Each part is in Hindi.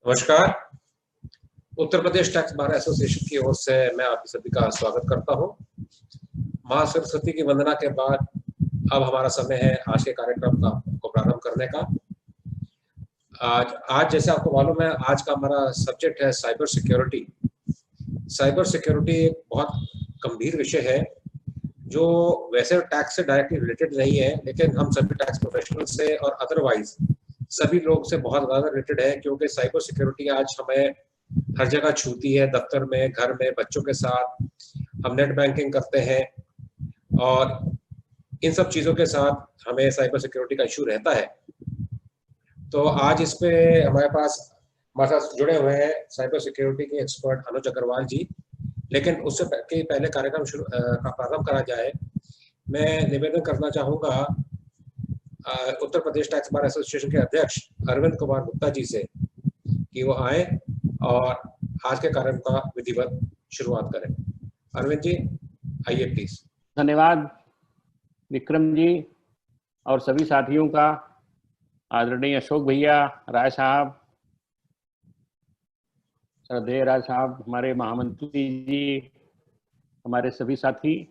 नमस्कार। Uttar Pradesh tax bar association की ओर से मैं आप सभी का स्वागत करता हूं। मां सरस्वती की वंदना के बाद अब हमारा समय है आज के कार्यक्रम को प्रारंभ करने का। आज जैसे आपको मालूम है, आज का हमारा सब्जेक्ट है साइबर सिक्योरिटी। साइबर सिक्योरिटी एक बहुत गंभीर विषय है जो वैसे टैक्स से डायरेक्टली रिलेटेड नहीं है, लेकिन हम सभी टैक्स प्रोफेशनल से और अदरवाइज सभी लोग से बहुत ज्यादा रिलेटेड है, क्योंकि साइबर सिक्योरिटी आज हमें हर जगह छूती है। दफ्तर में, घर में, बच्चों के साथ हम नेट बैंकिंग करते हैं और इन सब चीजों के साथ हमें साइबर सिक्योरिटी का इशू रहता है। तो आज इस पे हमारे साथ जुड़े हुए हैं साइबर सिक्योरिटी के एक्सपर्ट अनुज अग्रवाल जी। लेकिन उससे पहले कार्यक्रम का प्रारंभ करा जाए, मैं निवेदन करना चाहूंगा Uttar Pradesh tax bar association के अध्यक्ष अरविंद कुमार गुप्ता जी से कि वो आए और आज के कार्यक्रम का विधिवत शुरुआत करें। अरविंद जी, आइए प्लीज। धन्यवाद विक्रम जी और सभी साथियों का। आदरणीय अशोक भैया, राय साहब, श्रद्धेय राय साहब, हमारे महामंत्री जी, हमारे सभी साथी,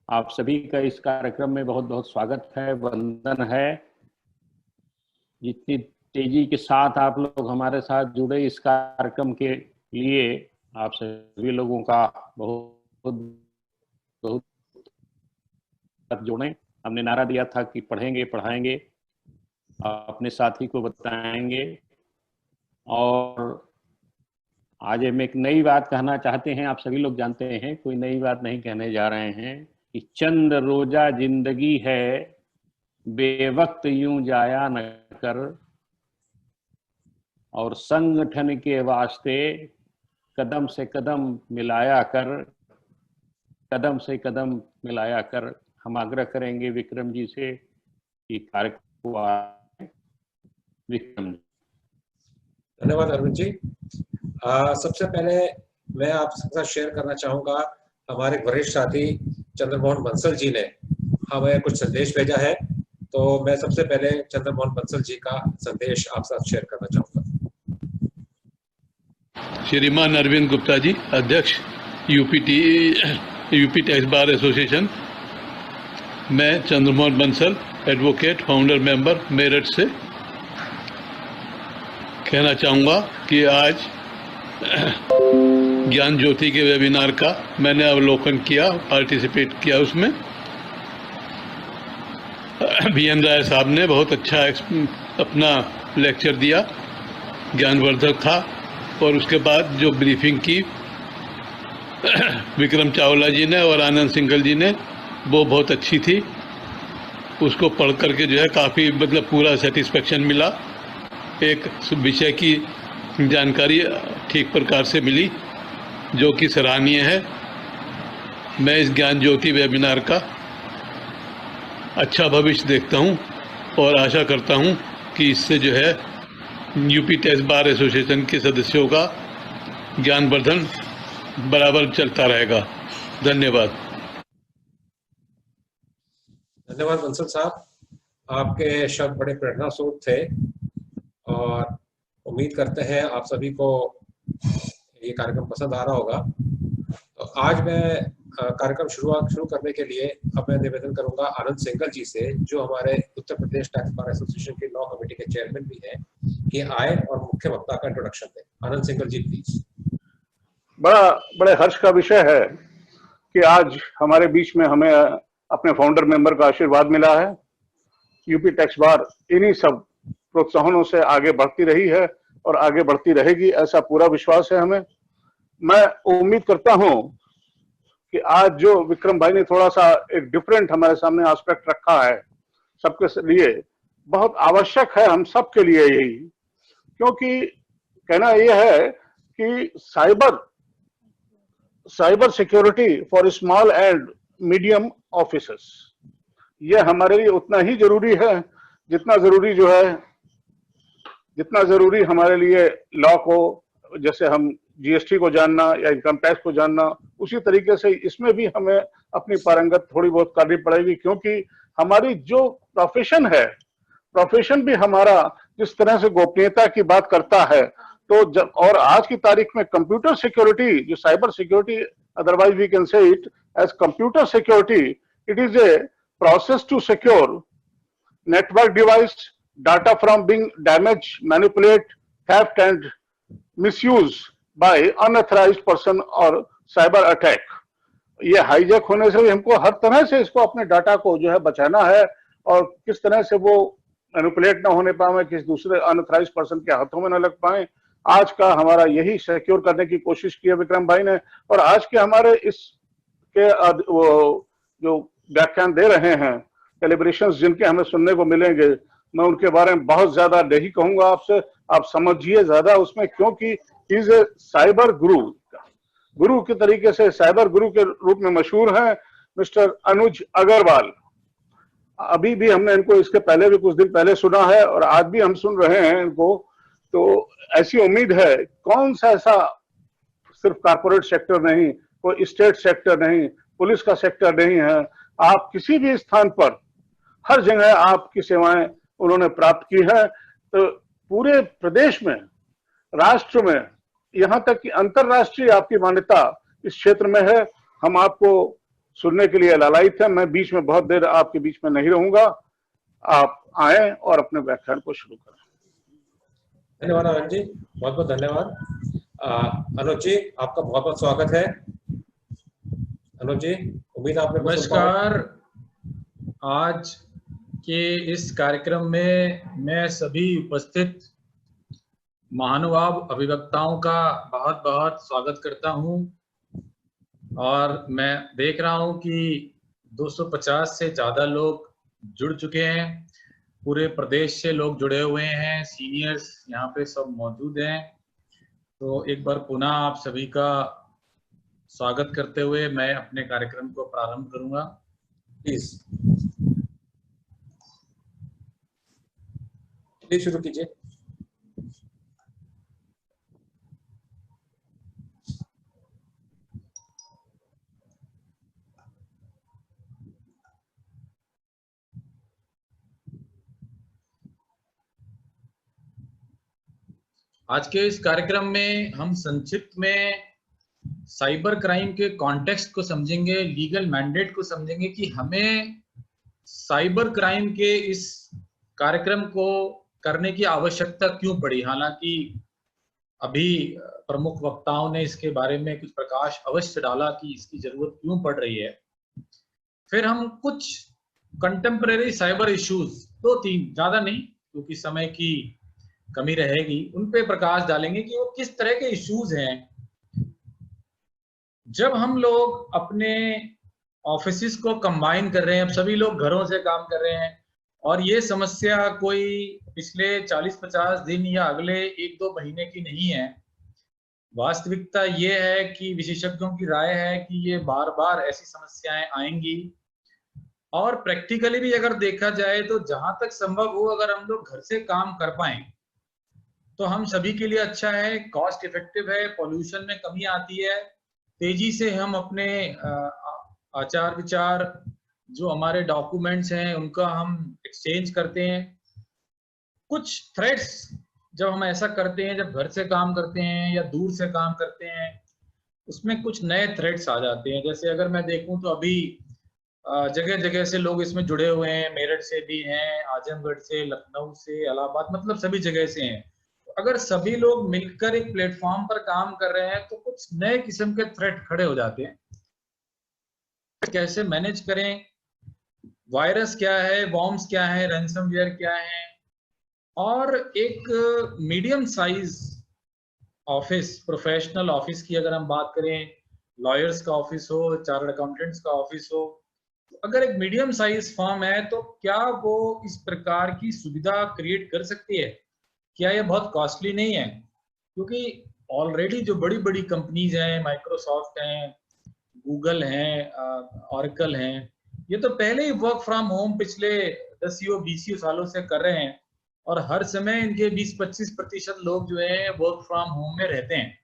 आप सभी का इस कार्यक्रम में बहुत बहुत स्वागत है, वंदन है। जितनी तेजी के साथ आप लोग हमारे साथ जुड़े इस कार्यक्रम के लिए आप सभी लोगों का बहुत बहुत जुड़े। हमने नारा दिया था कि पढ़ेंगे, पढ़ाएंगे, अपने साथी को बताएंगे। और आज हम एक नई बात कहना चाहते हैं। आप सभी लोग जानते हैं, कोई नई बात नहीं कहने जा रहे हैं कि चंद रोजा जिंदगी है, बेवक्त यूं जाया न कर, और संगठन के वास्ते कदम से कदम मिलाया कर, कदम से कदम मिलाया कर। हम आग्रह करेंगे विक्रम जी से कि कार्यक्रम को आए। विक्रम जी। धन्यवाद अरविंद जी। सबसे पहले मैं आपके साथ शेयर करना चाहूंगा, हमारे वरिष्ठ साथी चंद्रमोहन बंसल जी ने हमें कुछ संदेश भेजा है, तो मैं सबसे पहले चंद्रमोहन बंसल जी का संदेश आप साथ शेयर करना चाहूंगा। श्रीमान अरविंद गुप्ता जी, अध्यक्ष यूपी टैक्स बार एसोसिएशन। मैं Chandramohan Bansal, advocate, founder member, Meerut से कहना चाहूँगा कि आज ज्ञान ज्योति के वेबिनार का मैंने अवलोकन किया, पार्टिसिपेट किया। उसमें बीएन राय साहब ने बहुत अच्छा अपना लेक्चर दिया, ज्ञानवर्धक था। और उसके बाद जो ब्रीफिंग की विक्रम चावला जी ने और आनंद सिंघल जी ने, वो बहुत अच्छी थी। उसको पढ़ करके जो है काफ़ी पूरा सेटिस्फेक्शन मिला। एक विषय की जानकारी ठीक प्रकार से मिली, जो कि सराहनीय है। मैं इस ज्ञान ज्योति वेबिनार का अच्छा भविष्य देखता हूं और आशा करता हूं कि इससे जो है यूपी टैक्स बार एसोसिएशन के सदस्यों का ज्ञानवर्धन बराबर चलता रहेगा। धन्यवाद। धन्यवाद बंसल साहब, आपके शब्द बड़े प्रेरणा स्रोत थे और उम्मीद करते हैं आप सभी को ये कार्यक्रम पसंद आ रहा होगा। तो आज मैं कार्यक्रम शुरू करने के लिए अब मैं निवेदन करूंगा आनंद सिंघल जी से, जो हमारे Uttar Pradesh tax bar association के लॉ कमेटी के चेयरमैन भी हैं, कि आए और मुख्य वक्ता का इंट्रोडक्शन दें। आनंद सिंघल जी प्लीज। बड़े हर्ष का विषय है कि आज हमारे बीच में हमें अपने फाउंडर मेंबर का आशीर्वाद मिला है। यूपी टैक्स बार इन्हीं सब प्रोत्साहनों से आगे बढ़ती रही है और आगे बढ़ती रहेगी, ऐसा पूरा विश्वास है हमें। मैं उम्मीद करता हूं कि आज जो विक्रम भाई ने थोड़ा सा एक डिफरेंट हमारे सामने एस्पेक्ट रखा है, सबके लिए बहुत आवश्यक है, हम सबके लिए यही। क्योंकि कहना यह है कि cyber security for small and medium officers, यह हमारे लिए उतना ही जरूरी है जितना जरूरी हमारे लिए लॉ को, जैसे हम जीएसटी को जानना या इनकम टैक्स को जानना, उसी तरीके से इसमें भी हमें अपनी पारंगत थोड़ी बहुत करनी पड़ेगी। क्योंकि हमारी जो प्रोफेशन है, प्रोफेशन भी हमारा जिस तरह से गोपनीयता की बात करता है, तो जब और आज की तारीख में कंप्यूटर सिक्योरिटी, जो cyber security, otherwise we can say it as computer security, it is a process to secure network device, data from being damaged, manipulate, theft and misuse by unauthorized person और cyber attack. ये हाईजैक होने से हमको हर तरह से इसको अपने डाटा को जो है बचाना है और किस तरह से वो मैनिपुलेट ना होने पाए, किस दूसरे अनऑथराइज्ड पर्सन के हाथों में ना लग पाए। आज का हमारा यही सिक्योर करने की कोशिश की है विक्रम भाई ने, और आज के हमारे इस के वो जो व्याख्यान दे रहे हैं, सेलिब्रेशंस जिनके हमें सुनने को मिलेंगे, मैं उनके बारे में बहुत ज्यादा नहीं कहूंगा आपसे, आप समझिए ज्यादा उसमें, क्योंकि ही इज ए साइबर गुरु के तरीके से साइबर गुरु के रूप में मशहूर हैं मिस्टर अनुज अग्रवाल। अभी भी हमने इनको इसके पहले भी कुछ दिन पहले सुना है और आज भी हम सुन रहे हैं इनको। तो ऐसी उम्मीद है, कौन सा ऐसा सिर्फ कारपोरेट सेक्टर नहीं, कोई स्टेट सेक्टर नहीं, पुलिस का सेक्टर नहीं है, आप किसी भी स्थान पर हर जगह आपकी सेवाएं उन्होंने प्राप्त की है। तो पूरे प्रदेश में, राष्ट्र में, यहां तक कि अंतरराष्ट्रीय आपकी मान्यता इस क्षेत्र में है। हम आपको सुनने के लिए लालायित हैं। मैं बीच में बहुत देर आपके बीच में नहीं रहूंगा, आप आए और अपने व्याख्यान को शुरू करें। धन्यवाद आनंद जी, बहुत बहुत धन्यवाद। अनुज जी, आपका बहुत बहुत स्वागत है। अनुज जी, उम्मीद आपने नमस्कार। आज के इस कार्यक्रम में मैं सभी उपस्थित महानुभाव अभिवक्ताओं का बहुत बहुत स्वागत करता हूं, और मैं देख रहा हूं कि 250 से ज़्यादा लोग जुड़ चुके हैं। पूरे प्रदेश से लोग जुड़े हुए हैं, सीनियर्स यहाँ पे सब मौजूद हैं। तो एक बार पुनः आप सभी का स्वागत करते हुए मैं अपने कार्यक्रम को प्रारंभ करूंगा। प्लीज शुरू कीजिए। आज के इस कार्यक्रम में हम संक्षिप्त में साइबर क्राइम के कॉन्टेक्स्ट को समझेंगे, लीगल मैंडेट को समझेंगे कि हमें साइबर क्राइम के इस कार्यक्रम को करने की आवश्यकता क्यों पड़ी। हालांकि अभी प्रमुख वक्ताओं ने इसके बारे में कुछ प्रकाश अवश्य डाला कि इसकी जरूरत क्यों पड़ रही है। फिर हम कुछ कंटेम्परेरी साइबर इश्यूज, 2-3, ज्यादा नहीं क्योंकि समय की कमी रहेगी, उन पे प्रकाश डालेंगे कि वो किस तरह के इश्यूज हैं। जब हम लोग अपने ऑफिसेस को कंबाइन कर रहे हैं, अब सभी लोग घरों से काम कर रहे हैं, और ये समस्या कोई पिछले 40-50 दिन या अगले 1-2 महीने की नहीं है। वास्तविकता ये है कि विशेषज्ञों की राय है कि ये बार बार ऐसी समस्याएं आएंगी, और प्रैक्टिकली भी अगर देखा जाए तो जहां तक संभव हो अगर हम लोग घर से काम कर पाए तो हम सभी के लिए अच्छा है, कॉस्ट इफेक्टिव है, पॉल्यूशन में कमी आती है, तेजी से हम अपने आचार विचार, जो हमारे डॉक्यूमेंट्स हैं उनका हम एक्सचेंज करते हैं। कुछ थ्रेड्स जब हम ऐसा करते हैं, जब घर से काम करते हैं या दूर से काम करते हैं, उसमें कुछ नए थ्रेड्स आ जाते हैं। जैसे अगर मैं देखूं तो अभी जगह जगह से लोग इसमें जुड़े हुए हैं, मेरठ से भी हैं, आजमगढ़ से, लखनऊ से, इलाहाबाद, मतलब सभी जगह से हैं। अगर सभी लोग मिलकर एक प्लेटफॉर्म पर काम कर रहे हैं तो कुछ नए किस्म के थ्रेट खड़े हो जाते हैं। कैसे मैनेज करें, वायरस क्या है, बॉम्ब्स क्या है, रैंसमवेयर क्या है, और एक medium size office, professional office की अगर हम बात करें, लॉयर्स का ऑफिस हो, चार्टर्ड अकाउंटेंट्स का ऑफिस हो, अगर एक मीडियम साइज फर्म है तो क्या वो इस प्रकार की सुविधा क्रिएट कर सकती है? क्या ये बहुत कॉस्टली नहीं है? क्योंकि ऑलरेडी जो बड़ी बड़ी कंपनीज हैं, माइक्रोसॉफ्ट हैं, गूगल हैं, ऑरेकल हैं, ये तो पहले ही वर्क फ्रॉम होम पिछले 10-20 सालों से कर रहे हैं, और हर समय इनके 20-25% लोग जो है वर्क फ्रॉम होम में रहते हैं।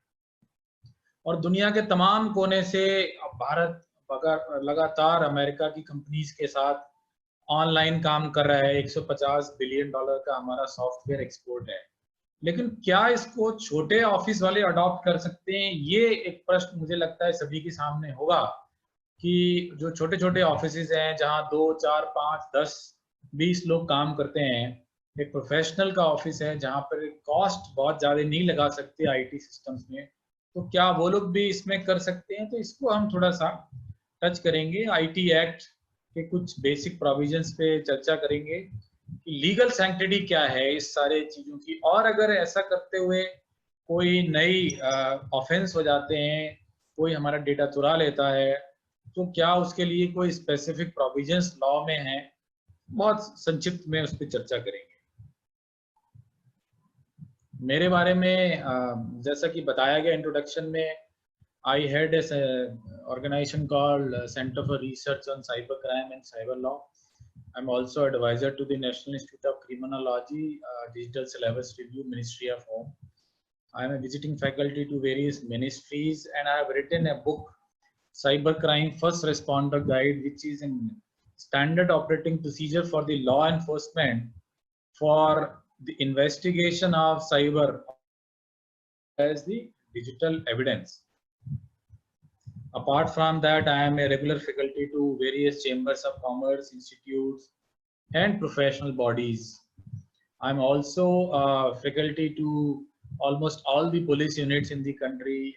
और दुनिया के तमाम कोने से भारत लगातार अमेरिका की कंपनीज के साथ ऑनलाइन काम कर रहा है, $150 बिलियन का हमारा सॉफ्टवेयर एक्सपोर्ट है, लेकिन क्या इसको छोटे ऑफिस वाले अडॉप्ट कर सकते हैं? ये एक प्रश्न मुझे लगता है सभी के सामने होगा कि जो छोटे छोटे ऑफिसेज हैं जहां 2, 4, 5, 10, 20 लोग काम करते हैं, एक प्रोफेशनल का ऑफिस है जहां पर कॉस्ट बहुत ज़्यादा नहीं लगा सकते आईटी सिस्टम्स में, तो क्या वो लोग भी इसमें कर सकते हैं? तो इसको हम थोड़ा सा टच करेंगे, आईटी एक्ट के कुछ बेसिक प्रोविजंस पे चर्चा करेंगे कि लीगल सैंक्टिटी क्या है इस सारे चीज़ों की, और अगर ऐसा करते हुए कोई नई ऑफेंस हो जाते हैं, कोई हमारा डेटा चुरा लेता है, तो क्या उसके लिए कोई स्पेसिफिक प्रोविजंस लॉ में है? बहुत संक्षिप्त में उस पर चर्चा करेंगे। मेरे बारे में जैसा कि बताया गया इंट्रोडक्शन में, I head an organization called Center for Research on Cybercrime and Cyber Law. I'm also advisor to the National Institute of Criminology, Digital Syllabus Review, Ministry of Home. I'm a visiting faculty to various ministries, and I have written a book, Cybercrime First Responder Guide, which is a standard operating procedure for the law enforcement for the investigation of cyber as the digital evidence. Apart from that, I am a regular faculty to various chambers of commerce, institutes, and professional bodies. I'm also faculty to almost all the police units in the country,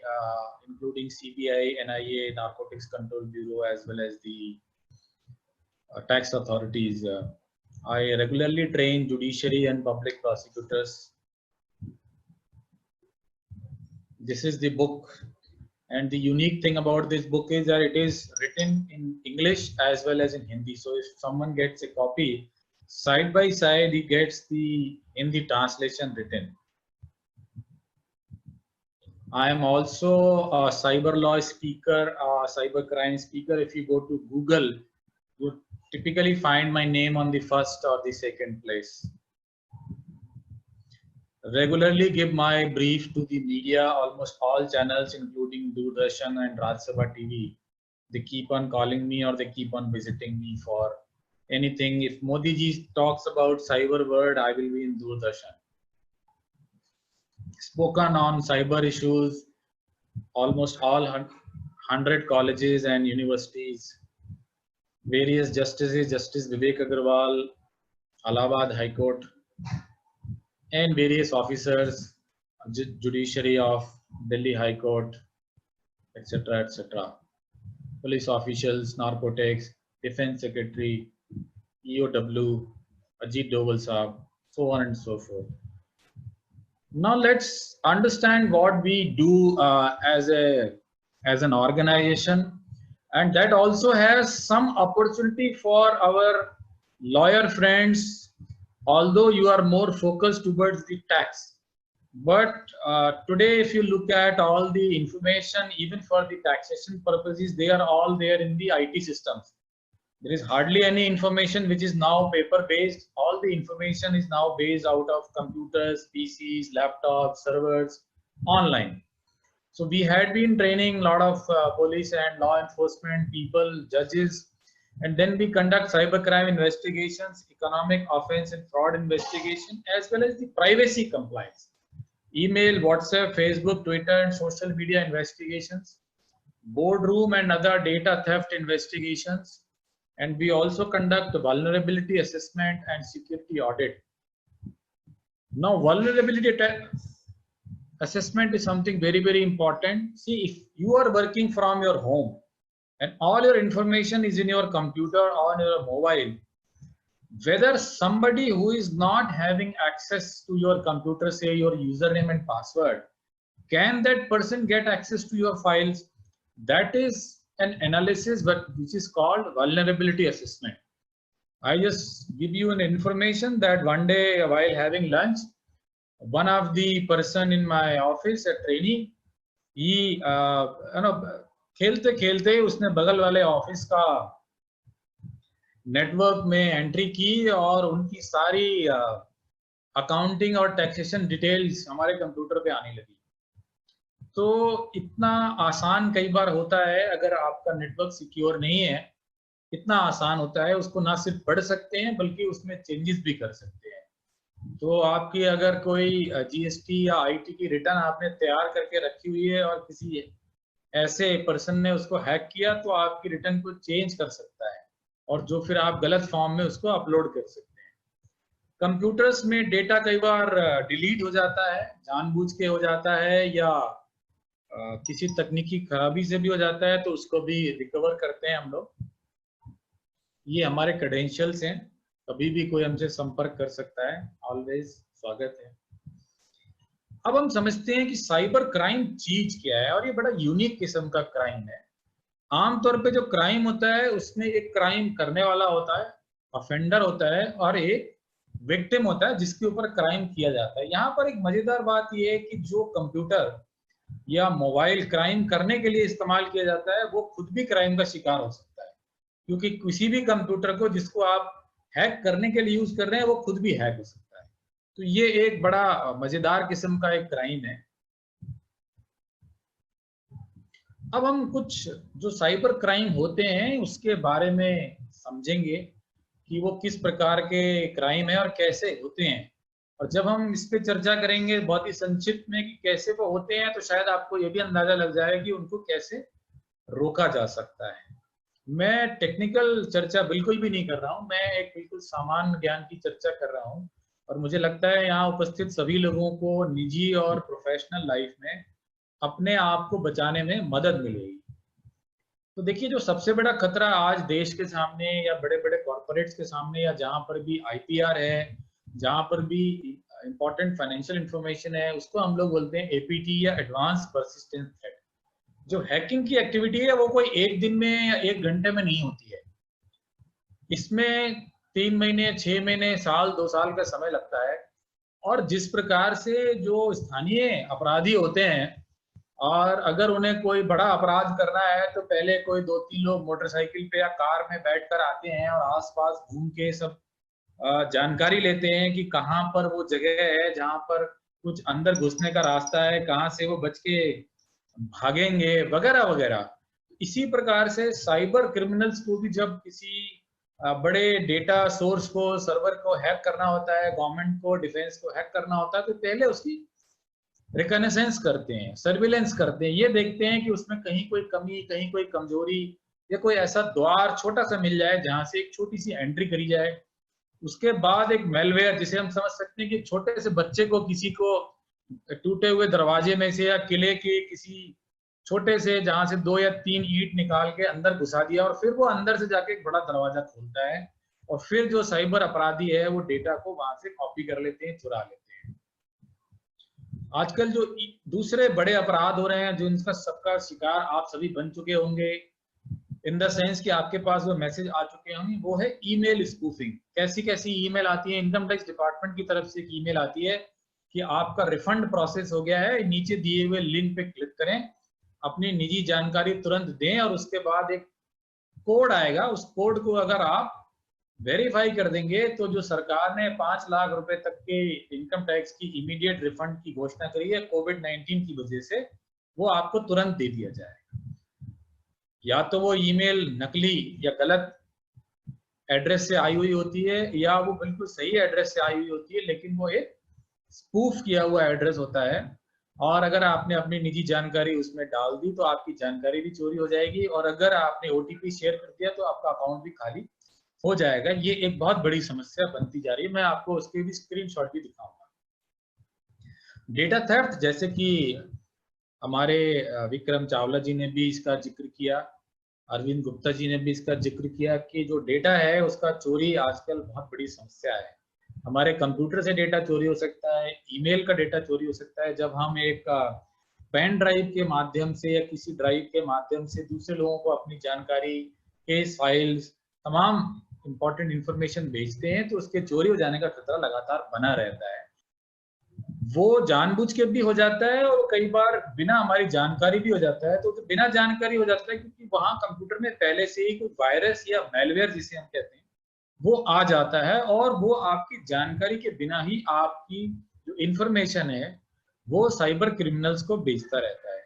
including CBI, NIA, Narcotics Control Bureau, as well as the tax authorities. I regularly train judiciary and public prosecutors. This is the book. And the unique thing about this book is that it is written in English as well as in Hindi. So if someone gets a copy, side by side, he gets the Hindi translation written. I am also a cyber law speaker, a cyber crime speaker. If you go to Google, you typically find my name on the first or the second place. Regularly give my brief to the media, almost all channels, including Doordarshan and Rajya Sabha TV. They keep on calling me or they keep on visiting me for anything. If Modi ji talks about cyber world, I will be in Doordarshan. Spoken on cyber issues, almost all 100 colleges and universities. Various justices, Justice Vivek Agarwal, Allahabad High Court, and various officers, judiciary of Delhi High Court, etc., etc. Police officials, narcotics, defense secretary, EOW, Ajit Doval Saab, so on and so forth. Now let's understand what we do as an organization, and that also has some opportunity for our lawyer friends, although you are more focused towards the tax. But today, if you look at all the information, even for the taxation purposes, they are all there in the IT systems. There is hardly any information which is now paper-based. All the information is now based out of computers, PCs, laptops, servers, online. So we had been training a lot of police and law enforcement people, judges, and then we conduct cybercrime investigations, economic offense and fraud investigation, as well as the privacy compliance. Email, WhatsApp, Facebook, Twitter, and social media investigations, boardroom and other data theft investigations. And we also conduct vulnerability assessment and security audit. Now, vulnerability assessment is something very, very important. See, if you are working from your home and all your information is in your computer or on your mobile, whether somebody who is not having access to your computer, say your username and password, can that person get access to your files? That is an analysis which is called vulnerability assessment. I just give you an information that one day while having lunch, one of the person in my office, a trainee, he खेलते खेलते उसने बगल वाले ऑफिस का नेटवर्क में एंट्री की और उनकी सारी अकाउंटिंग और टैक्सेशन डिटेल्स हमारे कंप्यूटर पे आने लगी। तो इतना आसान कई बार होता है, अगर आपका नेटवर्क सिक्योर नहीं है इतना आसान होता है, उसको ना सिर्फ पढ़ सकते हैं बल्कि उसमें चेंजेस भी कर सकते हैं। तो आपकी अगर कोई जीएसटी या आईटी की रिटर्न आपने तैयार करके रखी हुई है और किसी ऐसे पर्सन ने उसको हैक किया, तो आपकी रिटर्न को चेंज कर सकता है और जो फिर आप गलत फॉर्म में उसको अपलोड कर सकते हैं। कंप्यूटर्स में डेटा कई बार डिलीट हो जाता है, जानबूझ के हो जाता है या किसी तकनीकी खराबी से भी हो जाता है, तो उसको भी रिकवर करते हैं हम लोग। ये हमारे क्रेडेंशियल्स हैं, कभी भी कोई हमसे संपर्क कर सकता है, ऑलवेज स्वागत है। अब हम समझते हैं कि साइबर क्राइम चीज क्या है, और ये बड़ा यूनिक किस्म का क्राइम है। आमतौर पे जो क्राइम होता है उसमें एक क्राइम करने वाला होता है, ऑफेंडर होता है, और एक विक्टिम होता है जिसके ऊपर क्राइम किया जाता है। यहाँ पर एक मजेदार बात यह है कि जो कंप्यूटर या मोबाइल क्राइम करने के लिए इस्तेमाल किया जाता है वो खुद भी क्राइम का शिकार हो सकता है, क्योंकि किसी भी कंप्यूटर को जिसको आप हैक करने के लिए यूज कर रहे हैं वो खुद भी हैक हो सकता है। तो ये एक बड़ा मजेदार किस्म का एक क्राइम है। अब हम कुछ जो साइबर क्राइम होते हैं उसके बारे में समझेंगे कि वो किस प्रकार के क्राइम है और कैसे होते हैं। और जब हम इस पे चर्चा करेंगे बहुत ही संक्षिप्त में कि कैसे वो होते हैं, तो शायद आपको ये भी अंदाजा लग जाए कि उनको कैसे रोका जा सकता है। मैं टेक्निकल चर्चा बिल्कुल भी नहीं कर रहा हूँ, मैं एक बिल्कुल सामान्य ज्ञान की चर्चा कर रहा हूँ, और मुझे लगता है यहाँ उपस्थित सभी लोगों को निजी और प्रोफेशनल लाइफ में अपने आप को बचाने में मदद मिलेगी। तो देखिए, जो सबसे बड़ा खतरा आज देश के सामने या बड़े बड़े कॉर्पोरेट्स के सामने या जहां पर भी आईपीआर है, जहां पर भी इंपॉर्टेंट फाइनेंशियल इंफॉर्मेशन है, उसको हम लोग बोलते हैं एपीटी या एडवांस परसिस्टेंट थ्रेट। जो हैकिंग की एक्टिविटी है वो कोई एक दिन में या एक घंटे में नहीं होती है, इसमें 3 महीने, 6 महीने, साल, 2 साल का समय लगता है। और जिस प्रकार से जो स्थानीय अपराधी होते हैं, और अगर उन्हें कोई बड़ा अपराध करना है तो पहले कोई 2-3 लोग मोटरसाइकिल पे या कार में बैठकर आते हैं और आसपास घूम के सब जानकारी लेते हैं कि कहाँ पर वो जगह है जहाँ पर कुछ अंदर घुसने का रास्ता है, कहाँ से वो बच के भागेंगे, वगैरह वगैरह। इसी प्रकार से साइबर क्रिमिनल्स को भी जब किसी बड़े डेटा सोर्स को, सर्वर को हैक करना होता है, गवर्नमेंट को, डिफेंस को हैक करना होता है, तो पहले उसकी रिकनेसेंस करते हैं, सर्विलेंस करते हैं, ये देखते हैं कि उसमें कहीं कोई कमी, कहीं कोई कमजोरी या कोई ऐसा द्वार छोटा सा मिल जाए जहां से एक छोटी सी एंट्री करी जाए। उसके बाद एक मेलवेयर, जिसे हम समझ सकते हैं कि छोटे से बच्चे को किसी को टूटे हुए दरवाजे में से या किले के किसी छोटे से जहां से 2 या 3 ईंट निकाल के अंदर घुसा दिया, और फिर वो अंदर से जाके एक बड़ा दरवाजा खोलता है, और फिर जो साइबर अपराधी है वो डेटा को वहां से कॉपी कर लेते हैं, चुरा लेते हैं। आजकल जो दूसरे बड़े अपराध हो रहे हैं, जो इनका सबका शिकार आप सभी बन चुके होंगे, इन द सेंस कि आपके पास वो मैसेज आ चुके होंगे, वो है ईमेल स्पूफिंग। कैसी कैसी ईमेल आती है। इनकम टैक्स डिपार्टमेंट की तरफ से एक ईमेल आती है कि आपका रिफंड प्रोसेस हो गया है, नीचे दिए हुए लिंक पे क्लिक करें, अपनी निजी जानकारी तुरंत दें, और उसके बाद एक कोड आएगा, उस कोड को अगर आप वेरीफाई कर देंगे तो जो सरकार ने 5 लाख रुपए तक के इनकम टैक्स की इमीडिएट रिफंड की घोषणा करी है कोविड-19 की वजह से, वो आपको तुरंत दे दिया जाएगा। या तो वो ईमेल नकली या गलत एड्रेस से आई हुई होती है, या वो बिल्कुल सही एड्रेस से आई हुई होती है, लेकिन वो एक स्पूफ किया हुआ एड्रेस होता है, और अगर आपने अपनी निजी जानकारी उसमें डाल दी तो आपकी जानकारी भी चोरी हो जाएगी, और अगर आपने ओटीपी शेयर कर दिया तो आपका अकाउंट भी खाली हो जाएगा। ये एक बहुत बड़ी समस्या बनती जा रही है। मैं आपको उसके भी स्क्रीनशॉट भी दिखाऊंगा। डेटा थेफ्ट, जैसे कि हमारे विक्रम चावला जी ने भी इसका जिक्र किया, अरविंद गुप्ता जी ने भी इसका जिक्र किया कि जो डेटा है उसका चोरी आजकल बहुत बड़ी समस्या है। हमारे कंप्यूटर से डेटा चोरी हो सकता है, ईमेल का डेटा चोरी हो सकता है। जब हम एक पेन ड्राइव के माध्यम से या किसी ड्राइव के माध्यम से दूसरे लोगों को अपनी जानकारी, केस फाइल्स, तमाम इंपॉर्टेंट इंफॉर्मेशन भेजते हैं, तो उसके चोरी हो जाने का खतरा लगातार बना रहता है। वो जानबूझ के भी हो जाता है और कई बार बिना हमारी जानकारी भी हो जाता है। तो बिना जानकारी हो जाता है क्योंकि वहां कंप्यूटर में पहले से ही कोई वायरस या मेलवेयर जिसे हम कहते हैं वो आ जाता है, और वो आपकी जानकारी के बिना ही आपकी जो इंफॉर्मेशन है वो साइबर क्रिमिनल्स को बेचता रहता है।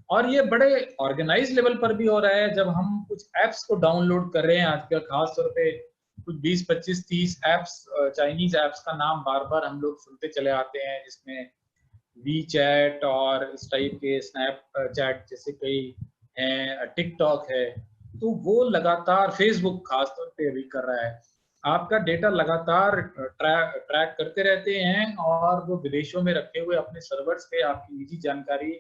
और ये बड़े ऑर्गेनाइज लेवल पर भी हो रहा है। जब हम कुछ एप्स को डाउनलोड कर रहे हैं आजकल, खास तौर पे कुछ 20, 25, 30 एप्स, चाइनीज एप्स का नाम बार बार हम लोग सुनते चले आते हैं, जिसमें वी चैट और इस टाइप के स्नैप चैट जैसे कई हैं, टिकटॉक है, तो वो लगातार, फेसबुक खास तौर पे भी कर रहा है, आपका डेटा लगातार ट्रैक करते रहते हैं और वो विदेशों में रखे हुए अपने सर्वर्स पे आपकी निजी जानकारी,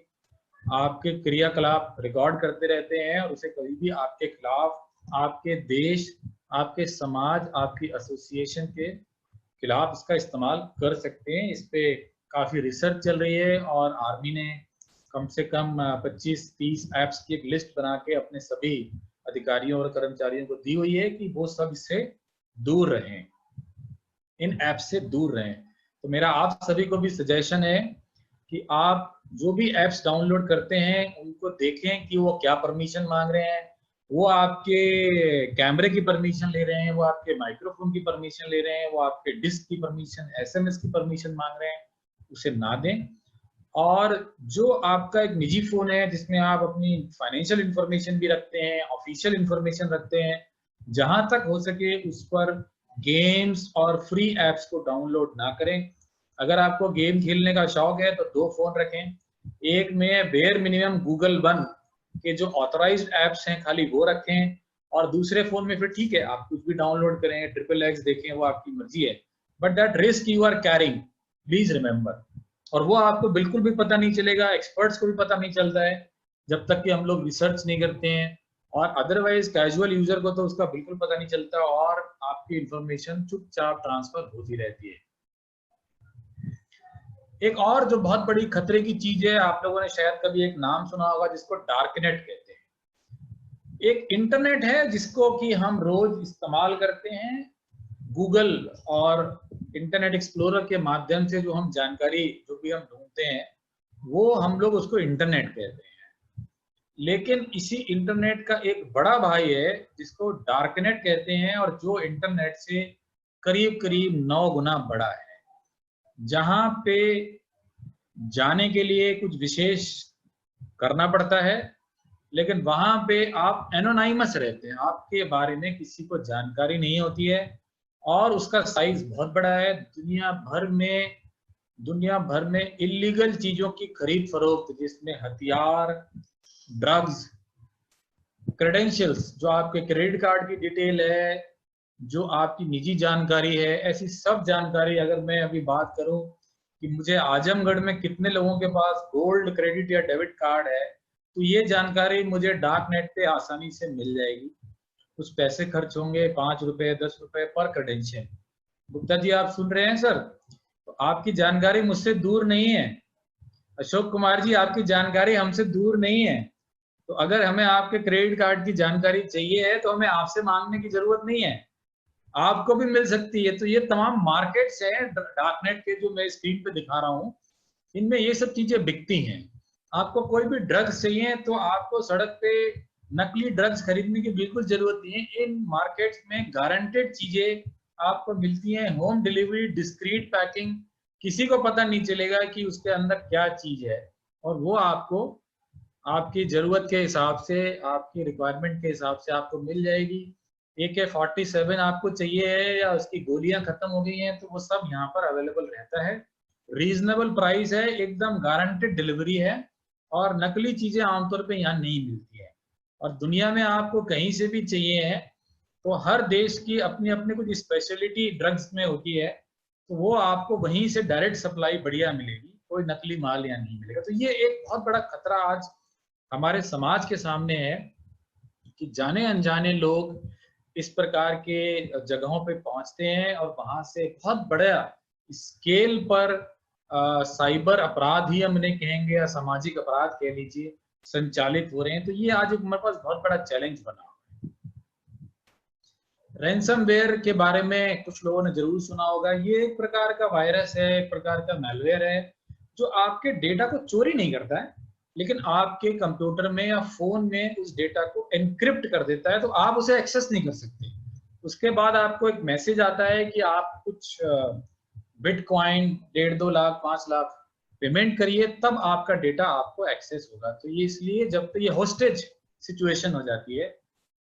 आपके क्रियाकलाप रिकॉर्ड करते रहते हैं और उसे कभी भी आपके खिलाफ, आपके देश, आपके समाज, आपकी एसोसिएशन के खिलाफ इसका इस्तेमाल कर सकते हैं। इस पे काफी रिसर्च चल रही है और आर्मी ने कम से कम 25-30 एप्स की एक लिस्ट बना के अपने सभी अधिकारियों और कर्मचारियों को दी हुई है कि वो सब इससे दूर रहें, इन ऐप से दूर रहें। तो मेरा आप सभी को भी सजेशन है कि आप जो भी ऐप्स डाउनलोड करते हैं उनको देखें कि वो क्या परमिशन मांग रहे हैं। वो आपके कैमरे की परमिशन ले रहे हैं, वो आपके माइक्रोफोन की परमिशन ले रहे हैं, वो आपके डिस्क की परमिशन, SMS की परमिशन मांग रहे हैं, उसे ना दें। और जो आपका एक निजी फोन है जिसमें आप अपनी फाइनेंशियल इंफॉर्मेशन भी रखते हैं, ऑफिशियल इंफॉर्मेशन रखते हैं, जहां तक हो सके उस पर गेम्स और फ्री एप्स को डाउनलोड ना करें। अगर आपको गेम खेलने का शौक है तो 2 फोन रखें, एक में बेयर मिनिमम गूगल वन के जो ऑथराइज्ड एप्स हैं खाली वो रखें, और दूसरे फोन में फिर ठीक है आप कुछ भी डाउनलोड करें, XXX देखें, वो आपकी मर्जी है, but that risk you are carrying, please remember. और वो आपको बिल्कुल भी पता नहीं चलेगा, एक्सपर्ट्स को भी पता नहीं चलता है जब तक कि हम लोग रिसर्च नहीं करते हैं, और अदरवाइज कैजुअल यूजर को तो उसका बिल्कुल पता नहीं चलता और आपकी इंफॉर्मेशन चुपचाप ट्रांसफर होती रहती है। एक और जो बहुत बड़ी खतरे की चीज है, आप लोगों ने शायद कभी एक नाम सुना होगा जिसको डार्कनेट कहते हैं। एक इंटरनेट है जिसको कि हम रोज इस्तेमाल करते हैं, गूगल और इंटरनेट एक्सप्लोरर के माध्यम से जो हम जानकारी जो भी हम ढूंढते हैं वो हम लोग उसको इंटरनेट कहते हैं। लेकिन इसी इंटरनेट का एक बड़ा भाई है जिसको डार्कनेट कहते हैं, और जो इंटरनेट से करीब करीब 9 गुना बड़ा है, जहां पे जाने के लिए कुछ विशेष करना पड़ता है, लेकिन वहां पे आप एनोनाइमस रहते हैं, आपके बारे में किसी को जानकारी नहीं होती है, और उसका साइज बहुत बड़ा है। दुनिया भर में इलीगल चीजों की खरीद फरोख्त, जिसमें हथियार, ड्रग्स, क्रेडेंशियल्स, जो आपके क्रेडिट कार्ड की डिटेल है, जो आपकी निजी जानकारी है, ऐसी सब जानकारी, अगर मैं अभी बात करूं कि मुझे आजमगढ़ में कितने लोगों के पास गोल्ड क्रेडिट या डेबिट कार्ड है, तो ये जानकारी मुझे डार्क नेट पे आसानी से मिल जाएगी। कुछ पैसे खर्च होंगे, 5 रुपए 10 रुपए पर क्रेडेंशियल। गुप्ता जी आप सुन रहे हैं सर? तो आपकी जानकारी मुझसे दूर नहीं है। अशोक कुमार जी आपकी जानकारी हमसे दूर नहीं है। तो अगर हमें आपके क्रेडिट कार्ड की जानकारी चाहिए है तो हमें आपसे मांगने की जरूरत नहीं है, आपको भी मिल सकती है। तो ये तमाम मार्केट्स हैं डार्कनेट के जो मैं स्क्रीन पे दिखा रहा हूँ, इनमें ये सब चीजें बिकती हैं। आपको कोई भी ड्रग्स चाहिए तो आपको सड़क पे नकली ड्रग्स खरीदने की बिल्कुल जरूरत नहीं है। इन मार्केट्स में गारंटेड चीजें आपको मिलती हैं, होम डिलीवरी, डिस्क्रीट पैकिंग, किसी को पता नहीं चलेगा कि उसके अंदर क्या चीज है, और वो आपको आपकी जरूरत के हिसाब से, आपकी रिक्वायरमेंट के हिसाब से आपको मिल जाएगी। AK-47 आपको चाहिए है या उसकी गोलियां खत्म हो गई हैं, तो वो सब यहाँ पर अवेलेबल रहता है। रीजनेबल प्राइस है, एकदम गारंटेड डिलीवरी है, और नकली चीजें आमतौर पे यहाँ नहीं मिलती है। और दुनिया में आपको कहीं से भी चाहिए है तो हर देश की अपनी अपनी कुछ स्पेशलिटी ड्रग्स में होती है, तो वो आपको वहीं से डायरेक्ट सप्लाई बढ़िया मिलेगी, कोई नकली माल यहाँ नहीं मिलेगा। तो ये एक बहुत बड़ा खतरा आज हमारे समाज के सामने है कि जाने अनजाने लोग इस प्रकार के जगहों पे पहुंचते हैं और वहां से बहुत बड़ा स्केल पर साइबर अपराध ही हम इन्हें कहेंगे या सामाजिक अपराध कह लीजिए, संचालित हो रहे हैं। तो ये आज हमारे पास बहुत बड़ा चैलेंज बना हुआ है। रैंसमवेयर के बारे में कुछ लोगों ने जरूर सुना होगा। ये एक प्रकार का वायरस है, एक प्रकार का मैलवेयर है जो आपके डेटा को चोरी नहीं करता है, लेकिन आपके कंप्यूटर में या फोन में उस डेटा को एनक्रिप्ट कर देता है, तो आप उसे एक्सेस नहीं कर सकते। उसके बाद आपको एक मैसेज आता है कि आप कुछ बिटकॉइन 1.5-2 लाख 5 लाख पेमेंट करिए, तब आपका डेटा आपको एक्सेस होगा। तो ये इसलिए जब तक ये होस्टेज सिचुएशन हो जाती है,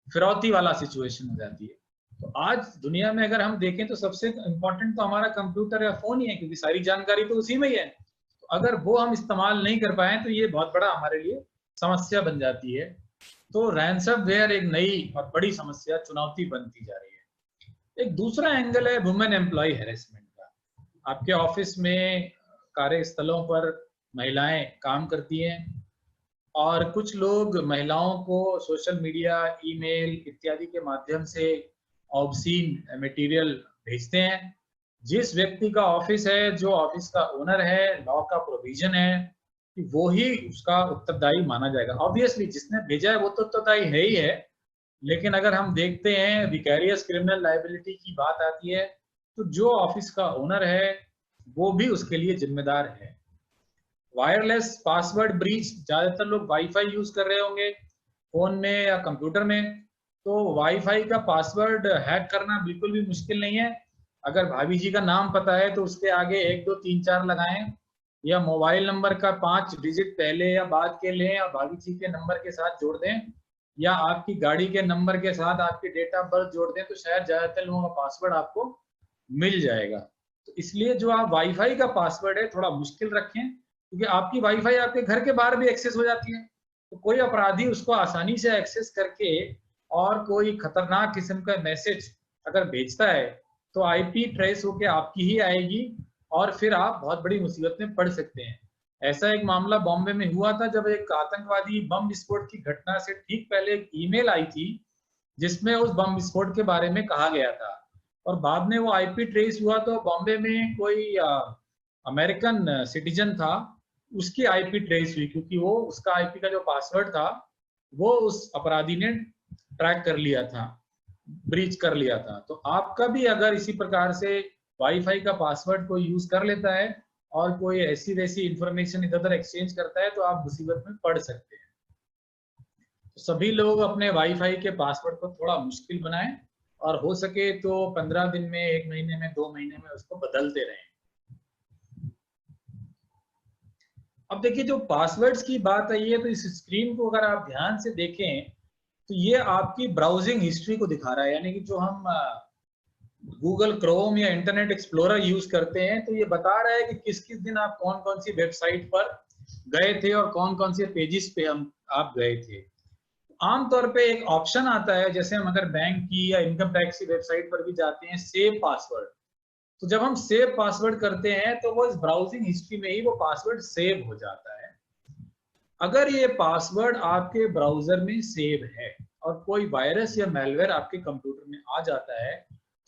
फिरौती वाला सिचुएशन हो जाती है। तो आज दुनिया में अगर हम देखें तो सबसे इम्पोर्टेंट तो हमारा कंप्यूटर या फोन ही है, क्योंकि सारी जानकारी तो उसी में ही है। तो अगर वो हम इस्तेमाल नहीं कर पाए तो ये बहुत बड़ा हमारे लिए समस्या बन जाती है। तो रैंसमवेयर एक नई और बड़ी समस्या, चुनौती बनती जा रही है। एक दूसरा एंगल है वुमेन एम्प्लॉय हैरेसमेंट का। आपके ऑफिस में, कार्यस्थलों पर महिलाएं काम करती हैं और कुछ लोग महिलाओं को सोशल मीडिया, ईमेल इत्यादि के माध्यम से ऑब्सीन मटेरियल भेजते हैं। जिस व्यक्ति का ऑफिस है, जो ऑफिस का ओनर है, लॉ का प्रोविजन है कि वो ही उसका उत्तरदायी माना जाएगा। ऑब्वियसली जिसने भेजा है वो तो उत्तरदायी है ही है, लेकिन अगर हम देखते हैं विकैरियस क्रिमिनल लायबिलिटी की बात आती है तो जो ऑफिस का ओनर है वो भी उसके लिए जिम्मेदार है। वायरलेस पासवर्ड ब्रीच, ज्यादातर लोग वाईफाई यूज कर रहे होंगे फोन में या कंप्यूटर में, तो वाईफाई का पासवर्ड हैक करना बिल्कुल भी मुश्किल नहीं है। अगर भाभी जी का नाम पता है तो उसके आगे 1 2 3 4 लगाएं, या मोबाइल नंबर का 5 डिजिट पहले या बाद के लें और भाभी जी के नंबर के साथ जोड़ दें, या आपकी गाड़ी के नंबर के साथ आपकी डेट ऑफ बर्थ जोड़ दें, तो शायद ज्यादातर लोगों का पासवर्ड आपको मिल जाएगा। तो इसलिए जो आप वाईफाई का पासवर्ड है थोड़ा मुश्किल रखें, क्योंकि आपकी वाईफाई आपके घर के बाहर भी एक्सेस हो जाती है। तो कोई अपराधी उसको आसानी से एक्सेस करके और कोई खतरनाक किस्म का मैसेज अगर भेजता है तो आईपी ट्रेस होके आपकी ही आएगी और फिर आप बहुत बड़ी मुसीबत में पड़ सकते हैं। ऐसा एक मामला बॉम्बे में हुआ था, जब एक आतंकवादी बम विस्फोट की घटना से ठीक पहले एक ईमेल आई थी जिसमें उस बम विस्फोट के बारे में कहा गया था, और बाद में वो आईपी ट्रेस हुआ तो बॉम्बे में कोई अमेरिकन सिटीजन था, उसकी आईपी ट्रेस हुई, क्योंकि वो उसका आईपी का जो पासवर्ड था वो उस अपराधी ने ट्रैक कर लिया था, ब्रीच कर लिया था। तो आपका भी अगर इसी प्रकार से वाईफाई का पासवर्ड कोई यूज कर लेता है और कोई ऐसी वैसी इंफॉर्मेशन इधर उधर एक्सचेंज करता है तो आप मुसीबत में पड़ सकते हैं। तो सभी लोग अपने वाईफाई के पासवर्ड को थोड़ा मुश्किल बनाएं और हो सके तो 15 दिन में, 1 महीने में, 2 महीने में उसको बदलते रहें। अब देखिए, जो पासवर्ड्स की बात आई है तो इस स्क्रीन को अगर आप ध्यान से देखें तो ये आपकी ब्राउजिंग हिस्ट्री को दिखा रहा है। यानी कि जो हम गूगल क्रोम या इंटरनेट एक्सप्लोरर यूज करते हैं तो ये बता रहा है कि किस किस दिन आप कौन कौन सी वेबसाइट पर गए थे और कौन कौन से पेजेस पे आप गए थे। आमतौर पे एक ऑप्शन आता है, जैसे हम अगर बैंक की या इनकम टैक्स की वेबसाइट पर भी जाते हैं, सेव पासवर्ड। तो जब हम सेव पासवर्ड करते हैं तो वो इस ब्राउजिंग हिस्ट्री में ही वो पासवर्ड सेव हो जाता है। अगर ये पासवर्ड आपके ब्राउजर में सेव है और कोई वायरस या मैलवेयर आपके कंप्यूटर में आ जाता है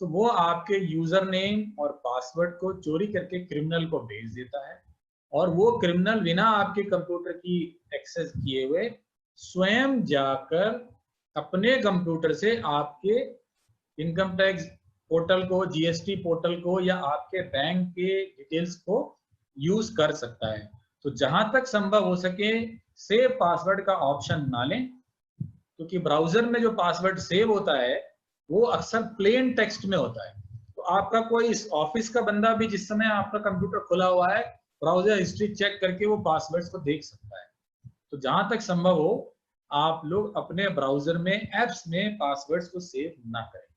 तो वो आपके यूजर नेम और पासवर्ड को चोरी करके क्रिमिनल को भेज देता है, और वो क्रिमिनल बिना आपके कंप्यूटर की एक्सेस किए हुए स्वयं जाकर अपने कंप्यूटर से आपके इनकम टैक्स पोर्टल को, जीएसटी पोर्टल को या आपके बैंक के डिटेल्स को यूज कर सकता है। तो जहां तक संभव हो सके सेव पासवर्ड का ऑप्शन ना लें, क्योंकि ब्राउजर में जो पासवर्ड सेव होता है वो अक्सर प्लेन टेक्स्ट में होता है। तो आपका कोई इस ऑफिस का बंदा भी जिस समय आपका कंप्यूटर खुला हुआ है ब्राउजर हिस्ट्री चेक करके वो पासवर्ड्स को देख सकता है। तो जहां तक संभव हो आप लोग अपने ब्राउजर में, एप्स में पासवर्ड्स को सेव ना करें।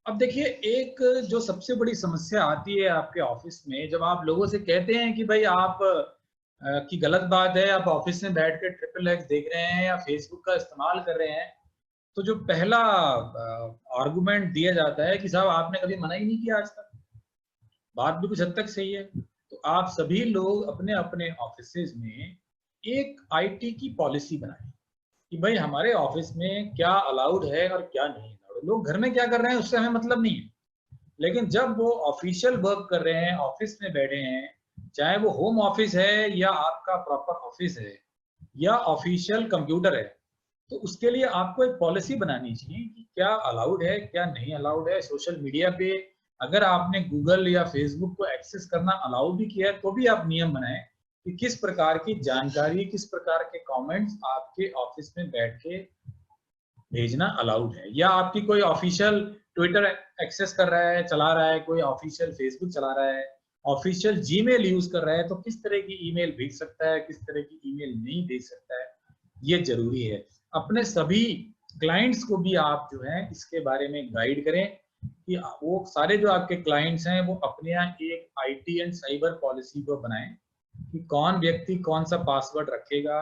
अब देखिए, एक जो सबसे बड़ी समस्या आती है आपके ऑफिस में, जब आप लोगों से कहते हैं कि भाई आप की गलत बात है, आप ऑफिस में बैठ के XXX देख रहे हैं या फेसबुक का इस्तेमाल कर रहे हैं, तो जो पहला आर्गुमेंट दिया जाता है कि साहब आपने कभी मना ही नहीं किया आज तक। बात भी कुछ हद तक सही है। तो आप सभी लोग अपने अपने ऑफिसेज में एक आईटी की पॉलिसी बनाएं कि भाई हमारे ऑफिस में क्या अलाउड है और क्या नहीं अलाउड। लोग घर में क्या कर रहे हैं उससे हमें मतलब नहीं है, लेकिन जब वो ऑफिशियल वर्क कर रहे हैं, ऑफिस में बैठे हैं, चाहे वो होम ऑफिस है या आपका प्रॉपर ऑफिस है या ऑफिशियल कंप्यूटर है, तो उसके लिए आपको एक पॉलिसी बनानी चाहिए कि क्या अलाउड है, क्या नहीं अलाउड है। सोशल मीडिया पे अगर आपने गूगल या फेसबुक को एक्सेस करना अलाउ भी किया है तो भी आप नियम बनाएं कि किस प्रकार की जानकारी, किस प्रकार के कमेंट्स आपके ऑफिस में बैठ के भेजना अलाउड है। या आपकी कोई ऑफिशियल ट्विटर एक्सेस कर रहा है, चला रहा है, कोई ऑफिशियल फेसबुक चला रहा है, ऑफिशियल जीमेल यूज कर रहा है, तो किस तरह की ईमेल भेज सकता है, किस तरह की ईमेल नहीं भेज सकता है, ये जरूरी है। अपने सभी क्लाइंट्स को भी आप जो है इसके बारे में गाइड करें कि वो सारे जो आपके क्लाइंट्स हैं वो अपने यहाँ एक आईटी एंड साइबर पॉलिसी को बनाएं कि कौन व्यक्ति कौन सा पासवर्ड रखेगा,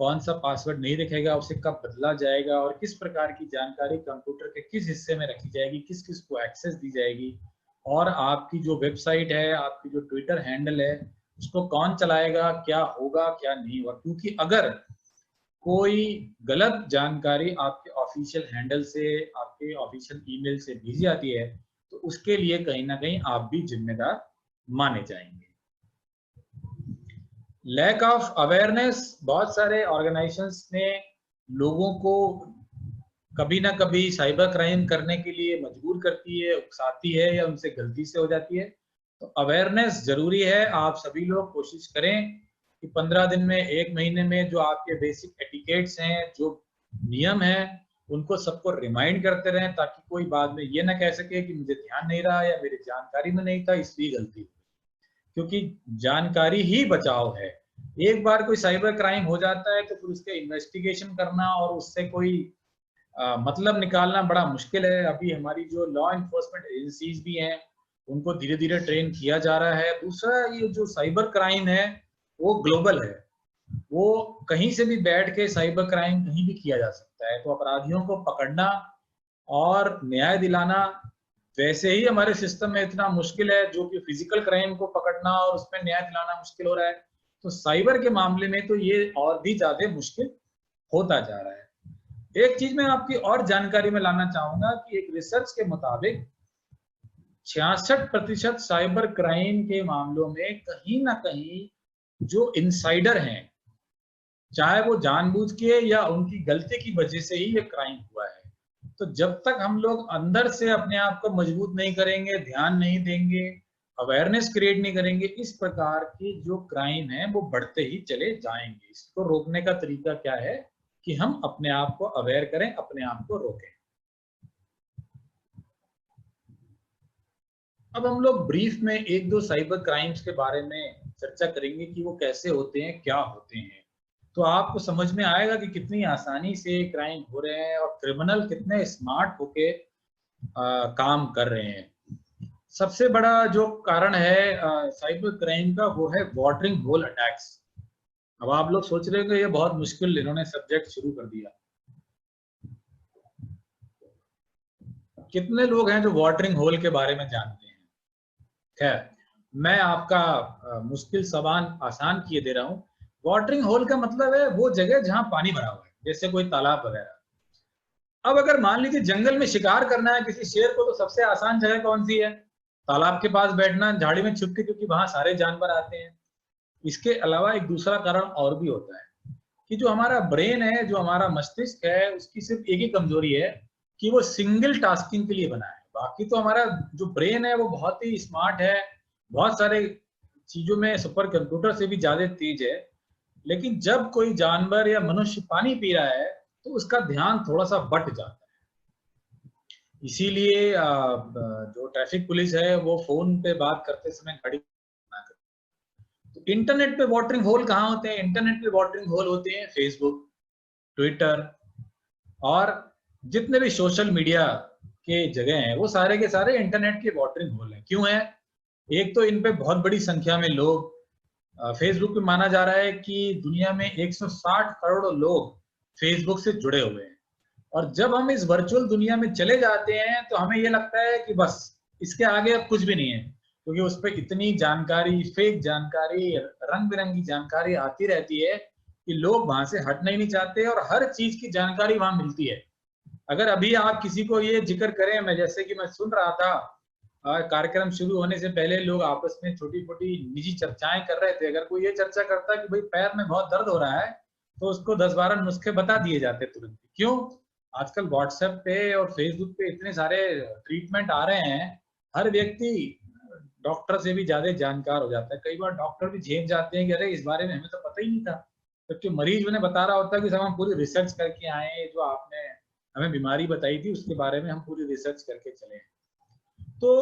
कौन सा पासवर्ड नहीं रखेगा, उसे कब बदला जाएगा और किस प्रकार की जानकारी कंप्यूटर के किस हिस्से में रखी जाएगी, किस किस को एक्सेस दी जाएगी, और आपकी जो वेबसाइट है, आपकी जो ट्विटर हैंडल है, उसको कौन चलाएगा, क्या होगा क्या नहीं होगा। क्योंकि अगर कोई गलत जानकारी आपके ऑफिशियल हैंडल से, आपके ऑफिशियल ईमेल से भेजी जाती है तो उसके लिए कहीं ना कहीं आप भी जिम्मेदार माने जाएंगे। लैक ऑफ अवेयरनेस, बहुत सारे ऑर्गेनाइजेशंस ने लोगों को कभी ना कभी साइबर क्राइम करने के लिए मजबूर करती है, उकसाती है या उनसे गलती से हो जाती है। तो अवेयरनेस जरूरी है। आप सभी लोग कोशिश करें कि 15 दिन में, 1 महीने में जो आपके बेसिक एटिकेट्स हैं, जो नियम हैं, उनको सबको रिमाइंड करते रहें ताकि कोई बाद में ये ना कह सके कि मुझे ध्यान नहीं रहा या मेरी जानकारी में नहीं था इसलिए गलती। क्योंकि जानकारी ही बचाव है। एक बार कोई साइबर क्राइम हो जाता है तो फिर उसके इन्वेस्टिगेशन करना और उससे कोई मतलब निकालना बड़ा मुश्किल है। अभी हमारी जो लॉ इन्फोर्समेंट एजेंसीज भी हैं उनको धीरे धीरे ट्रेन किया जा रहा है। दूसरा, ये जो साइबर क्राइम है वो ग्लोबल है, वो कहीं से भी बैठ के साइबर क्राइम कहीं भी किया जा सकता है। तो अपराधियों को पकड़ना और न्याय दिलाना वैसे ही हमारे सिस्टम में इतना मुश्किल है जो कि फिजिकल क्राइम को पकड़ना और उसमें न्याय दिलाना मुश्किल हो रहा है, तो साइबर के मामले में तो ये और भी ज्यादा मुश्किल होता जा रहा है। एक चीज मैं आपकी और जानकारी में लाना चाहूंगा कि एक रिसर्च के मुताबिक 66% साइबर क्राइम के मामलों में कहीं ना कहीं जो इनसाइडर हैं, चाहे वो जानबूझ के या उनकी गलती की वजह से ही ये क्राइम हुआ है। तो जब तक हम लोग अंदर से अपने आप को मजबूत नहीं करेंगे, ध्यान नहीं देंगे, अवेयरनेस क्रिएट नहीं करेंगे, इस प्रकार की जो क्राइम है वो बढ़ते ही चले जाएंगे। इसको रोकने का तरीका क्या है कि हम अपने आप को अवेयर करें, अपने आप को रोकें। अब हम लोग ब्रीफ में 1-2 साइबर क्राइम्स के बारे में चर्चा करेंगे कि वो कैसे होते हैं, क्या होते हैं। तो आपको समझ में आएगा कि कितनी आसानी से क्राइम हो रहे हैं और क्रिमिनल कितने स्मार्ट होके काम कर रहे हैं। सबसे बड़ा जो कारण है साइबर क्राइम का वो है वाटरिंग होल अटैक्स। अब आप लोग सोच रहे होंगे ये बहुत मुश्किल इन्होंने सब्जेक्ट शुरू कर दिया। कितने लोग हैं जो वाटरिंग होल के बारे में जानते हैं? खैर, मैं आपका मुश्किल सवाल आसान किए दे रहा हूं। वाटरिंग होल का मतलब है वो जगह जहां पानी भरा हुआ है, जैसे कोई तालाब वगैरह। अब अगर मान लीजिए जंगल में शिकार करना है किसी शेर को, तो सबसे आसान जगह कौन सी है? तालाब के पास बैठना, झाड़ी में छुप के, क्योंकि वहां सारे जानवर आते हैं। इसके अलावा एक दूसरा कारण और भी होता है कि जो हमारा ब्रेन है, जो हमारा मस्तिष्क है, उसकी सिर्फ एक ही कमजोरी है कि वो सिंगल टास्किंग के लिए बना है। बाकी तो हमारा जो ब्रेन है वो बहुत ही स्मार्ट है, बहुत सारे चीजों में सुपर कंप्यूटर से भी ज्यादा तेज है। लेकिन जब कोई जानवर या मनुष्य पानी पी रहा है तो उसका ध्यान थोड़ा सा बट जाता है। इसीलिए जो ट्रैफिक पुलिस है वो फोन पे बात करते समय घड़ी ना करे। तो इंटरनेट पे वाटरिंग होल कहाँ होते हैं? इंटरनेट पे वाटरिंग होल होते हैं फेसबुक, ट्विटर और जितने भी सोशल मीडिया के जगह हैं, वो सारे के सारे इंटरनेट के वाटरिंग होल हैं। क्यों है? एक तो इन पे बहुत बड़ी संख्या में लोग, फेसबुक पे माना जा रहा है कि दुनिया में 160 करोड़ लोग फेसबुक से जुड़े हुए हैं। और जब हम इस वर्चुअल दुनिया में चले जाते हैं तो हमें ये लगता है कि बस इसके आगे अब कुछ भी नहीं है, क्योंकि उस पर इतनी जानकारी, फेक जानकारी, रंग बिरंगी जानकारी आती रहती है कि लोग वहां से हटना ही नहीं चाहते और हर चीज की जानकारी वहां मिलती है। अगर अभी आप किसी को ये जिक्र करें, मैं जैसे कि मैं सुन रहा था कार्यक्रम शुरू होने से पहले लोग आपस में छोटी छोटी निजी चर्चाएं कर रहे थे। अगर कोई ये चर्चा करता कि भाई पैर में बहुत दर्द हो रहा है तो उसको 10-12 नुस्खे बता दिए जाते तुरंत। क्यों? आजकल व्हाट्सएप पे और फेसबुक पे इतने सारे ट्रीटमेंट आ रहे हैं, हर व्यक्ति डॉक्टर से भी ज्यादा जानकार हो जाता है। कई बार डॉक्टर भी झेप जाते हैं कि अरे इस बारे में हमें तो पता ही नहीं था, जबकि मरीज उन्हें बता रहा होता है कि सब हम पूरी रिसर्च करके आए, जो आपने हमें बीमारी बताई थी, उसके बारे में हम पूरी रिसर्च करके चले हैं। तो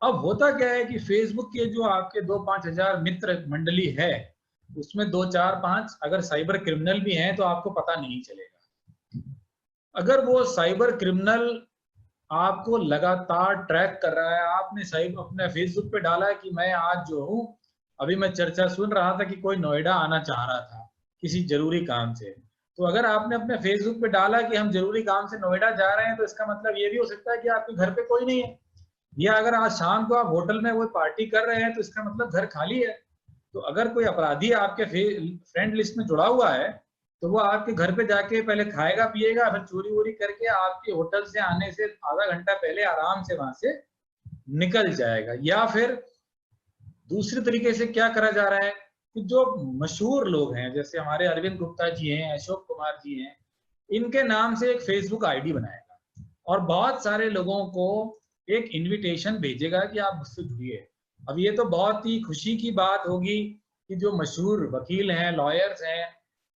अब होता क्या है कि फेसबुक के जो आपके 2-5 हजार मित्र मंडली है, उसमें 2-4-5 अगर साइबर क्रिमिनल भी हैं तो आपको पता नहीं चलेगा। अगर वो साइबर क्रिमिनल आपको लगातार ट्रैक कर रहा है, आपने साइबर अपने फेसबुक पे डाला है कि मैं आज जो हूँ, अभी मैं चर्चा सुन रहा था कि कोई नोएडा आना चाह रहा था किसी जरूरी काम से, तो अगर आपने अपने फेसबुक पे डाला कि हम जरूरी काम से नोएडा जा रहे हैं, तो इसका मतलब ये भी हो सकता है कि आपके घर पे कोई नहीं है, या अगर आज शाम को आप होटल में वो पार्टी कर रहे हैं तो इसका मतलब घर खाली है। तो अगर कोई अपराधी आपके फ्रेंड लिस्ट में जुड़ा हुआ है तो वो आपके घर पे जाके पहले खाएगा पिएगा, फिर चोरी वोरी करके आपके होटल से आने से आधा घंटा पहले आराम से वहां से निकल जाएगा। या फिर दूसरे तरीके से क्या करा जा रहा है कि जो मशहूर लोग हैं, जैसे हमारे अरविंद गुप्ता जी हैं, अशोक कुमार जी हैं, इनके नाम से एक फेसबुक आईडी बनाएगा और बहुत सारे लोगों को एक इनविटेशन भेजेगा कि आप मुझसे जुड़िए। अब ये तो बहुत ही खुशी की बात होगी कि जो मशहूर वकील हैं, लॉयर्स हैं,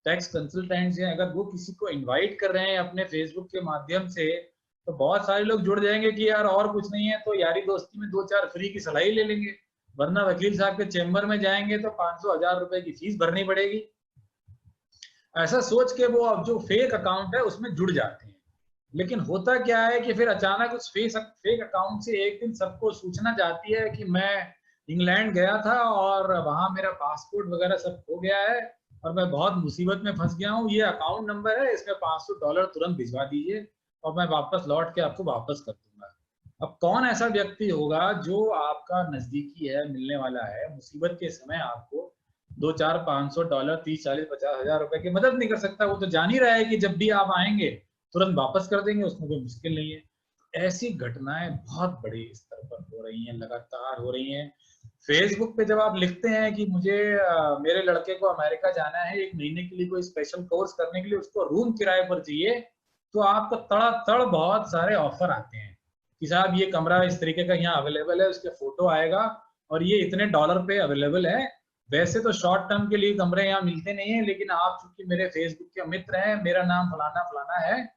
टैक्स कंसल्टेंट्स हैं, अगर वो किसी को इनवाइट कर रहे हैं अपने फेसबुक के माध्यम से, तो बहुत सारे लोग जुड़ जाएंगे कि यार और कुछ नहीं है तो यारी दोस्ती में 2-4 फ्री की सलाही ले लेंगे, वरना वकील साहब के चेम्बर में जाएंगे तो 500-1000 रुपए की फीस भरनी पड़ेगी। ऐसा सोच के वो अब जो फेक अकाउंट है उसमें जुड़ जाते हैं। लेकिन होता क्या है कि फिर अचानक उस फेक अकाउंट से एक दिन सबको सूचना जाती है कि मैं इंग्लैंड गया था और वहां मेरा पासपोर्ट वगैरह सब खो गया है और मैं बहुत मुसीबत में फंस गया हूँ, ये अकाउंट नंबर है, इसमें $500 तुरंत भिजवा दीजिए और मैं वापस लौट के आपको वापस कर दूंगा। अब कौन ऐसा व्यक्ति होगा जो आपका नजदीकी है, मिलने वाला है, मुसीबत के समय आपको $200-400, $30-40-50 हजार की मदद नहीं कर सकता? वो तो जान ही रहा है कि जब भी आप आएंगे तुरंत वापस कर देंगे, उसमें कोई मुश्किल नहीं है। ऐसी घटनाएं बहुत बड़े स्तर पर हो रही हैं, लगातार हो रही हैं। फेसबुक पे जब आप लिखते हैं कि मुझे मेरे लड़के को अमेरिका जाना है 1 महीने के लिए कोई स्पेशल कोर्स करने के लिए, उसको रूम किराए पर चाहिए, तो आपको तड़ातड़ बहुत सारे ऑफर आते हैं कि साहब ये कमरा इस तरीके का यहाँ अवेलेबल है, उसके फोटो आएगा और ये इतने डॉलर पे अवेलेबल है। वैसे तो शॉर्ट टर्म के लिए कमरे यहाँ मिलते नहीं है, लेकिन आप चूंकि मेरे फेसबुक के मित्र हैं, मेरा नाम फलाना फलाना है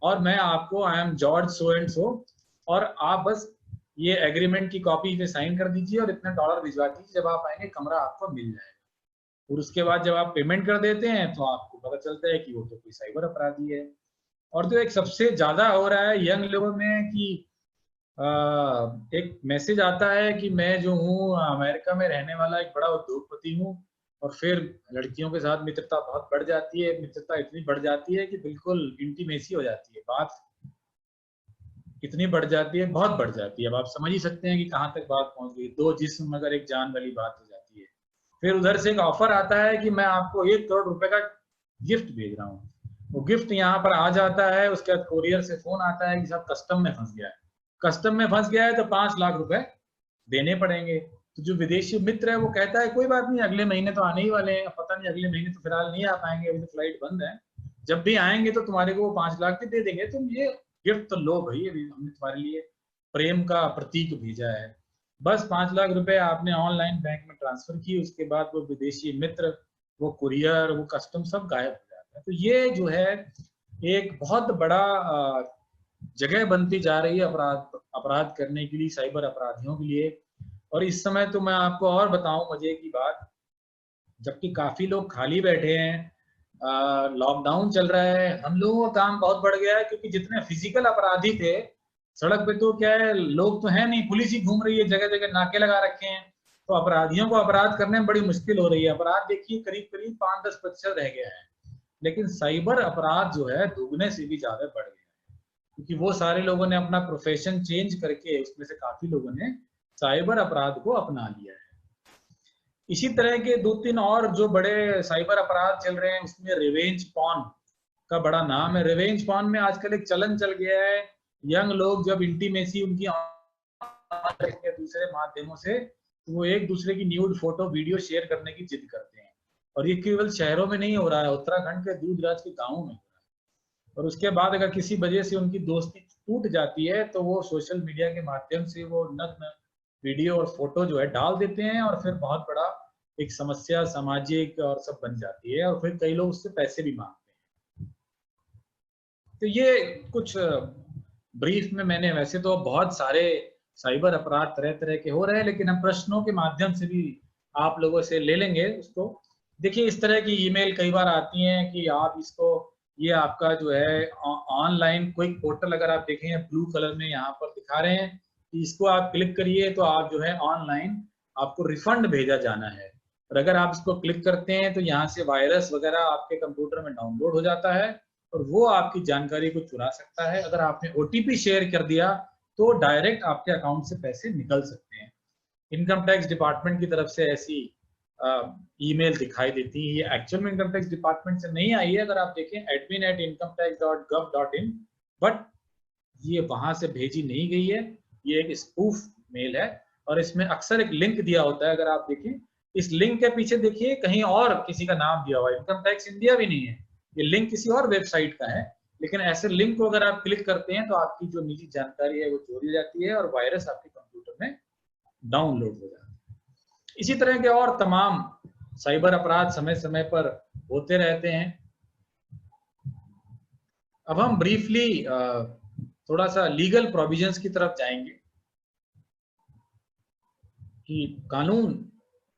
और मैं आपको I am George so and so, और आप बस ये एग्रीमेंट की कॉपी पे साइन कर दीजिए और इतने डॉलर भिजवा दीजिए, जब आप आएंगे कमरा आपको मिल जाएगा। और उसके बाद जब आप पेमेंट कर देते हैं तो आपको पता चलता है कि वो तो कोई साइबर अपराधी है। और जो एक सबसे ज्यादा हो रहा है यंग लोगों में कि एक मैसेज आता है कि मैं जो हूँ अमेरिका में रहने वाला एक बड़ा उद्योगपति हूँ, और फिर लड़कियों के साथ मित्रता बहुत बढ़ जाती है, मित्रता इतनी बढ़ जाती है कि बिल्कुल इंटीमेसी हो जाती है, बात इतनी बढ़ जाती है, बहुत बढ़ जाती है। अब आप समझ ही सकते हैं कि कहाँ तक बात पहुंच गई, 2 जिस्म मगर एक जान वाली बात हो जाती है। फिर उधर से एक ऑफर आता है कि मैं आपको 1 करोड़ रुपए का गिफ्ट भेज रहा हूँ। वो गिफ्ट यहाँ पर आ जाता है, उसके बाद कोरियर से फोन आता है कि साहब कस्टम में फंस गया है, कस्टम में फंस गया है तो 5 लाख रुपए देने पड़ेंगे। तो जो विदेशी मित्र है वो कहता है कोई बात नहीं, अगले महीने तो आने ही वाले हैं, पता नहीं अगले महीने तो फिलहाल नहीं आ पाएंगे, अभी तो फ्लाइट बंद है, जब भी आएंगे तो तुम्हारे को वो 5 लाख भी दे देंगे, तुम ये गिफ्ट तो लो भाई, अभी हमने तुम्हारे लिए प्रेम का प्रतीक भेजा है। बस 5 लाख रुपए आपने ऑनलाइन बैंक में ट्रांसफर की, उसके बाद वो विदेशी मित्र, वो कुरियर, वो कस्टम सब गायब हो जाता है। तो ये जो है एक बहुत बड़ा जगह बनती जा रही है अपराध करने के लिए, साइबर अपराधियों के लिए। और इस समय तो मैं आपको और बताऊं मजे की बात, जबकि काफी लोग खाली बैठे हैं, लॉकडाउन चल रहा है, हम लोगों का काम बहुत बढ़ गया है, क्योंकि जितने फिजिकल अपराधी थे सड़क पे तो क्या है, लोग तो है नहीं, पुलिस ही घूम रही है, जगह जगह नाके लगा रखे हैं, तो अपराधियों को अपराध करने में बड़ी मुश्किल हो रही है। अपराध देखिए करीब करीब 5-10% रह गया है, लेकिन साइबर अपराध जो है दुगने से भी ज्यादा बढ़ गया है, क्योंकि वो सारे लोगों ने अपना प्रोफेशन चेंज करके, उसमें से काफी लोगों ने साइबर अपराध को अपना लिया है। इसी तरह के 2-3 और जो बड़े साइबर अपराध चल रहे हैं, उसमें रिवेंज पॉर्न का बड़ा नाम है। रिवेंज पॉर्न में आजकल एक चलन चल गया है, यंग लोग जब इंटीमेसी उनकी दूसरे माध्यमों से, तो वो एक दूसरे की न्यूड फोटो वीडियो शेयर करने की जिद करते हैं, और ये केवल शहरों में नहीं हो रहा है, उत्तराखंड के दूर दराज के गाँवों में हो रहा है। और उसके बाद अगर किसी वजह से उनकी दोस्ती टूट जाती है तो वो सोशल मीडिया के माध्यम से वो नग्न वीडियो और फोटो जो है डाल देते हैं, और फिर बहुत बड़ा एक समस्या सामाजिक और सब बन जाती है, और फिर कई लोग उससे पैसे भी मांगते हैं। तो ये कुछ ब्रीफ में मैंने, वैसे तो बहुत सारे साइबर अपराध तरह तरह के हो रहे हैं, लेकिन हम प्रश्नों के माध्यम से भी आप लोगों से ले लेंगे उसको। देखिए, इस तरह की ईमेल कई बार आती हैं कि आप इसको, ये आपका जो है ऑनलाइन क्विक पोर्टल, अगर आप देखें ब्लू कलर में यहाँ पर दिखा रहे हैं कि इसको आप क्लिक करिए तो आप जो है ऑनलाइन आपको रिफंड भेजा जाना है। और अगर आप इसको क्लिक करते हैं तो यहाँ से वायरस वगैरह आपके कंप्यूटर में डाउनलोड हो जाता है और वो आपकी जानकारी को चुरा सकता है। अगर आपने OTP शेयर कर दिया तो डायरेक्ट आपके अकाउंट से पैसे निकल सकते हैं। इनकम टैक्स डिपार्टमेंट की तरफ से ऐसी ईमेल दिखाई देती है। ये एक्चुअल में इनकम टैक्स डिपार्टमेंट से नहीं आई है, अगर आप देखें admin@incometax.gov.in, बट ये वहां से भेजी नहीं गई है, ये एक स्पूफ मेल है और इसमें अक्सर एक लिंक दिया होता है। अगर आप देखें इस लिंक के पीछे देखिए कहीं और किसी का नाम दिया हुआ है, इनकम टैक्स इंडिया भी नहीं है, ये लिंक किसी और वेबसाइट का है। लेकिन ऐसे लिंक को अगर आप क्लिक करते हैं तो आपकी जो निजी जानकारी है वो चोरी जाती है और वायरस आपके कंप्यूटर में डाउनलोड हो जाता है। इसी तरह के और तमाम साइबर अपराध समय समय पर होते रहते हैं। अब हम ब्रीफली थोड़ा सा लीगल प्रोविजंस की तरफ जाएंगे कि कानून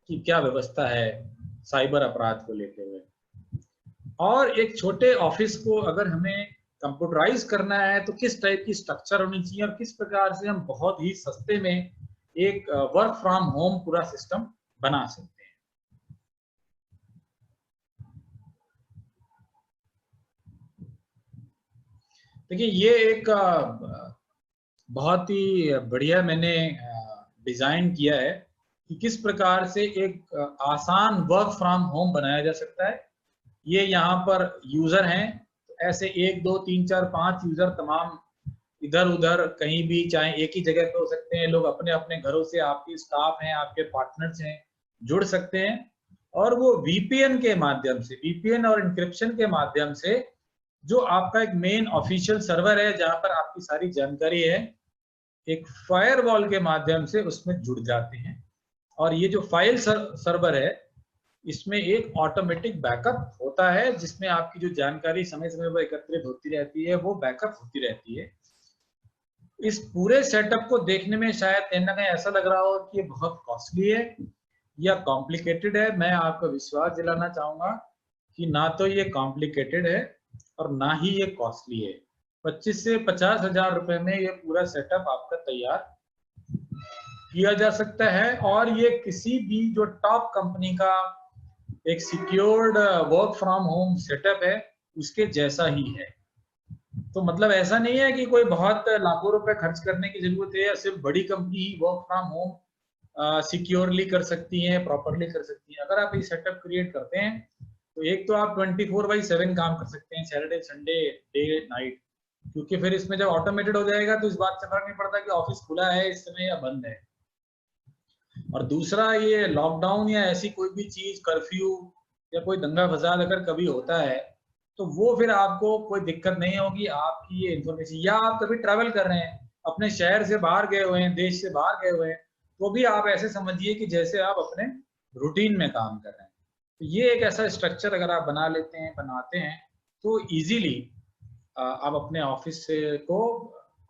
की क्या व्यवस्था है साइबर अपराध को लेते हुए। और एक छोटे ऑफिस को अगर हमें कंप्यूटराइज करना है तो किस टाइप की स्ट्रक्चर होनी चाहिए और किस प्रकार से हम बहुत ही सस्ते में एक वर्क फ्रॉम होम पूरा सिस्टम बना सकते हैं। देखिए, ये एक बहुत ही बढ़िया मैंने डिजाइन किया है कि किस प्रकार से एक आसान वर्क फ्रॉम होम बनाया जा सकता है। ये यहाँ पर यूजर हैं, तो ऐसे 1 2 3 4 5 यूजर तमाम इधर उधर कहीं भी, चाहे एक ही जगह पे हो सकते हैं, लोग अपने अपने घरों से, आपके स्टाफ हैं, आपके पार्टनर्स हैं, जुड़ सकते हैं और वो VPN के माध्यम से, VPN और इंक्रिप्शन के माध्यम से जो आपका एक मेन ऑफिशियल सर्वर है जहां पर आपकी सारी जानकारी है, एक फायरवॉल के माध्यम से उसमें जुड़ जाते हैं। और ये जो फाइल सर्वर है इसमें एक ऑटोमेटिक बैकअप होता है जिसमें आपकी जो जानकारी समय समय पर एकत्रित होती रहती है, वो बैकअप होती रहती है। इस पूरे सेटअप को देखने में शायद कहीं ना कहीं ऐसा लग रहा हो कि ये बहुत कॉस्टली है या कॉम्प्लिकेटेड है। मैं आपको विश्वास दिलाना चाहूंगा कि ना तो ये कॉम्प्लिकेटेड है और ना ही ये कॉस्टली है। 25 से 50 हजार रुपए में ये पूरा सेटअप आपका तैयार किया जा सकता है और ये किसी भी जो टॉप कंपनी का एक secured work from home setup है उसके जैसा ही है। तो मतलब ऐसा नहीं है कि कोई बहुत लाखों रुपए खर्च करने की जरूरत है या सिर्फ बड़ी company he work from home securely कर सकती है, प्रॉपरली कर सकती है। अगर आप ये सेटअप क्रिएट करते हैं तो एक तो आप 24/7 काम कर सकते हैं, सैटरडे संडे डे नाइट, क्योंकि फिर इसमें जब ऑटोमेटेड हो जाएगा तो इस बात से फर्क नहीं पड़ता कि ऑफिस खुला है इस समय या बंद है। और दूसरा, ये लॉकडाउन या ऐसी कोई भी चीज, कर्फ्यू या कोई दंगा फसाद अगर कभी होता है तो वो फिर आपको कोई दिक्कत नहीं होगी। आपकी ये इन्फॉर्मेशन, या आप कभी ट्रैवल कर रहे हैं, अपने शहर से बाहर गए हुए हैं, देश से बाहर गए हुए हैं, तो भी आप ऐसे समझिए कि जैसे आप अपने रूटीन में काम कर रहे हैं। तो ये एक ऐसा स्ट्रक्चर अगर आप बनाते हैं तो इजीली आप अपने ऑफिस को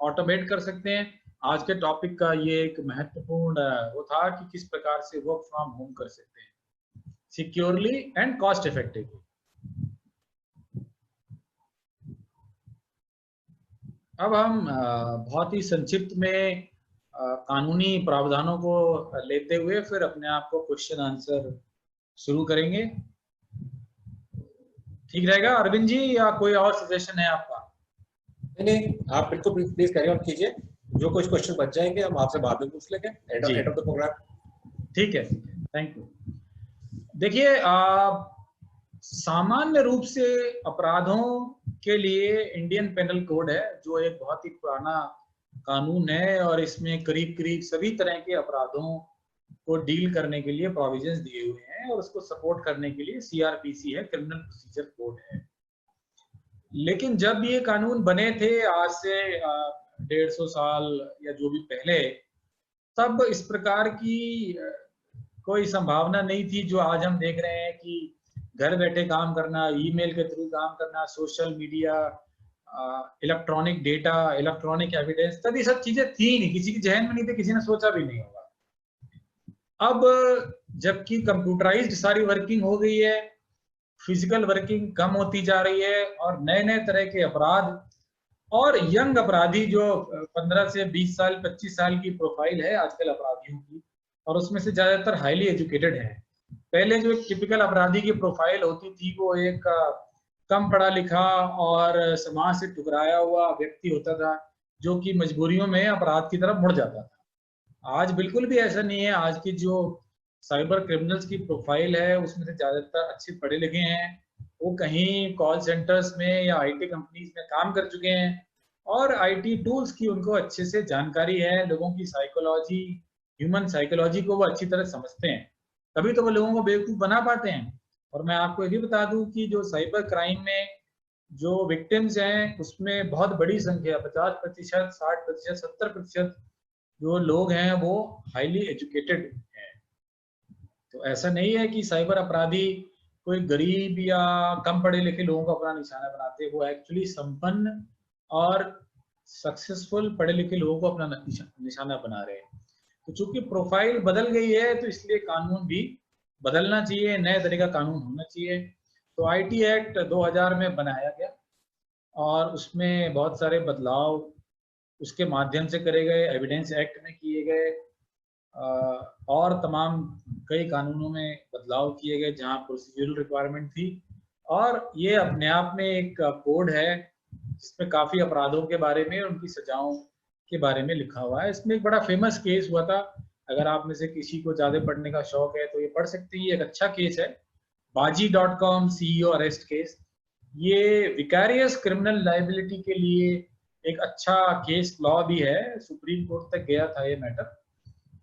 ऑटोमेट कर सकते हैं। आज के टॉपिक का ये एक महत्वपूर्ण वो था कि किस प्रकार से वर्क फ्रॉम होम कर सकते हैं सिक्योरली एंड कॉस्ट इफेक्टिवली। अब हम बहुत ही संक्षिप्त में कानूनी प्रावधानों को लेते हुए फिर अपने आप को क्वेश्चन आंसर शुरू करेंगे। ठीक रहेगा अरविंद जी, या कोई और सजेशन है आपका? नहीं, आप बिल्कुल प्लीज कैरी ऑन कीजिए। जो कुछ क्वेश्चन बच जाएंगे हम आपसे बाद में पूछ लेंगे एंड ऑफ द प्रोग्राम। ठीक है, थैंक यू। देखिए, सामान्य रूप से अपराधों के लिए इंडियन पेनल कोड है जो एक बहुत ही पुराना कानून है और इसमें करीब करीब सभी तरह के अपराधों को डील करने के लिए प्रोविजंस दिए हुए हैं और उसको सपोर्ट करने के लिए CRPC है, क्रिमिनल प्रोसीजर कोड है। लेकिन जब ये कानून बने थे आज से 150 साल या जो भी पहले, तब इस प्रकार की कोई संभावना नहीं थी जो आज हम देख रहे हैं कि घर बैठे काम करना, ईमेल के थ्रू काम करना, social media electronic data, electronic evidence, तब ये सब चीजें थी नहीं, किसी के जहन में नहीं थे, किसी ने सोचा भी नहीं होगा। अब जबकि कंप्यूटराइज्ड सारी वर्किंग हो गई है, फिजिकल वर्किंग कम होती जा रही है, और नए नए तरह के अपराध और यंग अपराधी जो 15 से 20 साल 25 साल की प्रोफाइल है आजकल अपराधियों की, और उसमें से ज्यादातर हाईली एजुकेटेड है। पहले जो एक टिपिकल अपराधी की प्रोफाइल होती थी वो एक कम पढ़ा लिखा और समाज से टकराया हुआ व्यक्ति होता था, जो कि मजबूरियों में अपराध की तरफ मुड़ जाता था। आज बिल्कुल भी ऐसा नहीं है। आज की जो साइबर क्रिमिनल्स की प्रोफाइल है उसमें से ज्यादातर अच्छे पढ़े लिखे हैं, वो कहीं कॉल सेंटर्स में या आईटी कंपनीज में काम कर चुके हैं, और आईटी टूल्स की उनको अच्छे से जानकारी है, लोगों की साइकोलॉजी, ह्यूमन साइकोलॉजी को वो अच्छी तरह समझते हैं, तभी तो वो लोगों को बेवकूफ बना पाते हैं। और मैं आपको ये भी बता दूं कि जो साइबर क्राइम में जो विक्टिम्स हैं उसमें बहुत बड़ी संख्या 50%, 60%, 70% जो लोग हैं वो हाईली एजुकेटेड हैं। तो ऐसा नहीं है कि साइबर अपराधी कोई गरीब या कम पढ़े लिखे लोगों को अपना निशाना बनाते हैं, वो एक्चुअली संपन्न और सक्सेसफुल पढ़े लिखे लोगों को अपना निशाना बना रहे हैं। तो चूंकि प्रोफाइल बदल गई है तो इसलिए कानून भी बदलना चाहिए, नए तरह का कानून होना चाहिए। तो आईटी एक्ट 2000 में बनाया गया और उसमें बहुत सारे बदलाव उसके माध्यम से करे गए, एविडेंस एक्ट में किए गए, और तमाम कई कानूनों में बदलाव किए गए जहां प्रोसीड्यूरल रिक्वायरमेंट थी। और ये अपने आप में एक कोड है जिसमें काफी अपराधों के बारे में, उनकी सजाओं के बारे में लिखा हुआ है। इसमें एक बड़ा फेमस केस हुआ था, अगर आप में से किसी को ज्यादा पढ़ने का शौक है तो ये पढ़ सकते हैं। ये एक अच्छा केस है, Baji.com CEO अरेस्ट केस। ये विकैरियस क्रिमिनल लायबिलिटी के लिए एक अच्छा केस लॉ भी है, सुप्रीम कोर्ट तक गया था ये मैटर।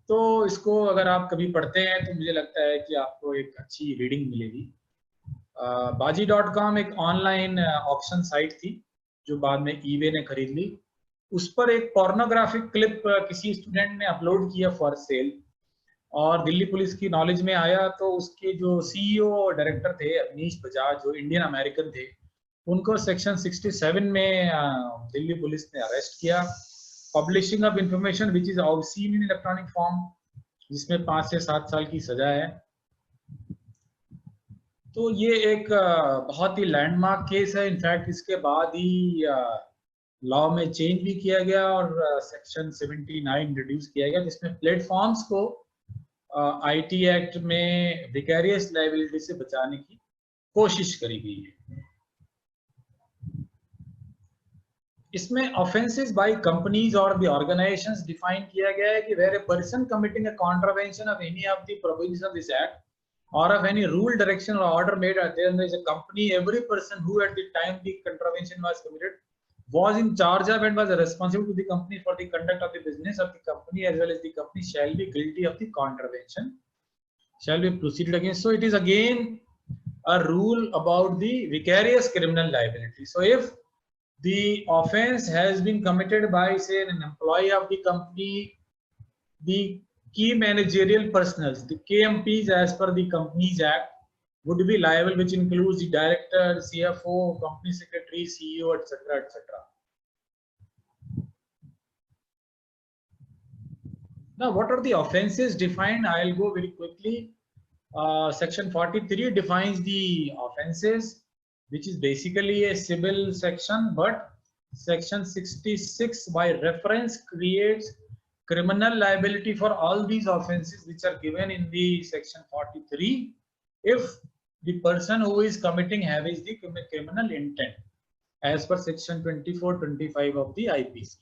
तो इसको अगर आप कभी पढ़ते हैं तो मुझे लगता है कि आपको एक अच्छी रीडिंग मिलेगी। Baji.com एक ऑनलाइन ऑक्शन साइट थी जो बाद में ईबे ने खरीद ली। उस पर एक पोर्नोग्राफिक क्लिप किसी स्टूडेंट ने अपलोड किया फॉर सेल, और दिल्ली पुलिस की नॉलेज में आया तो उसके जो सीईओ और डायरेक्टर थे अवनीश बजाज, जो इंडियन अमेरिकन थे, उनको सेक्शन 67 में दिल्ली पुलिस ने अरेस्ट किया। Publishing of information which is obscene in electronic form, जिसमें 5 से 7 साल की सजा है। तो ये एक बहुत ही लैंडमार्क केस है। इनफैक्ट इसके बाद ही लॉ में चेंज भी किया गया और सेक्शन 79 इंट्रोड्यूस किया गया, जिसमें प्लेटफॉर्म्स को आईटी एक्ट में विकैरियस लायबिलिटी से बचाने की कोशिश करी गई है। इसमें ऑफेंसेस बाय कंपनीज और द ऑर्गेनाइजेशंस डिफाइन किया गया है कि where a person committing a contravention of any of the provisions of this act or of any rule, direction or order made at there is a company, every person who at the time the contravention was committed was in charge of and was responsible to the company for the conduct of the business of the company, as well as the company shall be guilty of the contravention, shall be proceeded against. So it is again a rule about the vicarious criminal liability. So if the offense has been committed by, say, an employee of the company, the key managerial personals, the KMPs as per the Companies Act, would be liable, which includes the director, CFO, company secretary, CEO, etc., etc. Now, what are the offenses defined? I'll go very quickly. Section 43 defines the offenses, which is basically a civil section, but Section 66 by reference creates criminal liability for all these offenses which are given in the section 43 if the person who is committing has the criminal intent as per section 24-25 of the IPC.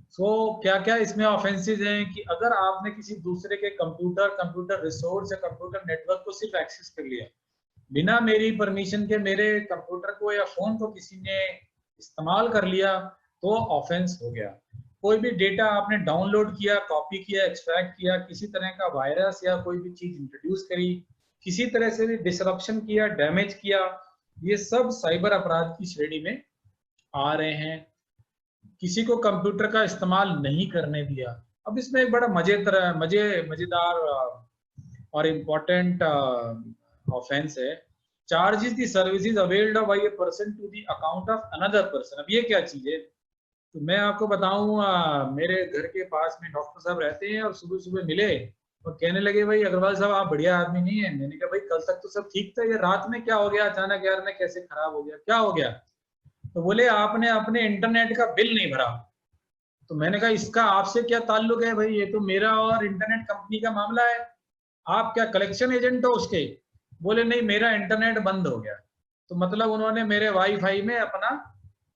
So क्या क्या इसमें ऑफेंसेस हैं कि अगर आपने किसी दूसरे के कंप्यूटर रिसोर्स या कंप्यूटर नेटवर्क को सिर्फ एक्सेस कर लिया बिना मेरी परमिशन के, मेरे कंप्यूटर को या फोन को किसी ने इस्तेमाल कर लिया, तो ऑफेंस हो गया। कोई भी डेटा आपने डाउनलोड किया, कॉपी किया, एक्सट्रैक्ट किया, किसी तरह का वायरस या कोई भी चीज इंट्रोड्यूस करी, किसी तरह से भी डिसरप्शन किया, डैमेज किया, ये सब साइबर अपराध की श्रेणी में आ रहे हैं। किसी को कंप्यूटर का इस्तेमाल नहीं करने दिया। अब इसमें एक बड़ा मजेदार और इम्पोर्टेंट ऑफेंस है charges the services availed by a person to the account of another person. अब ये क्या चीज है? तो मैं आपको बताऊं, मेरे घर के पास में डॉक्टर साहब रहते हैं और सुबह सुबह मिले और कहने लगे भाई अग्रवाल साहब आप बढ़िया आदमी नहीं है। मैंने कहा भाई कल तक तो सब ठीक था, ये रात में क्या हो गया अचानक? यार मैं कैसे खराब हो गया, क्या हो गया? तो बोले आपने अपने इंटरनेट का बिल नहीं भरा। तो मैंने कहा इसका आपसे क्या ताल्लुक है भाई, ये तो मेरा और इंटरनेट कंपनी का मामला है, आप क्या कलेक्शन एजेंट हो उसके? बोले नहीं मेरा इंटरनेट बंद हो गया। तो मतलब उन्होंने मेरे वाईफाई में अपना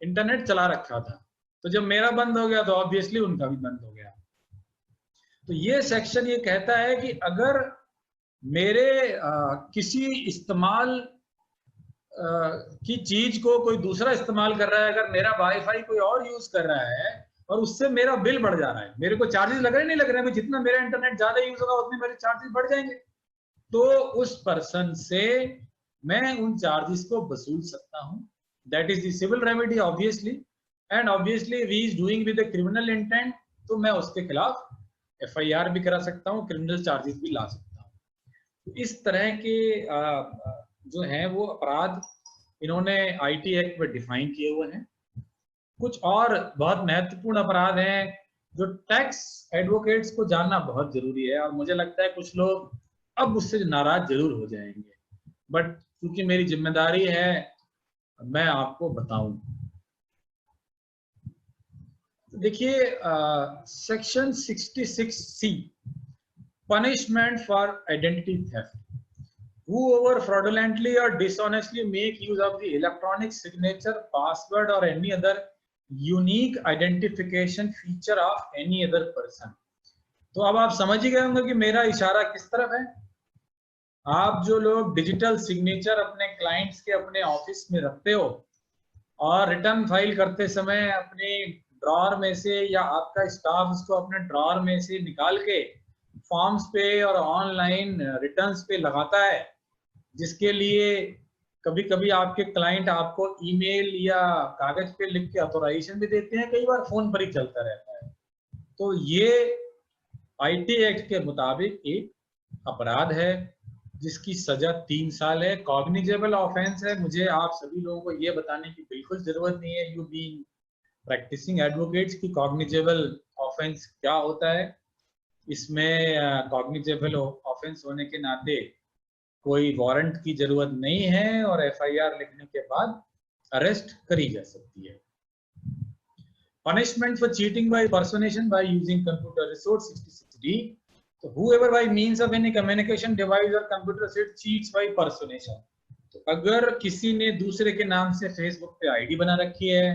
इंटरनेट चला रखा था, तो जब मेरा बंद हो गया तो ऑब्वियसली उनका भी बंद हो गया। तो ये सेक्शन ये कहता है कि अगर मेरे किसी इस्तेमाल की चीज को कोई दूसरा इस्तेमाल कर रहा है, अगर मेरा वाईफाई कोई और यूज कर रहा है और उससे मेरा बिल बढ़ जा रहा है, मेरे को चार्जेस लग रहे नहीं लग रहे हैं, जितना मेरा इंटरनेट ज्यादा यूज होगा उतने मेरे चार्जेस बढ़ जाएंगे, तो उस पर्सन से मैं उन चार्जेस को वसूल सकता हूं। That is the civil remedy obviously, and obviously we is doing with a criminal intent, तो मैं उसके खिलाफ FIR भी करा सकता हूं, क्रिमिनल चार्जेस भी ला सकता हूं। तो इस तरह के जो है वो अपराध इन्होंने IT एक्ट में डिफाइन किए हुए हैं। कुछ और बहुत महत्वपूर्ण अपराध हैं जो टैक्स एडवोकेट्स को जानना बहुत जरूरी है, और मुझे लगता है कुछ लोग अब उससे नाराज जरूर हो जाएंगे, बट क्योंकि मेरी जिम्मेदारी है मैं आपको बताऊं। देखिए section 66C, punishment for identity theft. Whoever fraudulently or dishonestly make use of the electronic signature, password or any other unique identification feature of any other person। तो अब आप समझ ही गए होंगे कि मेरा इशारा किस तरफ है। आप जो लोग डिजिटल सिग्नेचर अपने क्लाइंट्स के अपने ऑफिस में रखते हो और रिटर्न फाइल करते समय अपने ड्रॉर में से या आपका स्टाफ उसको अपने ड्रॉर में से निकाल के फॉर्म्स पे और ऑनलाइन रिटर्न्स पे लगाता है, जिसके लिए कभी कभी आपके क्लाइंट आपको ईमेल या कागज पे लिख के ऑथोराइजेशन भी देते हैं, कई बार फोन पर ही चलता रहता है। तो ये IT एक्ट के मुताबिक एक अपराध है जिसकी सजा 3 साल है, कॉग्निजेबल ऑफेंस है। मुझे आप सभी लोगों को ये बताने की बिल्कुल जरूरत नहीं है, यू बीइंग प्रैक्टिसिंग एडवोकेट्स, की कॉग्निजेबल ऑफेंस क्या होता है। इसमें कॉग्निजेबल ऑफेंस होने के नाते कोई वारंट की जरूरत नहीं है और FIR लिखने के बाद अरेस्ट करी जा सकती है। Punishment for cheating by personation by using computer resource 66D। तो whoever by means of any communication device or computer set cheats by personation, तो अगर किसी ने दूसरे के नाम से फेसबुक पे ID बना रखी है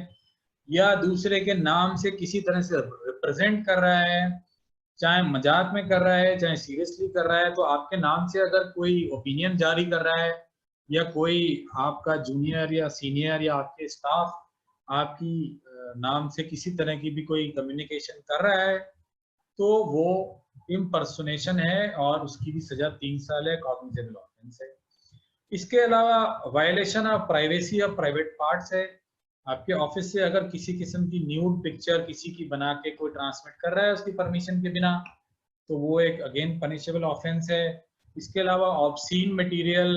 या दूसरे के नाम से किसी तरह से रिप्रेजेंट कर रहा है, चाहे मजाक में कर रहा है चाहे सीरियसली कर रहा है, तो आपके नाम से अगर कोई ओपिनियन जारी कर रहा है या कोई आपका जूनियर या सीनियर या आपके स्टाफ आपकी नाम से किसी तरह की भी कोई कम्युनिकेशन कर रहा है, तो वो इम्पर्सोनेशन है और उसकी भी सजा 3 साल है, कॉग्निजेबल ऑफेंस है। इसके अलावा violation of privacy of private parts है। आपके ऑफिस से अगर किसी किस्म की न्यूड पिक्चर किसी की बना के कोई ट्रांसमिट कर रहा है उसकी परमिशन के बिना, तो वो एक अगेन पनिशेबल ऑफेंस है। इसके अलावा ऑब्सीन मटेरियल,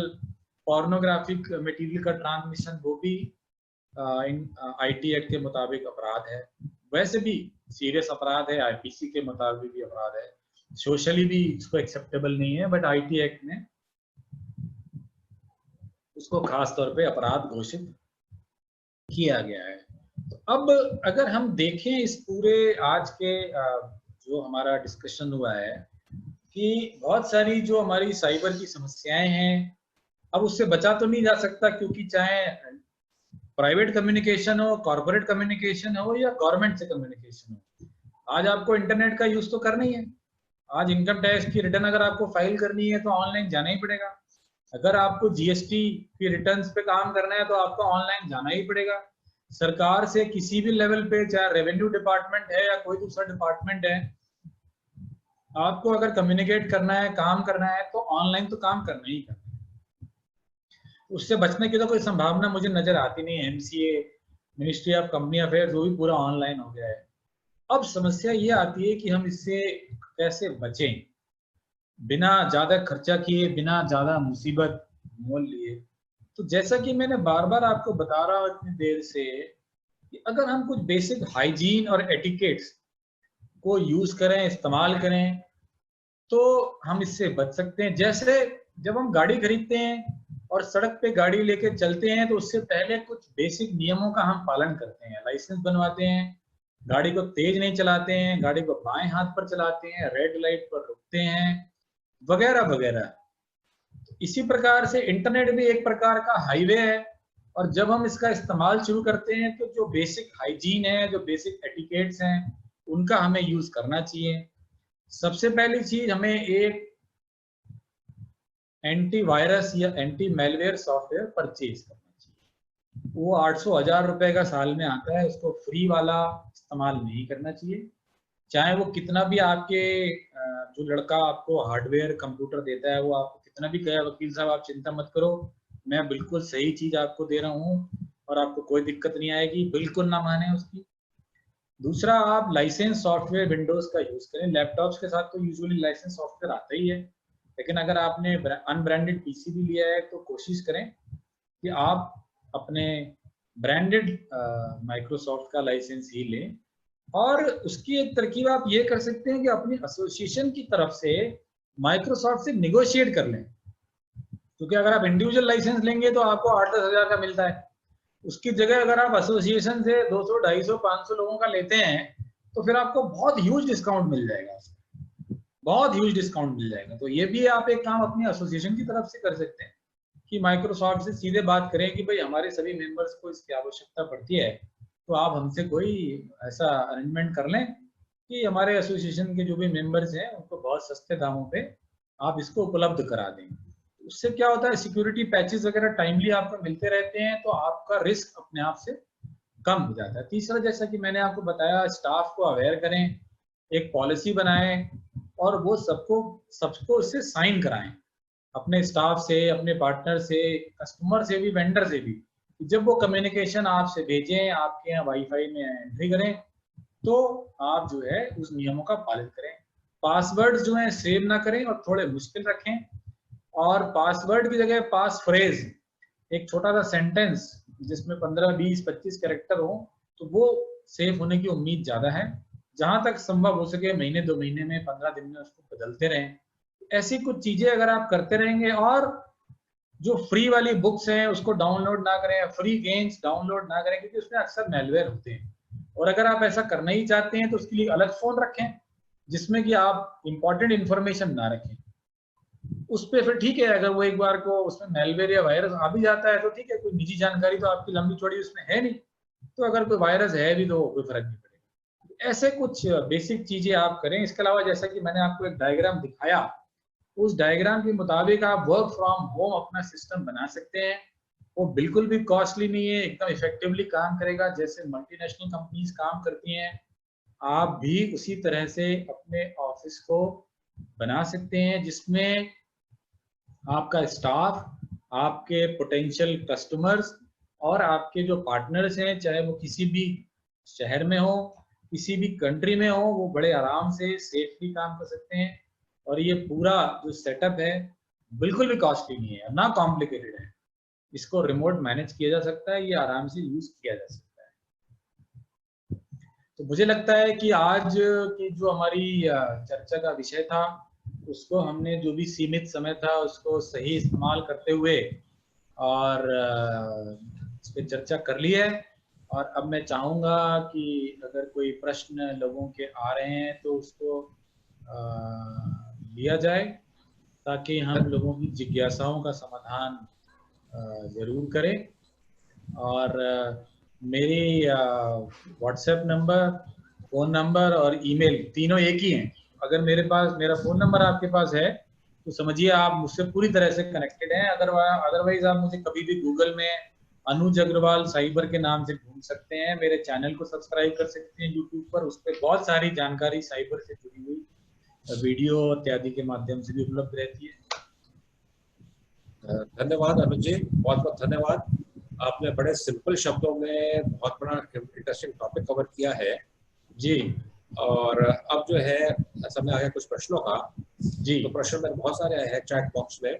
पोर्नोग्राफिक मटेरियल का ट्रांसमिशन, वो भी IT एक्ट के मुताबिक अपराध है। वैसे भी सीरियस अपराध है, IPC के मुताबिक भी अपराध है, सोशली भी इसको एक्सेप्टेबल नहीं है, बट IT एक्ट में उसको खास तौर पे अपराध घोषित किया गया है। तो अब अगर हम देखें इस पूरे आज के जो हमारा डिस्कशन हुआ है कि बहुत सारी जो हमारी साइबर की समस्याएं हैं, अब उससे बचा तो नहीं जा सकता, क्योंकि चाहे प्राइवेट कम्युनिकेशन हो, कॉर्पोरेट कम्युनिकेशन हो या गवर्नमेंट से कम्युनिकेशन हो, आज आपको इंटरनेट का यूज तो करना ही है। आज इनकम टैक्स की रिटर्न अगर आपको फाइल करनी है तो ऑनलाइन जाना ही पड़ेगा। अगर आपको GST की रिटर्न्स पे काम करना है तो आपको ऑनलाइन जाना ही पड़ेगा। सरकार से किसी भी लेवल पे, चाहे रेवेन्यू डिपार्टमेंट है या कोई दूसरा डिपार्टमेंट है, आपको अगर कम्युनिकेट करना है, काम करना है, तो ऑनलाइन तो काम करना ही करना है। उससे बचने की तो कोई संभावना मुझे नजर आती नहीं है। MCA, ministry of company affairs, वो भी पूरा ऑनलाइन हो गया है। अब समस्या ये आती है कि हम इससे कैसे बचें बिना ज्यादा खर्चा किए, बिना ज्यादा मुसीबत मोल लिए। तो जैसा कि मैंने बार बार आपको बता रहा हूँ इतनी देर से कि अगर हम कुछ बेसिक हाइजीन और एटिकेट्स को यूज करें, इस्तेमाल करें, तो हम इससे बच सकते हैं। जैसे जब हम गाड़ी खरीदते हैं और सड़क पे गाड़ी लेके चलते हैं तो उससे पहले कुछ बेसिक नियमों का हम पालन करते हैं, लाइसेंस बनवाते हैं, गाड़ी को तेज नहीं चलाते हैं, गाड़ी को बाएं हाथ पर चलाते हैं, रेड लाइट पर रुकते हैं, वगैरह वगैरह। इसी प्रकार से इंटरनेट भी एक प्रकार का हाईवे है, और जब हम इसका इस्तेमाल शुरू करते हैं तो जो बेसिक हाइजीन है, जो बेसिक एटिकेट्स हैं, उनका हमें यूज करना चाहिए। सबसे पहली चीज, हमें एक एंटीवायरस या एंटी मैलवेयर सॉफ्टवेयर परचेज करना चाहिए। वो 800-1000 रुपए का साल में आता है, उसको फ्री वाला इस्तेमाल नहीं करना चाहिए। चाहे वो कितना भी आपके जो लड़का आपको हार्डवेयर कंप्यूटर देता है वो आपको कितना भी कहे वकील साहब आप चिंता मत करो, मैं बिल्कुल सही चीज आपको दे रहा हूँ और आपको कोई दिक्कत नहीं आएगी, बिल्कुल ना माने उसकी। दूसरा, आप लाइसेंस सॉफ्टवेयर विंडोज का यूज करें। लैपटॉप्स के साथ तो यूजुअली लाइसेंस सॉफ्टवेयर आता ही है, लेकिन अगर आपने अनब्रांडेड पीसी भी लिया है तो कोशिश करें कि आप अपने ब्रांडेड माइक्रोसॉफ्ट का लाइसेंस ही लें। और उसकी एक तरकीब आप ये कर सकते हैं कि अपनी एसोसिएशन की तरफ से माइक्रोसॉफ्ट से निगोशिएट कर लें, क्योंकि अगर आप इंडिविजुअल लाइसेंस लेंगे तो आपको 8-10 हज़ार का मिलता है। उसकी जगह अगर आप एसोसिएशन से 200, 250, 500 लोगों का लेते हैं तो फिर आपको बहुत ह्यूज डिस्काउंट मिल जाएगा, बहुत ह्यूज डिस्काउंट मिल जाएगा। तो ये भी आप एक काम अपनी एसोसिएशन की तरफ से कर सकते हैं कि माइक्रोसॉफ्ट से सीधे बात करें कि भाई हमारे सभी मेंबर्स को इसकी आवश्यकता पड़ती है, तो आप हमसे कोई ऐसा अरेंजमेंट कर लें कि हमारे एसोसिएशन के जो भी मेंबर्स हैं उनको बहुत सस्ते दामों पे आप इसको उपलब्ध करा दें। उससे क्या होता है, सिक्योरिटी पैचेस वगैरह टाइमली आपको मिलते रहते हैं, तो आपका रिस्क अपने आप से कम हो जाता है। तीसरा, जैसा कि मैंने आपको बताया, स्टाफ को अवेयर करें, एक पॉलिसी बनाएं और वो सबको उससे साइन कराएं, अपने स्टाफ से, अपने पार्टनर से, कस्टमर से भी, वेंडर से भी। जब वो कम्युनिकेशन आपसे भेजें, आपके यहाँ वाईफाई में एंट्री करें, तो आप जो है उस नियमों का पालन करें। पासवर्ड जो है सेव ना करें और थोड़े मुश्किल रखें, और पासवर्ड की जगह पास फ्रेज, एक छोटा सा सेंटेंस जिसमें 15, 20, 25 कैरेक्टर हो, तो वो सेव होने की उम्मीद ज्यादा है। जहां तक संभव हो सके महीने 2 महीने में, 15 दिन में उसको बदलते रहें। ऐसी कुछ चीजें अगर आप करते रहेंगे, और जो फ्री वाली बुक्स हैं उसको डाउनलोड ना करें, फ्री गेम्स डाउनलोड ना करें, क्योंकि उसमें अक्सर मैलवेयर होते हैं। और अगर आप ऐसा करना ही चाहते हैं तो उसके लिए अलग फोन रखें जिसमें कि आप इंपॉर्टेंट इंफॉर्मेशन ना रखें। उस पर फिर ठीक है, अगर वो एक बार को उसमें मैलवेयर या वायरस आ भी जाता है तो ठीक है, कोई निजी जानकारी तो आपकी लंबी चौड़ी उसमें है नहीं, तो अगर कोई वायरस है भी तो कोई फर्क नहीं पड़ेगा। ऐसे कुछ बेसिक चीजें आप करें। इसके अलावा जैसा कि मैंने आपको एक डायग्राम दिखाया, उस डायग्राम के मुताबिक आप वर्क फ्रॉम होम अपना सिस्टम बना सकते हैं। वो बिल्कुल भी कॉस्टली नहीं है, एकदम इफेक्टिवली काम करेगा। जैसे मल्टीनेशनल कंपनीज काम करती हैं, आप भी उसी तरह से अपने ऑफिस को बना सकते हैं, जिसमें आपका स्टाफ, आपके पोटेंशियल कस्टमर्स और आपके जो पार्टनर्स हैं, चाहे वो किसी भी शहर में हो, किसी भी कंट्री में हो, वो बड़े आराम से सेफली काम कर सकते हैं। और ये पूरा जो सेटअप है बिल्कुल भी कॉस्टली नहीं है, ना कॉम्प्लिकेटेड है। इसको रिमोट मैनेज किया जा सकता है, ये आराम से यूज किया जा सकता है। तो मुझे लगता है कि आज की जो हमारी चर्चा का विषय था, उसको हमने जो भी सीमित समय था उसको सही इस्तेमाल करते हुए और इस पर चर्चा कर ली है। और अब मैं चाहूँगा कि अगर कोई प्रश्न लोगों के आ रहे हैं तो उसको लिया जाए, ताकि हम लोगों की जिज्ञासाओं का समाधान जरूर करें। और मेरी व्हाट्सएप नंबर, फ़ोन नंबर और ईमेल तीनों एक ही हैं। अगर मेरा फ़ोन नंबर आपके पास है तो समझिए आप मुझसे पूरी तरह से कनेक्टेड हैं। अदरवाइज आप मुझे कभी भी गूगल में अनुज अग्रवाल साइबर के नाम से ढूंढ सकते हैं। मेरे चैनल को सब्सक्राइब कर सकते हैं यूट्यूब पर, उस पर बहुत सारी जानकारी साइबर से जुड़ी हुई वीडियो इत्यादि के माध्यम से भी उपलब्ध रहती है। धन्यवाद अनुज जी, बहुत बहुत धन्यवाद। आपने बड़े सिंपल शब्दों में बहुत बड़ा इंटरेस्टिंग टॉपिक कवर किया है जी। और अब जो है समय आ गया कुछ प्रश्नों का। जी। तो प्रश्न मेरे बहुत सारे आए हैं चैट बॉक्स में,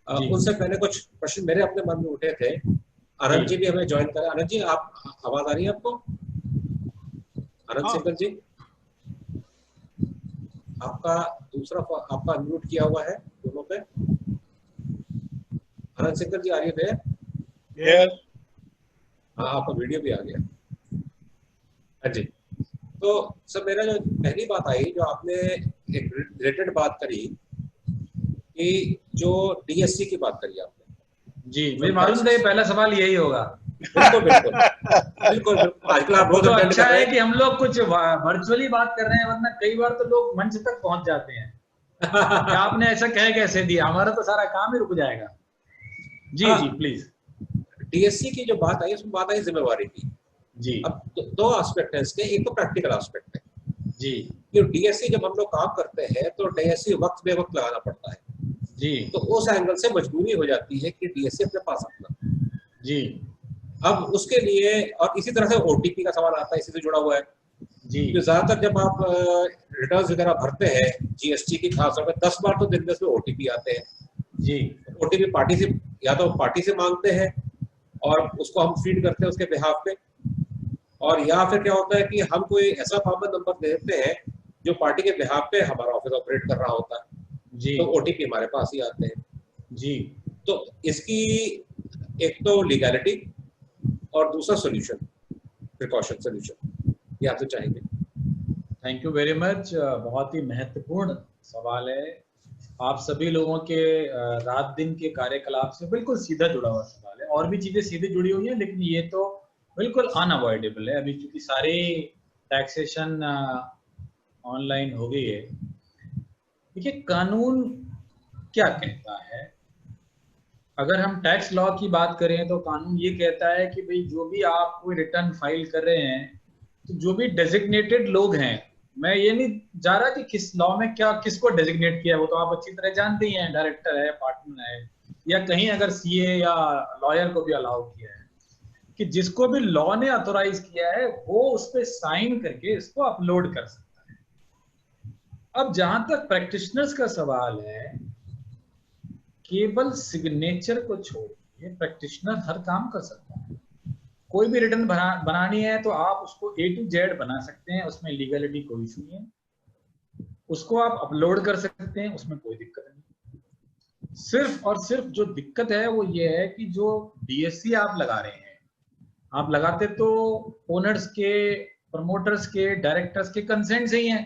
उनसे पहले कुछ प्रश्न मेरे अपने मन में उठे थे। आनंद जी भी हमें ज्वाइन करें। आनंद जी, आप आवाज आ रही है आपको? आनंद सिंघल जी, आपका दूसरा आपका अनम्यूट किया हुआ है दोनों पे। आनंद सिंघल जी, आ रही है? यस। हाँ, आपका वीडियो भी आ गया। हाँ जी। तो सर, मेरा जो पहली बात आई, जो आपने एक रिलेटेड बात करी कि जो डीएससी की बात करी आपने। जी, मुझे मालूम था ये पहला सवाल यही होगा। बिल्कुल बिल्कुल बिल्कुल बिल्कुल। आजकल आप बहुत तो अच्छा है कि हम लोग कुछ वर्चुअली बात कर रहे हैं, वरना कई बार तो लोग मंच तक पहुंच जाते हैं। क्या आपने ऐसा कह कैसे दिया? हमारा तो सारा काम ही रुक जाएगा। जी जी प्लीज। डीएससी की जो बात आई, उसमें बात आई जिम्मेवारी की। जी। अब दो एस्पेक्ट है इसके। एक तो प्रैक्टिकल एस्पेक्ट है जी। कि डीएससी जब हम लोग काम करते हैं तो डीएससी वक्त बे वक्त लगाना पड़ता है। जी। तो उस एंगल से मजबूरी हो जाती है कि डीएससी अपने पास रखना। जी। अब उसके लिए, और इसी तरह से ओटीपी का सवाल आता है, इसी से जुड़ा हुआ है। जी। तो ज्यादातर जब आप रिटर्न्स वगैरह भरते हैं जीएसटी की, खासतौर पर 10 बार तो दिन में ओटीपी आते हैं। जी। ओटीपी पार्टी से, या तो पार्टी से मांगते हैं और उसको हम फीड करते हैं उसके बिहाफ पे, और या फिर क्या होता है कि हम कोई ऐसा कॉमन नंबर दे देते हैं जो पार्टी के बिहाफ पे हमारा ऑफिस ऑपरेट कर रहा होता है। जी। तो ओटीपी हमारे पास ही आते हैं। जी। तो इसकी एक तो लीगैलिटी और दूसरा सोल्यूशन, प्रिकॉशन सोल्यूशन, ये आपसे चाहेंगे। Thank you very much. बहुत ही महत्वपूर्ण सवाल है। आप सभी लोगों के रात दिन के कार्यकलाप से बिल्कुल सीधा जुड़ा हुआ सवाल है। और भी चीजें सीधे जुड़ी हुई हैं, लेकिन ये तो बिल्कुल अनअवॉइडेबल है। अभी क्योंकि सारी टैक्सेशन ऑनलाइन हो गई है। देखिए, कानून क्या कहता है? अगर हम टैक्स लॉ की बात करें तो कानून ये कहता है कि भाई जो भी आप कोई रिटर्न फाइल कर रहे हैं, तो जो भी डेजिग्नेटेड लोग हैं, मैं ये नहीं जा रहा कि किस लॉ में क्या किसको डेजिग्नेट किया है, वो तो आप अच्छी तरह जानते ही हैं, डायरेक्टर है, पार्टनर है, या कहीं अगर सीए या लॉयर को भी अलाउ किया है, कि जिसको भी लॉ ने ऑथोराइज किया है वो उस पर साइन करके इसको अपलोड कर सकता है। अब जहां तक प्रैक्टिशनर्स का सवाल है, केवल सिग्नेचर को छोड़िए प्रैक्टिशनर हर काम कर सकता है। कोई भी रिटर्न बनानी है तो आप उसको A to Z बना सकते हैं, उसमें लीगलिटी कोई इशू नहीं है। उसको आप अपलोड कर सकते हैं, उसमें कोई दिक्कत नहीं। सिर्फ और सिर्फ जो दिक्कत है वो ये है कि जो डीएससी आप लगा रहे हैं, आप लगाते तो ओनर्स के, प्रमोटर्स के, डायरेक्टर्स के कंसेंट से ही है।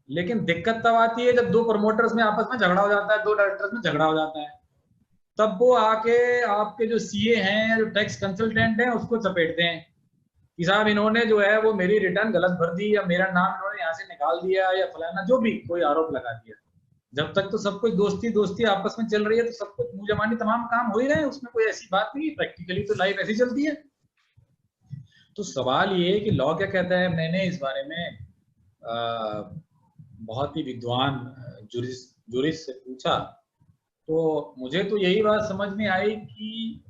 लेकिन दिक्कत तब आती है जब दो प्रमोटर्स में आपस में झगड़ा हो जाता है, दो डायरेक्टर्स में झगड़ा हो जाता है, तब वो आके आपके जो सीए हैं, जो टैक्स कंसल्टेंट हैं, उसको चपेटते हैं कि साहब इन्होंने जो है वो मेरी रिटर्न गलत भर दी, या मेरा नाम इन्होंने यहाँ से निकाल दिया, या फलाना जो भी कोई आरोप लगा दिया। जब तक तो सब कुछ दोस्ती दोस्ती आपस में चल रही है तो सब कुछ मुंह जमानी तमाम काम हो ही रहे हैं, उसमें कोई ऐसी बात नहीं। प्रैक्टिकली तो लाइफ ऐसी चलती है। तो सवाल ये है कि लॉ क्या कहता है। मैंने इस बारे में बहुत ही विद्वान जूरिस्ट से पूछा, तो मुझे तो यही बात समझ में आई कि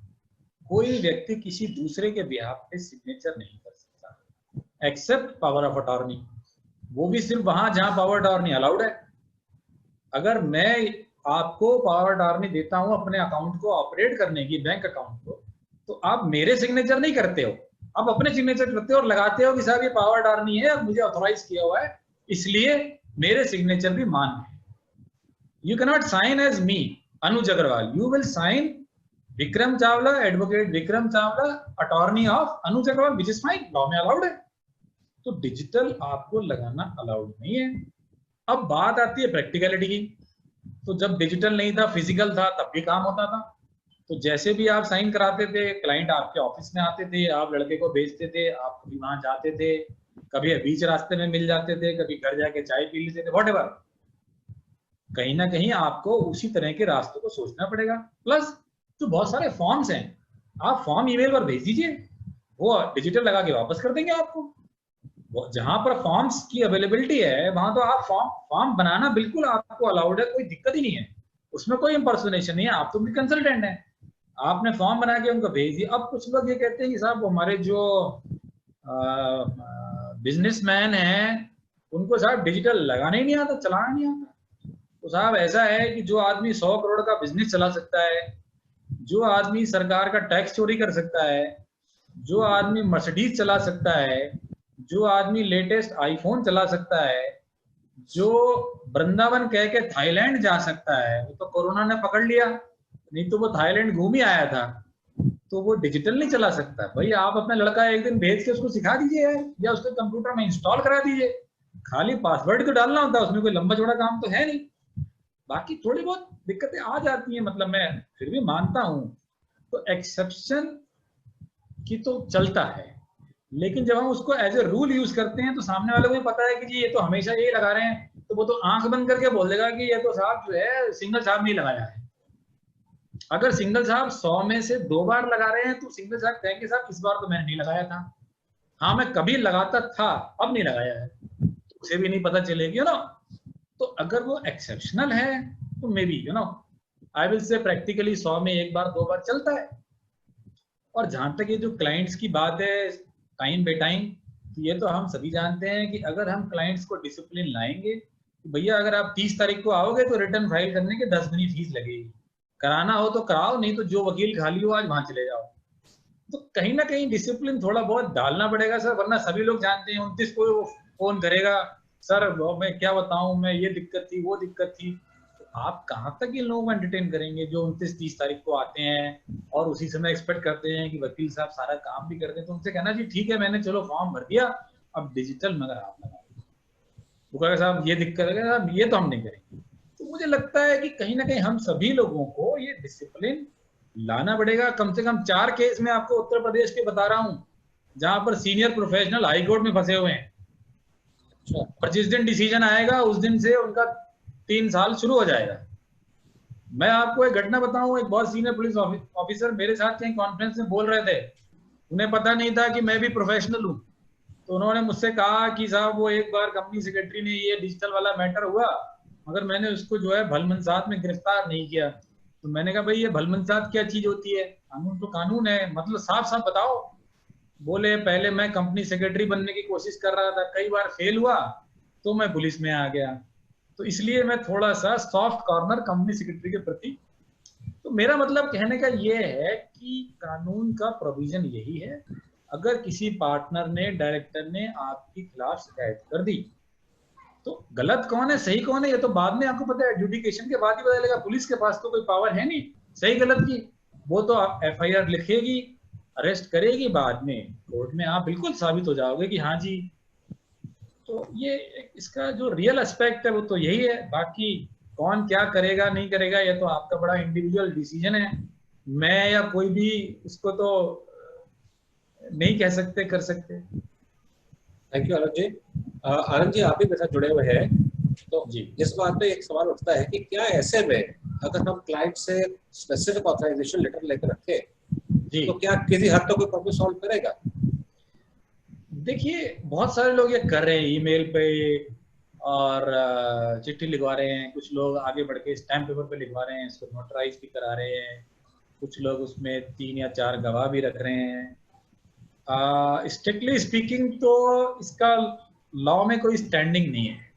कोई व्यक्ति किसी दूसरे के बिहाफ पे सिग्नेचर नहीं कर सकता एक्सेप्ट पावर ऑफ अटॉर्नी। वो भी सिर्फ वहां जहां पावर अटॉर्नी अलाउड है। अगर मैं आपको पावर अटॉर्नी देता हूं अपने अकाउंट को ऑपरेट करने की, बैंक अकाउंट को, तो आप मेरे सिग्नेचर नहीं करते हो, आप अपने सिग्नेचर करते हो और लगाते हो कि साहब ये पावर अटॉर्नी है, मुझे ऑथोराइज किया हुआ है, इसलिए मेरे सिग्नेचर भी मान है। You cannot sign as me, Anuj Agarwal. You will sign Vikram Chawla, Advocate Vikram Chawla, Attorney of Anuj Agarwal, which is fine, law में allowed है। तो डिजिटल आपको लगाना अलाउड नहीं है। अब बात आती है प्रैक्टिकलिटी की। तो जब डिजिटल नहीं था, फिजिकल था, तब भी काम होता था। तो जैसे भी आप साइन कराते थे, क्लाइंट आपके ऑफिस में आते थे, आप लड़के को भेजते थे, आप कभी वहां जाते थे, कभी बीच रास्ते में मिल जाते थे, कभी घर जाके चाय पी लेते थे, व्हाटएवर। कहीं ना कहीं आपको उसी तरह के रास्तों को सोचना पड़ेगा। प्लस जो बहुत सारे फॉर्म्स हैं, आप फॉर्म ईमेल पर भेज दीजिए, वो डिजिटल लगा के वापस कर देंगे आपको। जहां पर फॉर्म्स की अवेलेबिलिटी है वहां तो आप फॉर्म बनाना बिल्कुल आपको अलाउड है, कोई दिक्कत ही नहीं है, उसमें कोई इंपर्सोनेशन नहीं है। आप तो भी कंसल्टेंट हैं, आपने फॉर्म बना के उनको भेज दिया। अब कुछ लोग ये कहते हैं कि साहब हमारे जो बिजनेसमैन हैं उनको साहब डिजिटल लगाना ही नहीं आता, चलाना नहीं आता। तो साहब ऐसा है कि जो आदमी 100 करोड़ का बिजनेस चला सकता है, जो आदमी सरकार का टैक्स चोरी कर सकता है, जो आदमी मर्सिडीज चला सकता है, जो आदमी लेटेस्ट आईफोन चला सकता है, जो वृंदावन कह के थाईलैंड जा सकता है, वो तो कोरोना ने पकड़ लिया, नहीं तो वो थाईलैंड घूम ही आया था। तो वो डिजिटल नहीं चला सकता भाई। आप अपना लड़का एक दिन भेज के उसको सिखा दीजिए या उसके कंप्यूटर में इंस्टॉल करा दीजिए, खाली पासवर्ड तो डालना होता है, उसमें कोई लंबा चौड़ा काम तो है नहीं। बाकी थोड़ी बहुत दिक्कतें आ जाती हैं, मतलब मैं फिर भी मानता हूं, तो एक्सेप्शन की तो चलता है, लेकिन जब हम उसको एज ए रूल यूज करते हैं तो सामने वाले को भी पता है कि जी ये तो हमेशा यही लगा रहे हैं, तो वो तो आंख बंद करके बोल देगा कि ये तो साहब जो है सिंगल साहब नहीं लगाया है। अगर सिंगल साहब 100 में से 2 बार लगा रहे हैं तो सिंगल साहब कहेंगे साहब इस बार तो मैंने नहीं लगाया था, हाँ मैं कभी लगाता था अब नहीं लगाया है, तो उसे भी नहीं पता चलेगी ना। तो अगर वो एक्सेप्शनल है तो maybe I will say practically 100 में 1 बार 2 बार चलता है। और जहां तक ये जो क्लाइंट्स की बात है टाइम बाय टाइम, तो ये तो हम सभी जानते हैं कि अगर हम क्लाइंट्स को डिसिप्लिन लाएंगे, तो भैया अगर आप 30 तारीख को आओगे तो रिटर्न फाइल करने के 10 दिन ही फीस लगेगी, कराना हो तो कराओ, नहीं तो जो वकील खाली हो आज वहां चले जाओ। तो कहीं ना कहीं डिसिप्लिन थोड़ा बहुत डालना पड़ेगा सर, वरना सभी लोग जानते हैं 29 को वो फोन करेगा, सर मैं क्या बताऊं, मैं ये दिक्कत थी वो दिक्कत थी। तो आप कहाँ तक इन लोगों को एंटरटेन करेंगे जो 29-30 तारीख को आते हैं और उसी समय एक्सपेक्ट करते हैं कि वकील साहब सारा काम भी कर दें। तो उनसे कहना जी ठीक है मैंने चलो फॉर्म भर दिया, अब डिजिटल मगर आप लगा, वो कहेगा साहब ये दिक्कत है, साहब ये तो हम नहीं करेंगे। तो मुझे लगता है कि कहीं ना कहीं हम सभी लोगों को ये डिसिप्लिन लाना पड़ेगा। कम से कम 4 केस में आपको उत्तर प्रदेश के बता रहा हूं जहां पर सीनियर प्रोफेशनल हाई कोर्ट में फंसे हुए हैं, और जिस दिन डिसीजन आएगा उस दिन से उनका 3 साल शुरू हो जाएगा। मैं आपको एक घटना बताऊं, एक बहुत सीनियर पुलिस ऑफिसर मेरे साथ कहीं कॉन्फ्रेंस में बोल रहे थे, उन्हें पता नहीं था कि मैं भी प्रोफेशनल हूं, तो उन्होंने मुझसे कहा कि साहब वो एक बार कंपनी सेक्रेटरी ने ये डिजिटल वाला मैटर हुआ, मगर मैंने उसको जो है भलमनसात में गिरफ्तार नहीं किया। तो मैंने कहा भाई ये भलमनसात क्या चीज होती है, कानून तो कानून है, मतलब साफ साफ बताओ। बोले पहले मैं कंपनी सेक्रेटरी बनने की कोशिश कर रहा था, कई बार फेल हुआ तो मैं पुलिस में आ गया, तो इसलिए मैं थोड़ा सा सॉफ्ट कॉर्नर कंपनी सेक्रेटरी के प्रति। तो मेरा मतलब कहने का ये है कि कानून का प्रोविजन यही है, अगर किसी पार्टनर ने डायरेक्टर ने आपके खिलाफ शिकायत कर दी तो गलत कौन है सही कौन है ये तो बाद में आपको पता है, एडजुडिकेशन के बाद ही पता चलेगा। पुलिस के पास तो कोई पावर है नहीं सही गलत की, वो तो FIR लिखेगी, अरेस्ट करेगी, बाद में कोर्ट में आप बिल्कुल साबित हो जाओगे कि हाँ जी। तो ये इसका जो रियल एस्पेक्ट है वो तो यही है, बाकी कौन क्या करेगा नहीं करेगा ये तो आपका बड़ा इंडिविजुअल डिसीजन है, मैं या कोई भी उसको तो नहीं कह सकते कर सकते। Thank you Anand ji. आनंद जी आप भी मेरे साथ जुड़े हुए हैं, तो जी इस बात पे एक सवाल उठता है कि क्या ऐसे में अगर हम क्लाइंट से स्पेसिफिक ऑथराइजेशन लेटर लेकर रखें जी, तो क्या किसी हद तक कोई प्रॉब्लम सॉल्व करेगा? देखिए बहुत सारे लोग ये कर रहे हैं ईमेल पे और चिट्ठी लिखवा रहे हैं, कुछ लोग आगे बढ़ के स्टैम्प पेपर पे लिखवा रहे हैं, इसको नोटराइज भी करा रहे हैं, कुछ लोग उसमें 3 या 4 गवाह भी रख रहे हैं। स्ट्रिक्टली स्पीकिंग तो इसका लॉ में कोई स्टैंडिंग नहीं है।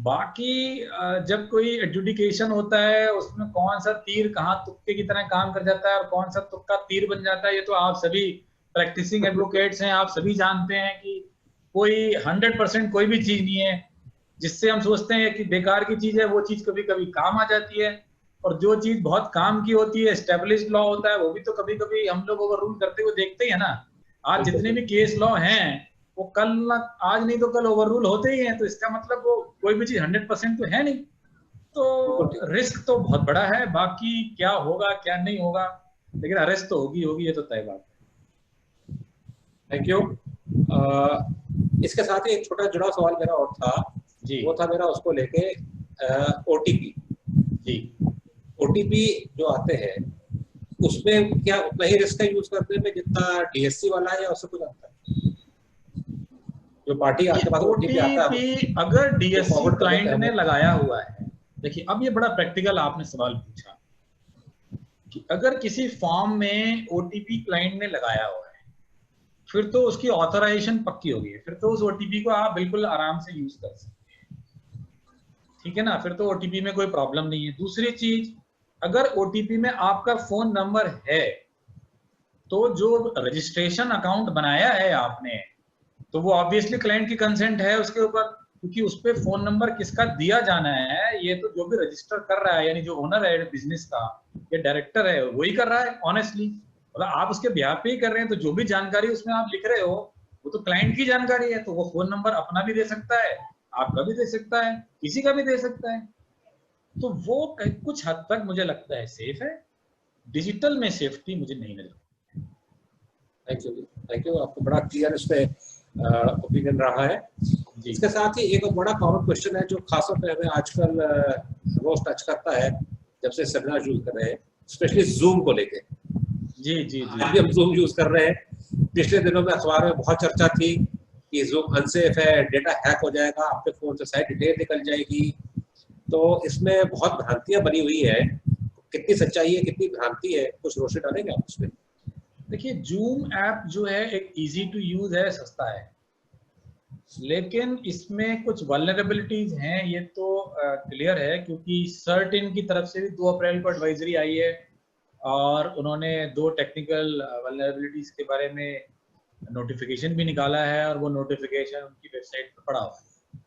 बाकी जब कोई एडजुडिकेशन होता है उसमें कौन सा तीर कहाँ तुक्के की तरह काम कर जाता है और कौन सा तुक्का तीर बन जाता है, ये तो आप सभी प्रैक्टिसिंग एडवोकेट्स हैं, आप सभी जानते हैं कि कोई 100% कोई भी चीज नहीं है। जिससे हम सोचते हैं कि बेकार की चीज है वो चीज कभी कभी काम आ जाती है, और जो चीज बहुत काम की होती है एस्टेब्लिश्ड लॉ होता है वो भी तो कभी कभी हम लोग ओवर रूल करते हुए देखते ही है ना। आज जितने भी केस लॉ हैं वो कल ना आज नहीं तो कल ओवर रूल होते ही हैं, तो इसका मतलब वो कोई भी चीज 100% तो है नहीं। तो रिस्क तो बहुत बड़ा है, बाकी क्या होगा क्या नहीं होगा, लेकिन अरेस्ट तो होगी होगी, ये तो तय बात है। Thank you. इसके साथ ही एक छोटा जुड़ा सवाल मेरा और था जी वो था मेरा उसको लेके OTP। जी, OTP जो आते हैं उसमें क्या उतना ही रिस्क है यूज करने में जितना DSC वाला है या उससे कुछ आता है? जो पार्टी आपके पास OTP आता है अगर DSC forward कर क्लाइंट देते ने हैं। लगाया हुआ है, देखिए अब ये बड़ा प्रैक्टिकल आपने सवाल पूछा कि अगर किसी फॉर्म में OTP क्लाइंट ने लगाया हुआ है फिर तो उसकी ऑथराइजेशन पक्की होगी, फिर तो उस OTP को आप बिल्कुल आराम से यूज कर सकते हैं। ठीक है ना, फिर तो ओटीपी में कोई प्रॉब्लम नहीं है। दूसरी चीज, अगर ओटीपी में आपका फोन नंबर है तो जो रजिस्ट्रेशन अकाउंट बनाया है आपने, तो वो ऑब्वियसली क्लाइंट की कंसेंट है उसके ऊपर, क्योंकि उस पे फोन नंबर किसका दिया जाना है ये तो जो भी रजिस्टर कर रहा है, यानी जो ओनर है बिजनेस का या डायरेक्टर है, वही कर रहा है ऑनेस्टली। मतलब आप उसके बिहाफ पे ही कर रहे हैं, तो जो भी जानकारी उसमें आप लिख रहे हो वो तो क्लाइंट की जानकारी है, तो वो फोन नंबर अपना भी दे सकता है, आपका भी दे सकता है, किसी का भी दे सकता है। तो वो कुछ हद तक मुझे लगता है सेफ है। डिजिटल में सेफ्टी मुझे नहीं नजर। थैंक यू, आपको बड़ा क्लियर इस पे ओपिनियन रहा है। इसके साथ ही एक बड़ा कॉमन क्वेश्चन है जो खासतौर पे हमें आजकल रोज टच करता है जब से सेमिनार यूज कर रहे हैं, स्पेशली जूम को लेके। जी जी जी, अभी हम जूम यूज कर रहे हैं। पिछले दिनों में अखबार में बहुत चर्चा थी कि जूम अनसेफ है, डेटा हैक हो जाएगा, आपके फोन से सारी डिटेल निकल जाएगी। तो इसमें बहुत भ्रांतियां बनी हुई है, कितनी सच्चाई है कितनी भ्रांति है, कुछ रोशनी डालेंगे आप उसमें? देखिए, जूम ऐप जो है एक इजी टू यूज है, सस्ता है, लेकिन इसमें कुछ वल्नरेबिलिटीज हैं, ये तो क्लियर है, क्योंकि सर्ट-इन की तरफ से भी 2 अप्रैल को एडवाइजरी आई है और उन्होंने 2 टेक्निकल वल्नरेबिलिटीज के बारे में नोटिफिकेशन भी निकाला है और वो नोटिफिकेशन उनकी वेबसाइट पर पड़ा हुआ है।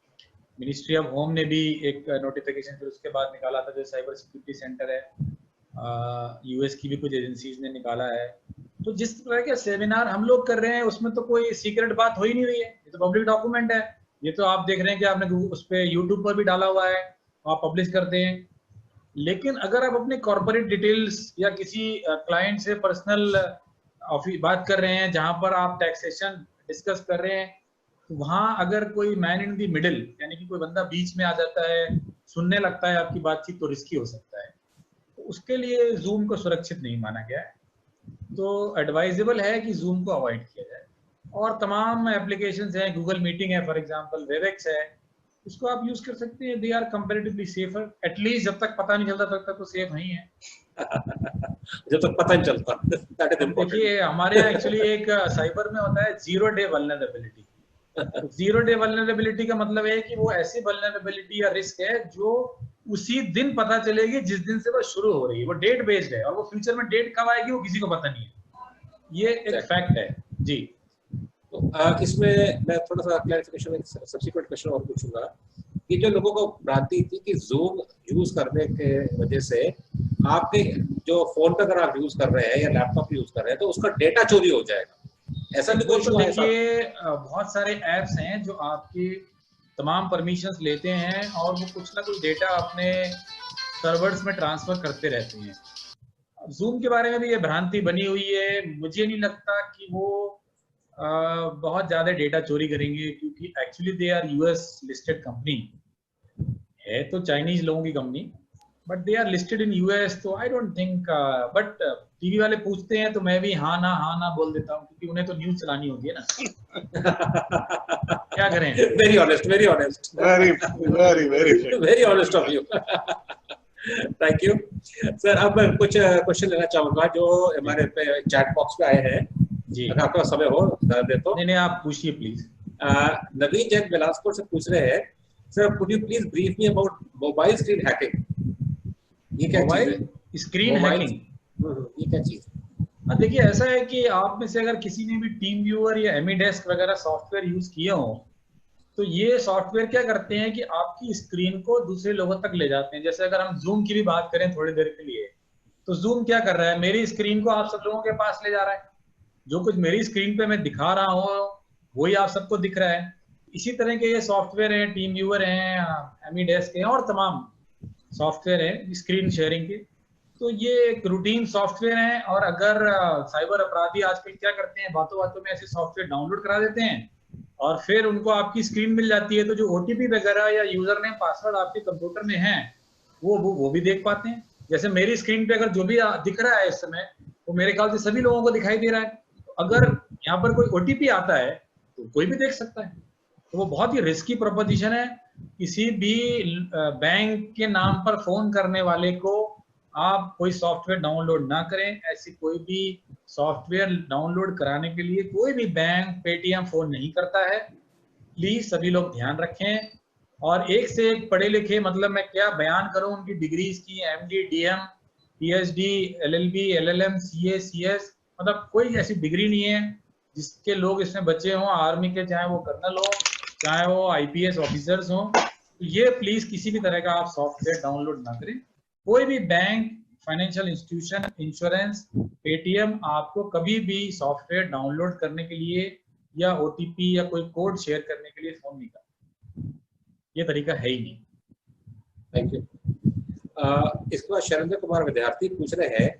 मिनिस्ट्री ऑफ होम ने भी एक नोटिफिकेशन फिर उसके बाद निकाला था, जो साइबर सिक्योरिटी सेंटर है, यूएस की भी कुछ एजेंसीज ने निकाला है। तो जिस तरह के सेमिनार हम लोग कर रहे हैं उसमें तो कोई सीक्रेट बात हो ही नहीं रही है, ये तो पब्लिक डॉक्यूमेंट है। ये तो आप देख रहे हैं कि आपने उस पर यूट्यूब पर भी डाला हुआ है, आप पब्लिश करते हैं। लेकिन अगर आप अपनी कॉर्पोरेट डिटेल्स या किसी क्लाइंट से पर्सनल बात कर रहे हैं जहां पर आप टैक्सेशन डिस्कस कर रहे हैं, तो वहां अगर कोई मैन इन द मिडिल, यानी कि कोई बंदा बीच में आ जाता है, सुनने लगता है आपकी बातचीत, तो रिस्की हो सकता है। तो उसके लिए जूम को सुरक्षित नहीं माना गया है, तो एडवाइजेबल है कि जूम को अवॉइड किया जाए। और तमाम एप्लीकेशंस हैं, गूगल मीटिंग है फॉर एग्जांपल, वेबएक्स है, उसको आप यूज कर सकते हैं। They are comparatively safer, at least जब तक पता नहीं चलता तब तक तो सेफ नहीं है। जब तक पता नहीं चलता, दैट इज इंपॉर्टेंट। देखिए, हमारे यहाँ एक्चुअली एक साइबर में होता है 0 डे वल्नरेबिलिटी। 0 डे वल्नरेबिलिटी का मतलब है कि वो ऐसी वल्नरेबिलिटी या रिस्क है जो उसी दिन पता चलेगी जिस दिन से वो शुरू हो रही है, वो डेट बेस्ड है, और वो फ्यूचर में डेट कब आएगी वो किसी को पता नहीं है, ये एक फैक्ट है जी। तो इसमें मैं थोड़ा सा क्लैरिफिकेशन, एक सब्सिक्वेंट क्वेश्चन और पूछूंगा कि जो लोगों को भ्रांति थी कि जूम यूज करने के वजह से आपके जो फोन पे अगर आप यूज कर रहे हैं या लैपटॉप यूज कर रहे हैं तो उसका डेटा चोरी हो जाएगा, ऐसा भी कोई इशू है? देखिए, बहुत सारे ऐप्स हैं जो आपकी तमाम परमिशंस लेते हैं और वो कुछ ना कुछ डेटा अपने सर्वर्स में ट्रांसफर करते रहते हैं। जूम के बारे में भी ये भ्रांति बनी हुई है, मुझे नहीं लगता कि वो बहुत ज्यादा डेटा चोरी करेंगे, क्योंकि actually they are US listed company है, तो चाइनीज लोगों की company, but they are listed in US, तो I don't think. But TV वाले पूछते हैं तो मैं भी हाँ ना बोल देता हूँ, क्योंकि उन्हें तो न्यूज चलानी होती है ना। क्या करें? Very honest, very honest, very honest of you. Thank you sir. अब मैं कुछ क्वेश्चन लेना चाहूंगा जो हमारे चैट बॉक्स पे आए हैं जी, अगर आपका समय हो दे तो। नहीं, आप पूछिए प्लीज। नवीन जैन बिलासपुर से पूछ रहे हैं, sir could you please brief me about mobile screen hacking? ये क्या चीज है? स्क्रीन हैकिंग, ये क्या चीज है? देखिए, ऐसा है कि आप में से अगर किसी ने भी टीम व्यूअर या एमीडेस्क वगैरह सॉफ्टवेयर यूज किए हो, तो ये सॉफ्टवेयर क्या करते हैं कि आपकी स्क्रीन को दूसरे लोगों तक ले जाते हैं। जैसे अगर हम जूम की भी बात करें थोड़ी देर के लिए, तो जूम क्या कर रहा है, मेरी स्क्रीन को आप सब लोगों के पास ले जा रहा है, जो कुछ मेरी स्क्रीन पे मैं दिखा रहा हूँ वही आप सबको दिख रहा है। इसी तरह के ये सॉफ्टवेयर हैं, टीम व्यूअर हैं, एमीडेस्क हैं और तमाम सॉफ्टवेयर है स्क्रीन शेयरिंग के। तो ये एक रूटीन सॉफ्टवेयर है, और अगर साइबर अपराधी आजकल क्या करते हैं, बातों बातों में ऐसे सॉफ्टवेयर डाउनलोड करा देते हैं और फिर उनको आपकी स्क्रीन मिल जाती है, तो जो ओटीपी वगैरह या यूजर नेम पासवर्ड आपके कंप्यूटर में है वो भी देख पाते हैं। जैसे मेरी स्क्रीन पे अगर जो भी दिख रहा है इस समय, वो मेरे ख्याल से सभी लोगों को दिखाई दे रहा है। तो अगर यहाँ पर कोई ओटीपी आता है तो कोई भी देख सकता है। तो वो बहुत ही रिस्की प्रोपोजिशन है। किसी भी बैंक के नाम पर फोन करने वाले को आप कोई सॉफ्टवेयर डाउनलोड ना करें। ऐसी कोई भी सॉफ्टवेयर डाउनलोड कराने के लिए कोई भी बैंक, पेटीएम फोन नहीं करता है। प्लीज सभी लोग ध्यान रखें, और एक से एक पढ़े लिखे, मतलब मैं क्या बयान करूं उनकी डिग्रीज की, MD, DM, PhD, LLB, LLM, CA, CS, मतलब कोई ऐसी डिग्री नहीं है जिसके लोग इसमें बचे हों, आर्मी के, चाहे वो कर्नल हो, चाहे वो IPS ऑफिसर्स हों। तो ये प्लीज किसी भी तरह का आप सॉफ्टवेयर डाउनलोड ना करें। कोई भी bank, financial institution, insurance, Paytm आपको कभी भी सॉफ्टवेयर डाउनलोड करने के लिए या OTP या कोई कोड शेयर करने के लिए फोन नहीं करता, ये तरीका है ही नहीं। Thank you. इसके बाद शैलेंद्र कुमार विद्यार्थी पूछ रहे हैं,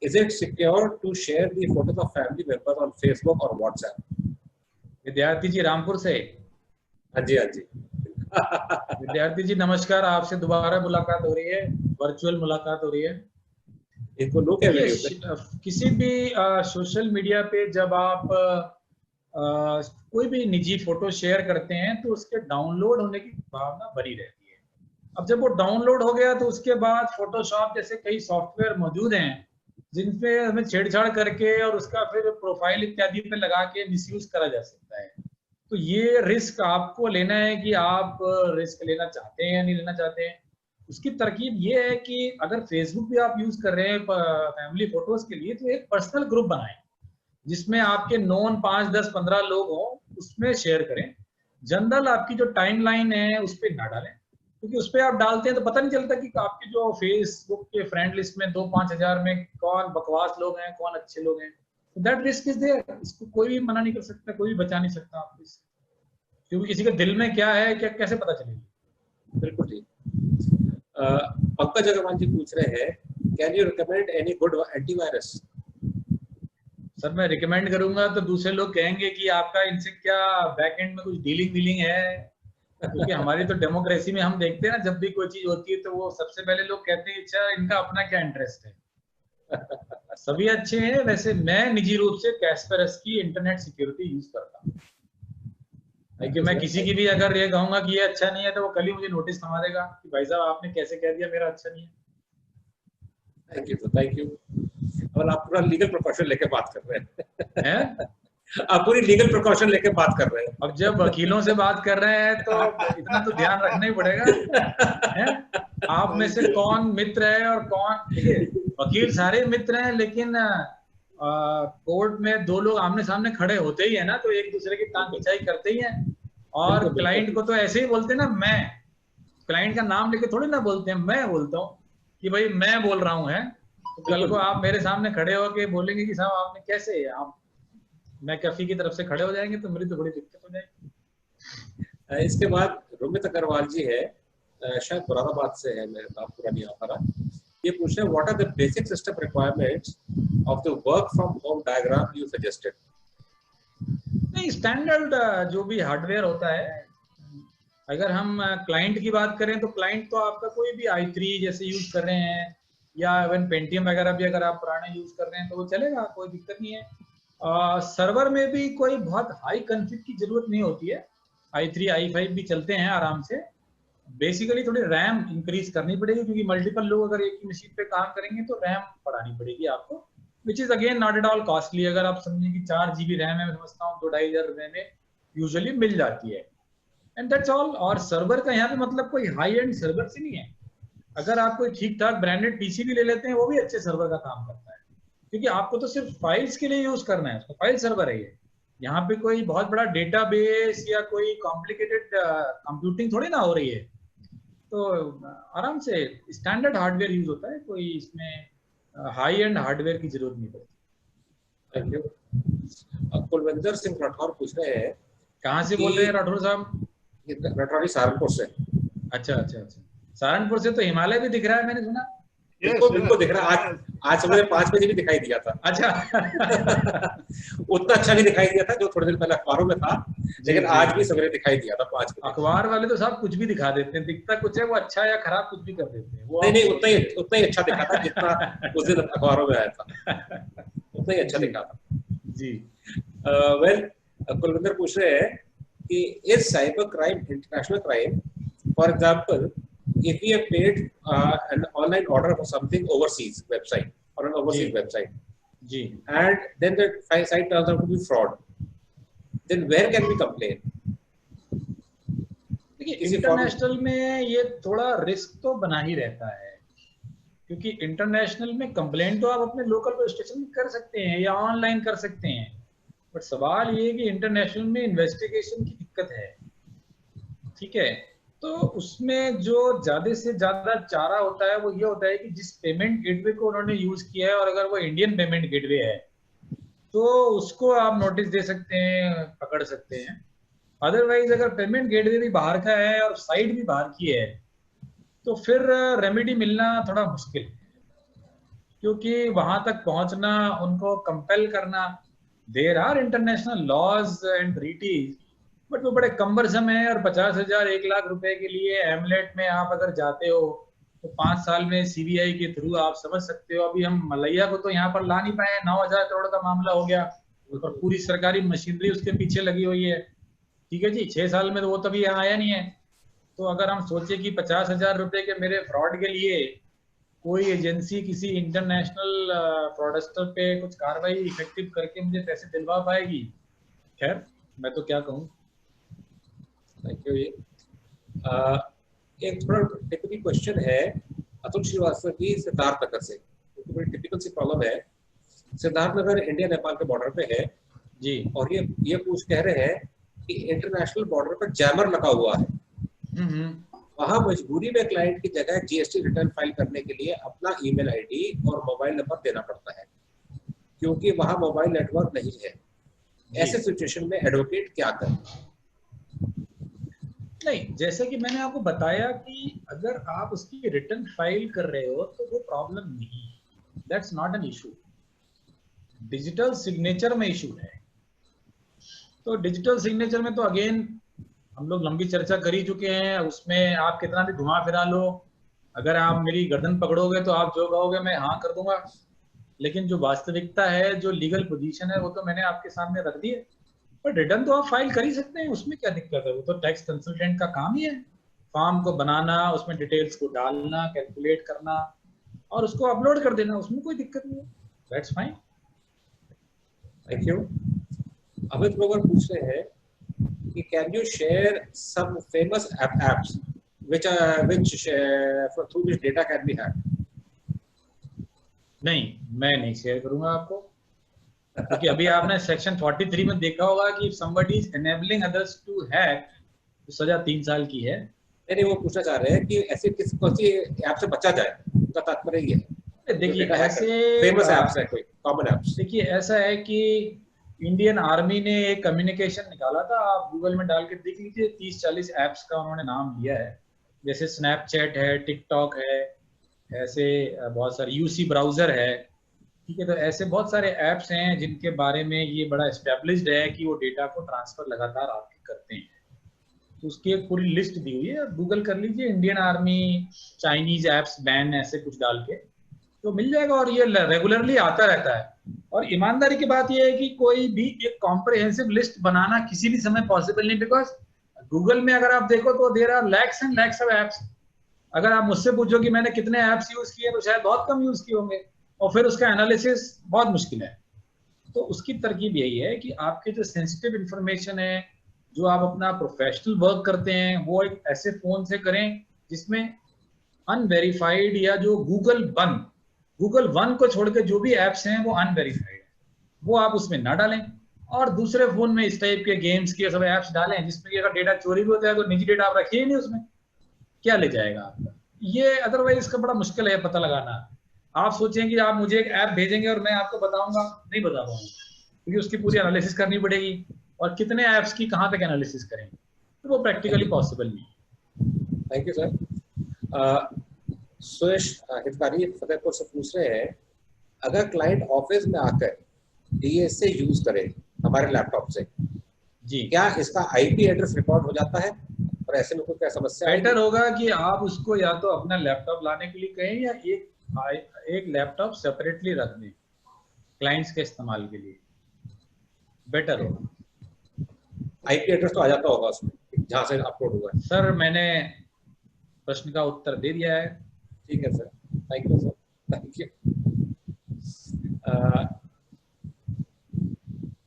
is it secure to share the photos of family members on Facebook और व्हाट्सएप? विद्यार्थी जी रामपुर से। हाँ जी, हाँ जी। विद्यार्थी जी नमस्कार, आपसे दोबारा मुलाकात हो रही है, वर्चुअल मुलाकात हो रही है। इनको लोग क्या वीडियो पे? किसी भी सोशल मीडिया पे जब आप कोई भी निजी फोटो शेयर करते हैं तो उसके डाउनलोड होने की भावना बनी रहती है। अब जब वो डाउनलोड हो गया तो उसके बाद फोटोशॉप जैसे कई सॉफ्टवेयर मौजूद हैं जिनपे हमें छेड़छाड़ करके और उसका फिर प्रोफाइल इत्यादि पे लगा के मिसयूज करा जा सकता है। तो ये रिस्क आपको लेना है कि आप रिस्क लेना चाहते हैं या नहीं लेना चाहते हैं। उसकी तरकीब ये है कि अगर फेसबुक भी आप यूज कर रहे हैं फैमिली फोटोज के लिए, तो एक पर्सनल ग्रुप बनाएं जिसमें आपके नॉन 5, 10, 15 लोग हों, उसमें शेयर करें। जनरल आपकी जो टाइमलाइन है उस पर ना डालें, क्योंकि उस पर आप डालते हैं तो पता नहीं चलता कि आपके जो फेसबुक के फ्रेंड लिस्ट में 2-5 हजार में कौन बकवास लोग हैं, कौन अच्छे लोग हैं। दैट रिस्क इज देयर, इसको कोई भी मना नहीं कर सकता, कोई भी बचा नहीं सकता आपको इससे, क्योंकि किसी के दिल में क्या है क्या कैसे पता चलेगी। बिल्कुल ठीक। पंकज अग्रवाल जी पूछ रहे हैं, can you recommend any good antivirus? Sir मैं रिकमेंड करूंगा तो दूसरे लोग कहेंगे कि आपका इनसे क्या बैकएंड में कुछ डीलिंग है, क्योंकि हमारी तो डेमोक्रेसी में हम देखते हैं ना, जब भी कोई चीज होती है तो वो सबसे पहले लोग कहते हैं अच्छा इनका अपना क्या इंटरेस्ट है। सभी अच्छे हैं। वैसे मैं निजी रूप से कैस्परस की इंटरनेट सिक्योरिटी यूज करता हूँ, क्योंकि मैं किसी की भी अगर ये कहूंगा कि ये अच्छा नहीं है तो वो कल ही मुझे नोटिस थमा देगा कि भाई साहब आपने कैसे कह दिया मेरा अच्छा नहीं है। Thank you, thank you. और आप पूरा लीगल प्रिकॉशन लेके बात कर रहे हैं। आप पूरी लीगल प्रिकॉशन लेके बात कर रहे हैं। अब जब वकीलों से बात कर रहे हैं तो इतना तो ध्यान रखना ही पड़ेगा है? आप में से कौन मित्र है और कौन, देखिए वकील सारे मित्र हैं, लेकिन कोर्ट में दो लोग आमने सामने खड़े होते ही है ना, तो एक दूसरे की टांग खिंचाई करते ही हैं। और क्लाइंट को तो ऐसे ही बोलते हैं ना, मैं क्लाइंट का नाम लेके थोड़ी ना बोलते हैं, मैं बोलता हूँ कि भाई मैं बोल रहा हूँ है। तो कल को आप मेरे सामने खड़े होके बोलेंगे कि साहब आपने कैसे, आप मैं कैफी की तरफ से खड़े हो जाएंगे तो मेरी तो बड़ी दिक्कत हो जाएगी। इसके बाद रोमित अग्रवाल जी है, शायद मुरादाबाद से है, मेरे नाम पूरा नहीं आ पा रहा। ये पूछ रहे हैं, what are the basic system requirements of the work from home diagram you suggested? नहीं, स्टैंडर्ड जो भी हार्डवेयर होता है, अगर हम क्लाइंट की बात करें तो क्लाइंट तो आपका कोई भी i3 जैसे यूज कर रहे हैं या इवन पेंटियम वगैरह भी अगर आप पुराने यूज कर रहे हैं तो वो चलेगा, कोई दिक्कत नहीं है। सर्वर में भी कोई बहुत हाई कॉन्फ़िग की जरूरत नहीं होती है, i3 i5 भी चलते हैं आराम से। बेसिकली थोड़ी रैम इंक्रीज करनी पड़ेगी, क्योंकि मल्टीपल लोग अगर एक ही मशीन पे काम करेंगे तो रैम बढ़ानी पड़ेगी आपको, which is again not at all costly. अगर आप समझें कि 4 GB रैम है, मैं समझता हूँ 2-2.5 रुपए में यूजुअली मिल जाती है, एंड दैट्स ऑल। और सर्वर का यहाँ पे मतलब कोई हाई एंड सर्वर से नहीं है। अगर आप कोई ठीक ठाक ब्रांडेड पीसी भी ले लेते हैं वो भी अच्छे सर्वर का काम करता है, क्योंकि आपको तो सिर्फ फाइल्स के लिए यूज करना है, उसको फाइल सर्वर है ये। यहाँ पे कोई बहुत बड़ा डेटाबेस या कोई कॉम्प्लिकेटेड कंप्यूटिंग थोड़ी ना हो रही है, तो आराम से स्टैंडर्ड हार्डवेयर यूज होता है, कोई इसमें हाई एंड हार्डवेयर की जरूरत नहीं पड़ती। Thank you. कुलविंदर सिंह राठौर पूछ रहे हैं, कहाँ से बोल रहे हैं राठौर साहब? राठौरी सहारनपुर से। अच्छा अच्छा अच्छा, सहारनपुर से तो हिमालय भी दिख रहा है, मैंने सुना। बिल्कुल दिख रहा है। आज सुबह 5 बजे भी दिखाई दिया था। अच्छा उतना अच्छा भी दिखाई दिया था जो थोड़े दिन पहले अखबारों में था, लेकिन आज भी सवेरे दिखाई दिया था 5 बजे। अखबार वाले तो साहब कुछ भी दिखा देते हैं, दिखता कुछ है, वो अच्छा या खराब कुछ भी कर देते हैं। वो नहीं, उतना ही अच्छा दिखा था जितना उस दिन अखबारों में आया था, उतना ही अच्छा दिखा था जी। वेल, कुलविंदर पूछ रहे हैं कि is cyber crime international crime? For example, if we have paid an online order for something overseas website or an overseas website, and then the site turns out to be fraud, then where can we complain? देखिए इंटरनेशनल में ये थोड़ा रिस्क तो बना ही रहता है, क्योंकि इंटरनेशनल में कंप्लेंट तो आप अपने लोकल पुलिस स्टेशन में कर सकते हैं या ऑनलाइन कर सकते हैं, बट सवाल ये है कि इंटरनेशनल में इन्वेस्टिगेशन की दिक्कत है, ठीक है। तो उसमें जो ज्यादा से ज्यादा चारा होता है वो ये होता है कि जिस पेमेंट गेटवे को उन्होंने यूज किया है, और अगर वो इंडियन पेमेंट गेटवे है तो उसको आप नोटिस दे सकते हैं, पकड़ सकते हैं। अदरवाइज अगर पेमेंट गेटवे भी बाहर का है और साइट भी बाहर की है तो फिर रेमेडी मिलना थोड़ा मुश्किल है, क्योंकि वहां तक पहुंचना, उनको कंपेल करना, there are international laws and treaties, but वो बड़े कम्बरसम है। और 50,000 1 लाख रुपए के लिए एमलेट में आप अगर जाते हो तो 5 साल में सीबीआई के थ्रू आप समझ सकते हो। अभी हम मलैया को तो यहाँ पर ला नहीं पाए, 9,000 करोड़ का मामला हो गया और पूरी सरकारी मशीनरी उसके पीछे लगी हुई है, ठीक है जी। 6 साल में तो वो तभी यहाँ आया नहीं है। तो अगर हम सोचे कि 50,000 रुपए के मेरे फ्रॉड के लिए कोई एजेंसी किसी इंटरनेशनल फ्रॉडस्टर पे कुछ कार्रवाई इफेक्टिव करके मुझे पैसे दिलवा पाएगी, खैर मैं तो क्या कहूँ। Thank you. एक थोड़ा टिपिकल क्वेश्चन है अतुल श्रीवास्तव जी सिद्धार्थनगर से, क्योंकि बड़ी टिपिकल सी प्रॉब्लम है। सिद्धार्थनगर इंडिया नेपाल के बॉर्डर पे है जी, और ये पूछ कह रहे हैं कि इंटरनेशनल बॉर्डर पर जैमर लगा हुआ है, वहां मजबूरी में क्लाइंट की जगह जीएसटी रिटर्न फाइल करने के लिए अपना ईमेल आईडी और मोबाइल नंबर देना पड़ता है, क्योंकि वहां मोबाइल नेटवर्क नहीं है। ऐसे सिचुएशन में एडवोकेट क्या करें? नहीं, जैसे कि मैंने आपको बताया कि अगर आप उसकी रिटर्न फाइल कर रहे हो तो वो प्रॉब्लम नहीं है, that's not an issue. Digital signature में इशू है। तो डिजिटल सिग्नेचर में तो अगेन हम लोग लंबी चर्चा कर ही चुके हैं, उसमें आप कितना भी घुमा फिरा लो, अगर आप मेरी गर्दन पकड़ोगे तो आप जो कहोगे मैं हाँ कर दूंगा, लेकिन जो वास्तविकता है, जो लीगल पोजीशन है, वो तो मैंने आपके सामने रख दी है। पर रिटर्न तो आप फाइल कर ही सकते हैं, उसमें क्या दिक्कत है? वो तो टैक्स कंसल्टेंट का काम ही है, फॉर्म को बनाना, उसमें डिटेल्स को डालना, कैलकुलेट करना और उसको अपलोड कर देना, उसमें कोई दिक्कत नहीं है, that's fine. Thank you. Amit Grover पूछ रहे हैं कि can you share some famous apps which through which data can be hacked? नहीं, मैं नहीं शेयर करूंगा आपको, क्योंकि अभी आपने सेक्शन 43 में देखा होगा कि somebody is enabling others to hack, तो सजा 3 साल की है। नहीं, वो पूछना चाह रहे हैं कि ऐसी कौन सी ऐप से बचा जाए, उनका तात्पर्य ये है। देखिए ऐसे फेमस ऐप्स है, कोई कॉमन ऐप्स? देखिए ऐसा है कि इंडियन आर्मी ने एक कम्युनिकेशन निकाला था, आप गूगल में डाल के देख लीजिए, 30-40 ऐप्स का उन्होंने नाम लिया है, जैसे स्नैपचैट है, टिकटॉक है, ऐसे बहुत सारे, यूसी ब्राउजर है, ठीक है। तो ऐसे बहुत सारे ऐप्स हैं जिनके बारे में ये बड़ा एस्टेब्लिश्ड है कि वो डेटा को ट्रांसफर लगातार आपके करते हैं। तो उसकी एक पूरी लिस्ट दी हुई है, गूगल कर लीजिए, Indian army Chinese apps ban ऐसे कुछ डाल के तो मिल जाएगा, और ये रेगुलरली आता रहता है। और ईमानदारी की बात ये है कि कोई भी एक कॉम्प्रिहेंसिव लिस्ट बनाना किसी भी समय पॉसिबल नहीं, बिकॉज गूगल में अगर आप देखो तो there are lakhs and lakhs of apps. अगर आप मुझसे पूछो कि मैंने कितने ऐप्स यूज किए तो शायद बहुत कम यूज किए होंगे, और फिर उसका एनालिसिस बहुत मुश्किल है। तो उसकी तरकीब यही है कि आपके जो सेंसिटिव इंफॉर्मेशन है, जो आप अपना प्रोफेशनल वर्क करते हैं, वो एक ऐसे फोन से करें जिसमें अनवेरीफाइड या जो गूगल वन को छोड़ के जो भी एप्स हैं वो अनवेरीफाइड है, वो आप उसमें ना डालें। और दूसरे फोन में इस टाइप के गेम्स के सब एप्स डालें जिसमें अगर डेटा चोरी भी होता है तो निजी डेटा आप रखिए ही नहीं, उसमें क्या ले जाएगा आपका? ये अदरवाइज इसका बड़ा मुश्किल है पता लगाना। आप सोचें कि आप मुझे एक ऐप भेजेंगे और मैं आपको बताऊंगा, नहीं बता पाऊंगा, क्योंकि उसकी पूरी एनालिसिस करनी पड़ेगी, और कितने ऐप्स की कहाँ तक एनालिसिस करेंगे, तो वो प्रैक्टिकली पॉसिबल नहीं। Thank you sir. Suresh Hitkari Fatehpur से पूछ रहे हैं, अगर क्लाइंट ऑफिस में आकर डीएस से यूज करे हमारे लैपटॉप से जी, क्या इसका आईपी एड्रेस रिकॉर्ड हो जाता है, और ऐसे में कोई क्या समस्या है? बेटर होगा कि आप उसको या तो अपना लैपटॉप लाने के लिए कहें या एक लैपटॉप सेपरेटली रख दें क्लाइंट्स के इस्तेमाल के लिए, बेटर होगा। आईपी एड्रेस तो आ जाता होगा उसमें जहां से अपलोड हुआ है। सर मैंने प्रश्न का उत्तर दे दिया है। ठीक है sir, thank you sir, thank you.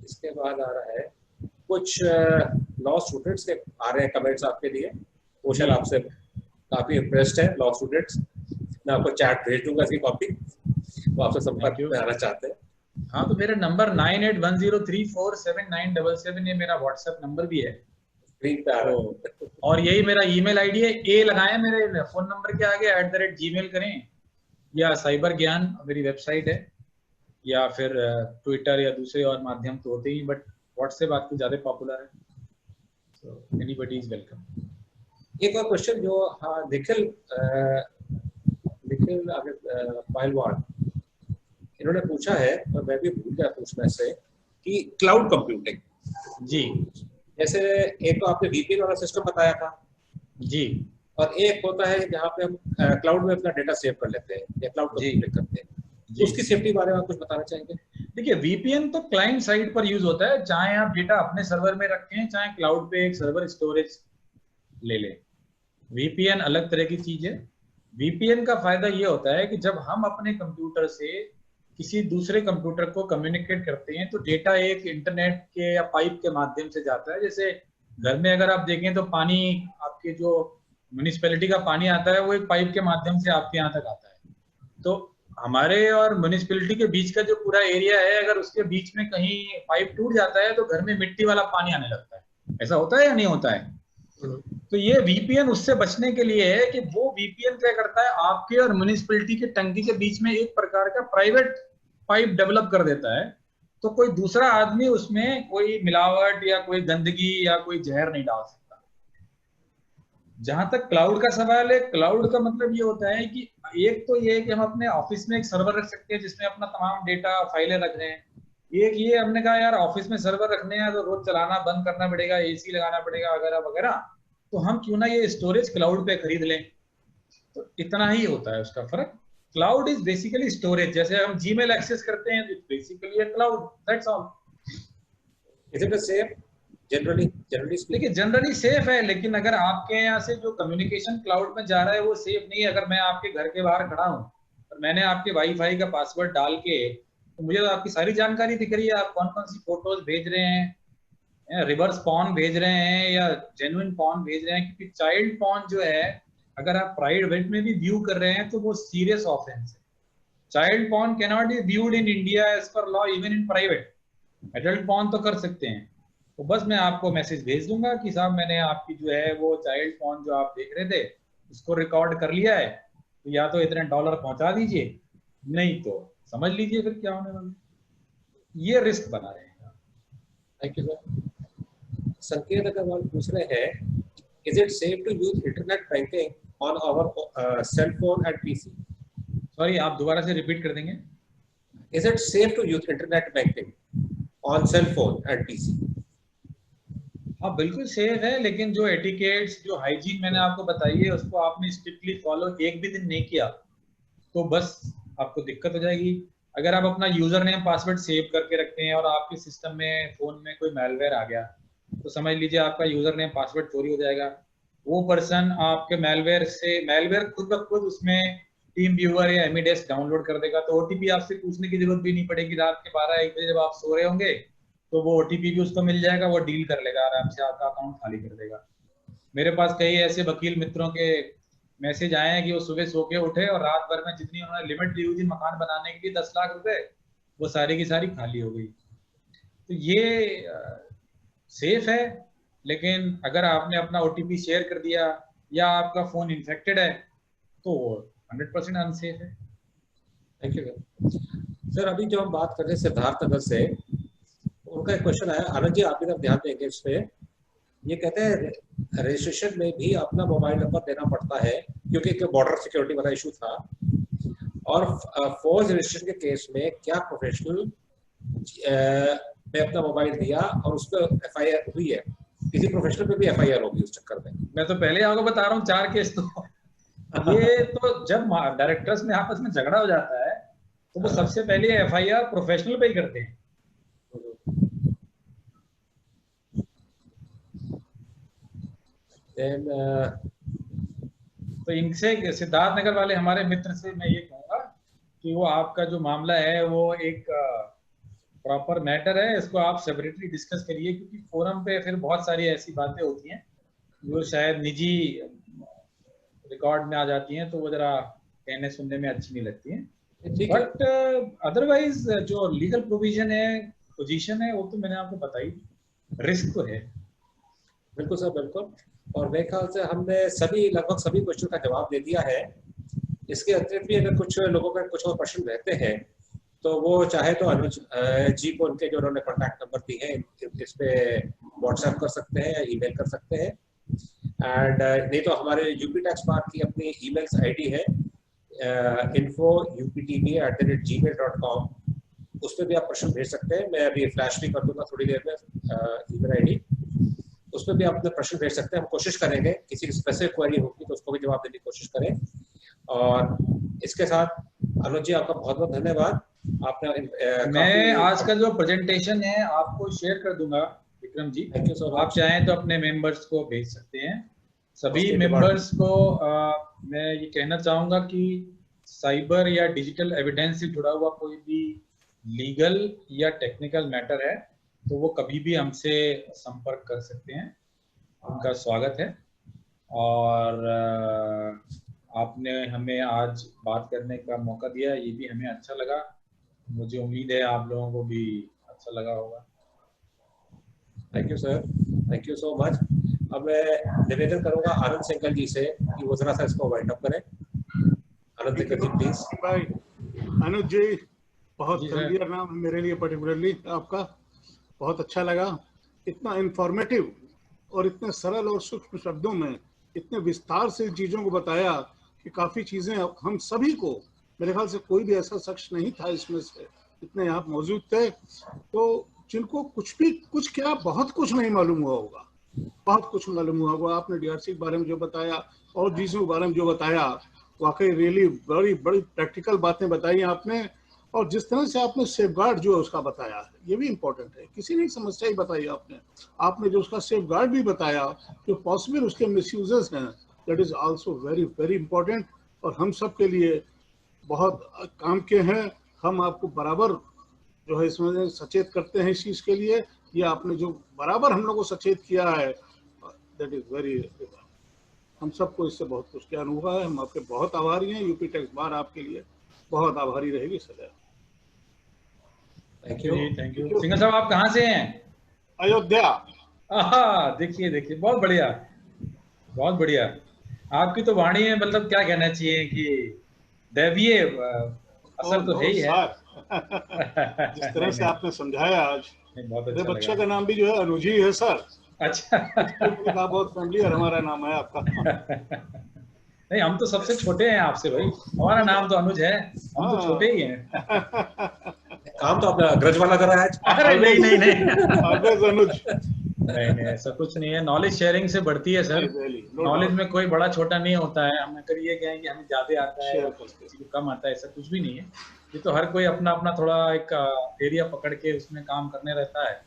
इसके बाद आ रहा है कुछ लॉ स्टूडेंट्स के आ रहे हैं कमेंट्स आपके लिए। वो शायद आपसे काफी इम्प्रेस्ड है, लॉ स्टूडेंट्स। मैं आपको चैट भेज दूंगा इसकी कॉपी, वो आपसे संपर्क में आना चाहते हैं। हाँ, तो मेरा नंबर 9810347977 ये मेरा व्हाट्सएप नंबर भी है। स्क्रीन पे आ रहा है। और यही मेरा ईमेल आईडी है, ए लगाएं मेरे फोन नंबर के आगे, @gmail करें, या साइबर ज्ञान मेरी वेबसाइट है, या फिर ट्विटर या दूसरे और माध्यम तो होते ही, बट व्हाट्सएप आपको ज्यादा पॉपुलर है, सो एनीबॉडी इज वेलकम। एक और क्वेश्चन जो निखिल पहलवान इन्होंने पूछा है, और मैं भी भूल गया पूछना इससे, कि क्लाउड कंप्यूटिंग जी, जैसे एक तो आपने VPN वाला सिस्टम बताया था जी, और एक होता है जहाँ पे हम क्लाउड में अपना डेटा सेव कर लेते हैं या क्लाउड कंप्यूटिंग करते हैं, उसकी सेफ्टी बारे में आप कुछ बताना चाहेंगे? देखिए, VPN तो क्लाइंट साइड पर यूज होता है, चाहे आप डेटा अपने सर्वर में रखें, चाहे क्लाउड पे एक सर्वर स्टोरेज ले लें। VPN अलग तरह की चीज है। VPN का फायदा ये होता है कि जब हम अपने कंप्यूटर से किसी दूसरे कंप्यूटर को कम्युनिकेट करते हैं तो डेटा एक इंटरनेट के या पाइप के माध्यम से जाता है। जैसे घर में अगर आप देखें तो पानी, आपके जो म्युनिसिपैलिटी का पानी आता है वो एक पाइप के माध्यम से आपके यहाँ तक आता है। तो हमारे और म्युनिसिपैलिटी के बीच का जो पूरा एरिया है, अगर उसके बीच में कहीं पाइप टूट जाता है तो घर में मिट्टी वाला पानी आने लगता है। ऐसा होता है या नहीं होता है? तो ये VPN उससे बचने के लिए है कि वो VPN क्या करता है, आपके और म्युनिसिपैलिटी के टंकी के बीच में एक प्रकार का प्राइवेट पाइप डेवलप कर देता है, तो कोई दूसरा आदमी उसमें कोई मिलावट या कोई गंदगी या कोई जहर नहीं डाल सकता। जहां तक क्लाउड का सवाल है, क्लाउड का मतलब ये होता है कि एक तो ये है कि हम अपने ऑफिस में एक सर्वर रख सकते हैं जिसमें अपना तमाम डेटा फाइलें रख रहे हैं। एक ये हमने कहा यार ऑफिस में सर्वर रखने हैं तो रोज चलाना बंद करना पड़ेगा, AC लगाना पड़ेगा वगैरह वगैरह, तो हम क्यों ना ये स्टोरेज क्लाउड पे खरीद लें। तो इतना ही होता है उसका फर्क। Cloud is basically storage. जैसे हम Gmail एक्सेस करते हैं तो basically cloud, that's all. Is it safe generally? देखिए, जनरली सेफ है, लेकिन अगर आपके यहाँ से जो कम्युनिकेशन क्लाउड में जा रहा है वो सेफ नहीं है। अगर मैं आपके घर के बाहर खड़ा हूँ और मैंने आपके वाईफाई का पासवर्ड डाल के, तो मुझे तो आपकी सारी जानकारी दिख रही है, आप कौन कौन सी फोटोज भेज रहे हैं, रिवर्स पॉर्न भेज रहे हैं या जेन्युइन पॉर्न भेज रहे हैं। क्योंकि चाइल्ड पॉर्न जो है, अगर आप प्राइवेट में भी व्यू कर रहे हैं तो वो सीरियस ऑफेंस है। Child porn can not be viewed in India as per law, even in private. Adult porn तो कर सकते हैं। तो बस मैं आपको मैसेज भेज दूंगा कि साहब मैंने आपकी जो है वो चाइल्ड पॉर्न जो आप देख रहे थे उसको रिकॉर्ड कर लिया है, तो या तो इतने डॉलर पहुंचा दीजिए, नहीं तो समझ लीजिए फिर क्या होने वाला है। ये रिस्क बना रहेगा। Thank you sir. Sanket Agarwal पूछ रहे हैं, is it safe to use internet banking on our cell phone and PC? Sorry, आप दोबारा से रिपीट कर देंगे? Is it safe to use internet banking on cell phone and PC? हाँ, बिल्कुल सेफ है, लेकिन जो एटिकेट्स, जो हाइजीन मैंने आपको बताई है उसको आपने स्ट्रिक्टली फॉलो एक भी दिन नहीं किया तो बस आपको दिक्कत हो जाएगी। अगर आप अपना यूजर नेम पासवर्ड सेव करके रखते हैं और आपके सिस्टम में फोन में कोई मैलवेयर आ गया तो समझ लीजिए आपका यूजर नेम पासवर्ड चोरी हो जाएगा। वो पर्सन आपके मैलवेयर खुद ब खुद उसमें टीम व्यूअर या एमिडेस्क डाउनलोड कर देगा, तो OTP आपसे पूछने की जरूरत भी नहीं पड़ेगी। रात के 12-1 बजे जब आप सो रहे होंगे तो वो OTP भी उसको मिल जाएगा, वो डील कर लेगा आराम से, आपका अकाउंट खाली कर देगा। मेरे पास कई ऐसे वकील मित्रों के मैसेज आए हैं कि वो सुबह सो के उठे और रात भर में जितनी उन्होंने लिमिट दी हुई थी मकान बनाने के लिए 10 लाख रुपए, वो सारी की सारी खाली हो गई। तो ये सेफ है, लेकिन अगर आपने अपना OTP शेयर कर दिया या आपका फोन इन्फेक्टेड है तो 100% अनसेफ है। Thank you sir. अभी जो हम बात कर रहे हैं सिद्धार्थ नगर से, उनका एक क्वेश्चन आया, आनंद जी आप भी ध्यान देंगे इस पे। ये कहते हैं रजिस्ट्रेशन में भी अपना मोबाइल नंबर देना पड़ता है क्योंकि एक बॉर्डर सिक्योरिटी वाला इशू था, और फौज रजिस्ट्रेशन के केस में क्या प्रोफेशनल ने अपना मोबाइल दिया और उस पर FIR हुई है, किसी प्रोफेशनल पे भी FIR होगी उस चक्कर में? मैं तो पहले आपको बता रहा हूँ 4 केस तो ये तो जब डायरेक्टर्स में आपस में झगड़ा हो जाता है तो वो सबसे पहले FIR प्रोफेशनल पे ही करते हैं। तो इनसे सिद्धार्थ नगर वाले हमारे मित्र से मैं ये कहूंगा कि वो आपका जो मामला है वो एक प्रॉपर मैटर है, इसको आप सेपरेटली डिस्कस करिए, क्योंकि फोरम पे फिर बहुत सारी ऐसी बातें होती हैं जो शायद निजी रिकॉर्ड में आ जाती हैं तो वो जरा कहने सुनने में अच्छी नहीं लगती हैं। ठीक है। बट अदरवाइज जो लीगल प्रोविजन है, पोजीशन है, वो तो मैंने आपको बताई। रिस्क तो है। बिल्कुल सर, बिल्कुल। और मेरे ख्याल से हमने लगभग सभी क्वेश्चन का जवाब दे दिया है। इसके अतिरिक्त भी अगर कुछ लोगों का कुछ और प्रश्न रहते हैं तो वो चाहे तो अनुज जी को उनके जो उन्होंने कॉन्टैक्ट नंबर दी है इस पे व्हाट्सएप कर सकते हैं या ईमेल कर सकते हैं। एंड नहीं तो हमारे यूपी टैक्स बार की अपनी ईमेल्स आईडी है info@uptv@gmail.com, उस पर भी आप प्रश्न भेज सकते हैं। मैं अभी फ्लैश भी कर दूंगा थोड़ी देर में ईमेल आईडी, उस पर भी आप अपने प्रश्न भेज सकते हैं। हम कोशिश करेंगे किसी की स्पेसिफिक क्वेरी होगी तो उसको भी जवाब देने की कोशिश करें। और इसके साथ अनुज जी आपका बहुत बहुत धन्यवाद। आपने मैं आज का जो प्रेजेंटेशन है आपको शेयर कर दूंगा Vikram ji. Thank you so much. आप चाहें तो अपने मेंबर्स को भेज सकते हैं। सभी मेंबर्स को मैं ये कहना चाहूंगा कि साइबर या डिजिटल एविडेंस से जुड़ा हुआ कोई भी लीगल या टेक्निकल मैटर है तो वो कभी भी हमसे संपर्क कर सकते हैं। उनका स्वागत है। और आपने हमें आज बात करने का मौका दिया, ये भी हमें अच्छा लगा। मुझे उम्मीद है आप लोगों को भी अच्छा लगा होगा। Thank you sir, thank you so much. अब मैं निवेदन करूंगा आनंद सिंघल जी से कि वो जरा सा इसको वाइंड अप करें। आनंद सिंघल जी प्लीज। भाई अनुज जी, बहुत फेमिलियर नाम है मेरे लिए, पर्टिकुलरली आपका बहुत अच्छा लगा। इतना इंफॉर्मेटिव और इतने सरल और सूक्ष्म शब्दों में इतने विस्तार से चीजों को बताया कि काफी चीजें हम सभी को, मेरे ख्याल से कोई भी ऐसा शख्स नहीं था इसमें से, इतने आप मौजूद थे तो जिनको कुछ क्या बहुत कुछ नहीं मालूम हुआ होगा, बहुत कुछ मालूम हुआ होगा। आपने डीआरसी के बारे में जो बताया और चीजों के बारे में जो बताया, वाकई रियली बड़ी बड़ी प्रैक्टिकल बातें बताई आपने। और जिस तरह से आपने सेफगार्ड जो है उसका बताया है, ये भी इम्पोर्टेंट है। किसी ने समस्या ही बताई आपने जो उसका सेफगार्ड भी बताया, जो पॉसिबल उसके मिसयूजेस हैं, that is also very very important और हम सब के लिए बहुत काम के हैं। हम आपको बराबर जो है इसमें सचेत करते हैं इस चीज के लिए। ये आपने जो बराबर हम लोग को सचेत किया है, दैट इज वेरी, हम सबको इससे बहुत कुछ ज्ञान हुआ है। हम आपके बहुत आभारी हैं। यूपी टैक्स बार आपके लिए बहुत आभारी रहेगी सदैव। Thank you, thank you. Singhal साहब आप कहाँ से हैं? अयोध्या। देखिए देखिए, बहुत बढ़िया, बहुत बढ़िया। आपकी तो वाणी है, मतलब क्या कहना चाहिए कि दैवीय असर तो है ही है। जिस तरह से आपने समझाया आज, बहुत मेरे अच्छा बच्चे लगा। का नाम भी जो है अनुज ही है सर। अच्छा। बहुत फैमिलियर हमारा नाम है आपका। नहीं, हम तो सबसे छोटे हैं आपसे भाई, हमारा नाम तो अनुज है, हम तो छोटे ही हैं। काम तो आपने ग्रज वाला करा है आज। अरे नहीं नहीं नहीं, अनुज नहीं ऐसा कुछ नहीं है। नॉलेज शेयरिंग से बढ़ती है सर। नॉलेज में कोई बड़ा छोटा नहीं होता है। हम अगर ये कहें कि हमें ज्यादा आता है या किसी को कम आता है, ऐसा कुछ भी नहीं है। ये तो हर कोई अपना अपना थोड़ा एक एरिया पकड़ के उसमें काम करने रहता है,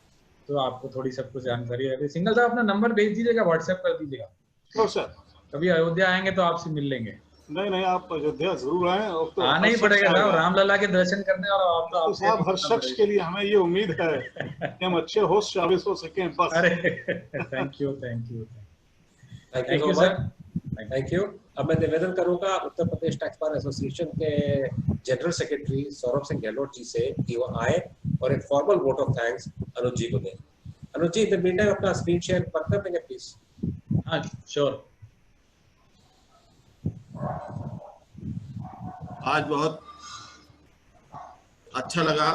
तो आपको थोड़ी सब कुछ जानकारी है। सिंघल साहब अपना नंबर भेज दीजिएगा, व्हाट्सएप कर दीजिएगा। सर कभी अयोध्या आएंगे तो आपसे मिल लेंगे। नहीं, आप अयोध्या जरूर आए। तो आना ही पड़ेगा साहब, रामलला के दर्शन करने। और आप तो साहब हर शख्स के लिए हमें ये उम्मीद है कि हम अच्छे होस्ट साबित हो सकें बस। अरे thank you thank you sir, thank you. अब मैं निवेदन करूंगा Uttar Pradesh tax bar association के जनरल सेक्रेटरी सौरभ सिंह गहलोत जी से कि वो आए और एक फॉर्मल वोट ऑफ थैंक्स अनुज जी को दें। अनुज जी, इन द मीन टाइम अपना स्क्रीन शेयर कर देंगे प्लीज? हाँ श्योर। आज बहुत अच्छा लगा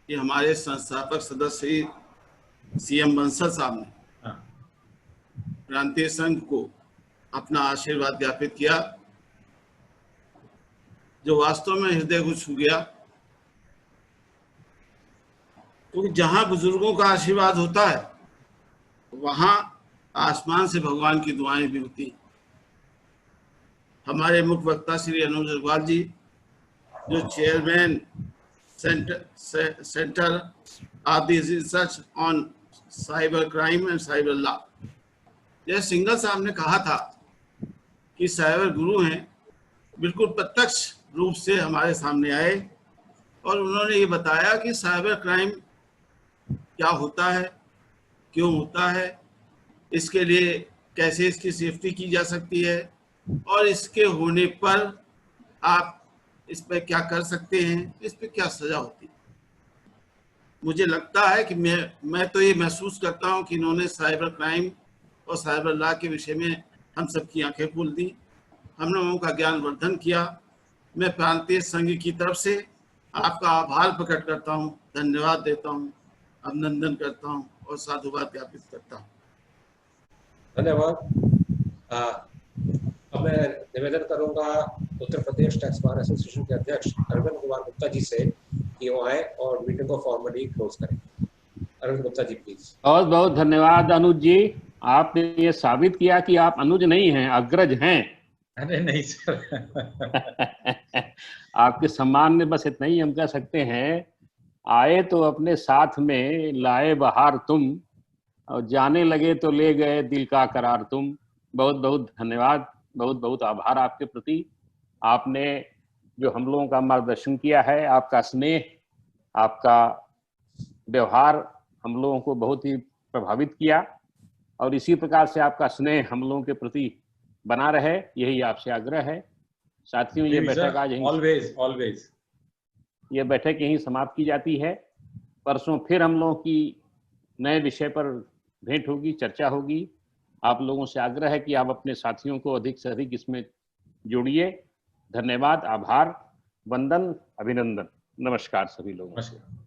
कि हमारे संस्थापक सदस्य सीएम बंसल साहब ने प्रांतीय संघ को अपना आशीर्वाद ज्ञापित किया, जो वास्तव में हृदय को छू गया। क्योंकि जहां बुजुर्गों का आशीर्वाद होता है वहां आसमान से भगवान की दुआएं भी होती। हमारे मुख्य वक्ता श्री अनुज अग्रवाल जी, जो chairman centre of the research on cyber crime and cyber law, जैसे सिंघल साहब ने कहा था कि साइबर गुरु हैं, बिल्कुल प्रत्यक्ष रूप से हमारे सामने आए और उन्होंने ये बताया कि साइबर क्राइम क्या होता है, क्यों होता है, इसके लिए कैसे इसकी सेफ्टी की जा सकती है, और इसके होने पर आप इस पर क्या कर सकते हैं, इस पर क्या सजा होती है। मुझे लगता है कि मैं तो ये महसूस करता हूं कि इन्होंने साइबर क्राइम और साइबर लॉ के विषय में हम सबकी आंखें खोल दी, हम लोगों का ज्ञानवर्धन किया। मैं प्रांतीय संघ की तरफ से आपका आभार प्रकट करता हूं, धन्यवाद देता हूं, अभिनंदन करता हूं और साधुवाद ज्ञापित करता हूं। धन्यवाद। अब मैं निवेदन करूंगा Uttar Pradesh tax bar association के अध्यक्ष अरविंद कुमार गुप्ता जी से कि वो आए और मीटिंग को फॉर्मली क्लोज करें। अरविंद गुप्ता जी प्लीज। बहुत बहुत धन्यवाद अनुज जी, आपने ये साबित किया कि आप अनुज नहीं हैं, अग्रज हैं। अरे नहीं सर। आपके सम्मान में बस इतना ही हम कह सकते हैं, आए तो अपने साथ में लाए बहार तुम, और जाने लगे तो ले गए दिल का करार तुम। बहुत बहुत धन्यवाद, बहुत बहुत आभार आपके प्रति। आपने जो हम लोगों का मार्गदर्शन किया है, आपका स्नेह, आपका व्यवहार हम लोगों को बहुत ही प्रभावित किया, और इसी प्रकार से आपका स्नेह हम लोगों के प्रति बना रहे, यही आपसे आग्रह है। साथियों, ये बैठक आज ऑलवेज ये बैठक यहीं समाप्त की जाती है। परसों फिर हम लोगों की नए विषय पर भेंट होगी, चर्चा होगी। आप लोगों से आग्रह है कि आप अपने साथियों को अधिक से अधिक इसमें जोड़िए। धन्यवाद, आभार, वंदन, अभिनंदन, नमस्कार सभी लोगों को।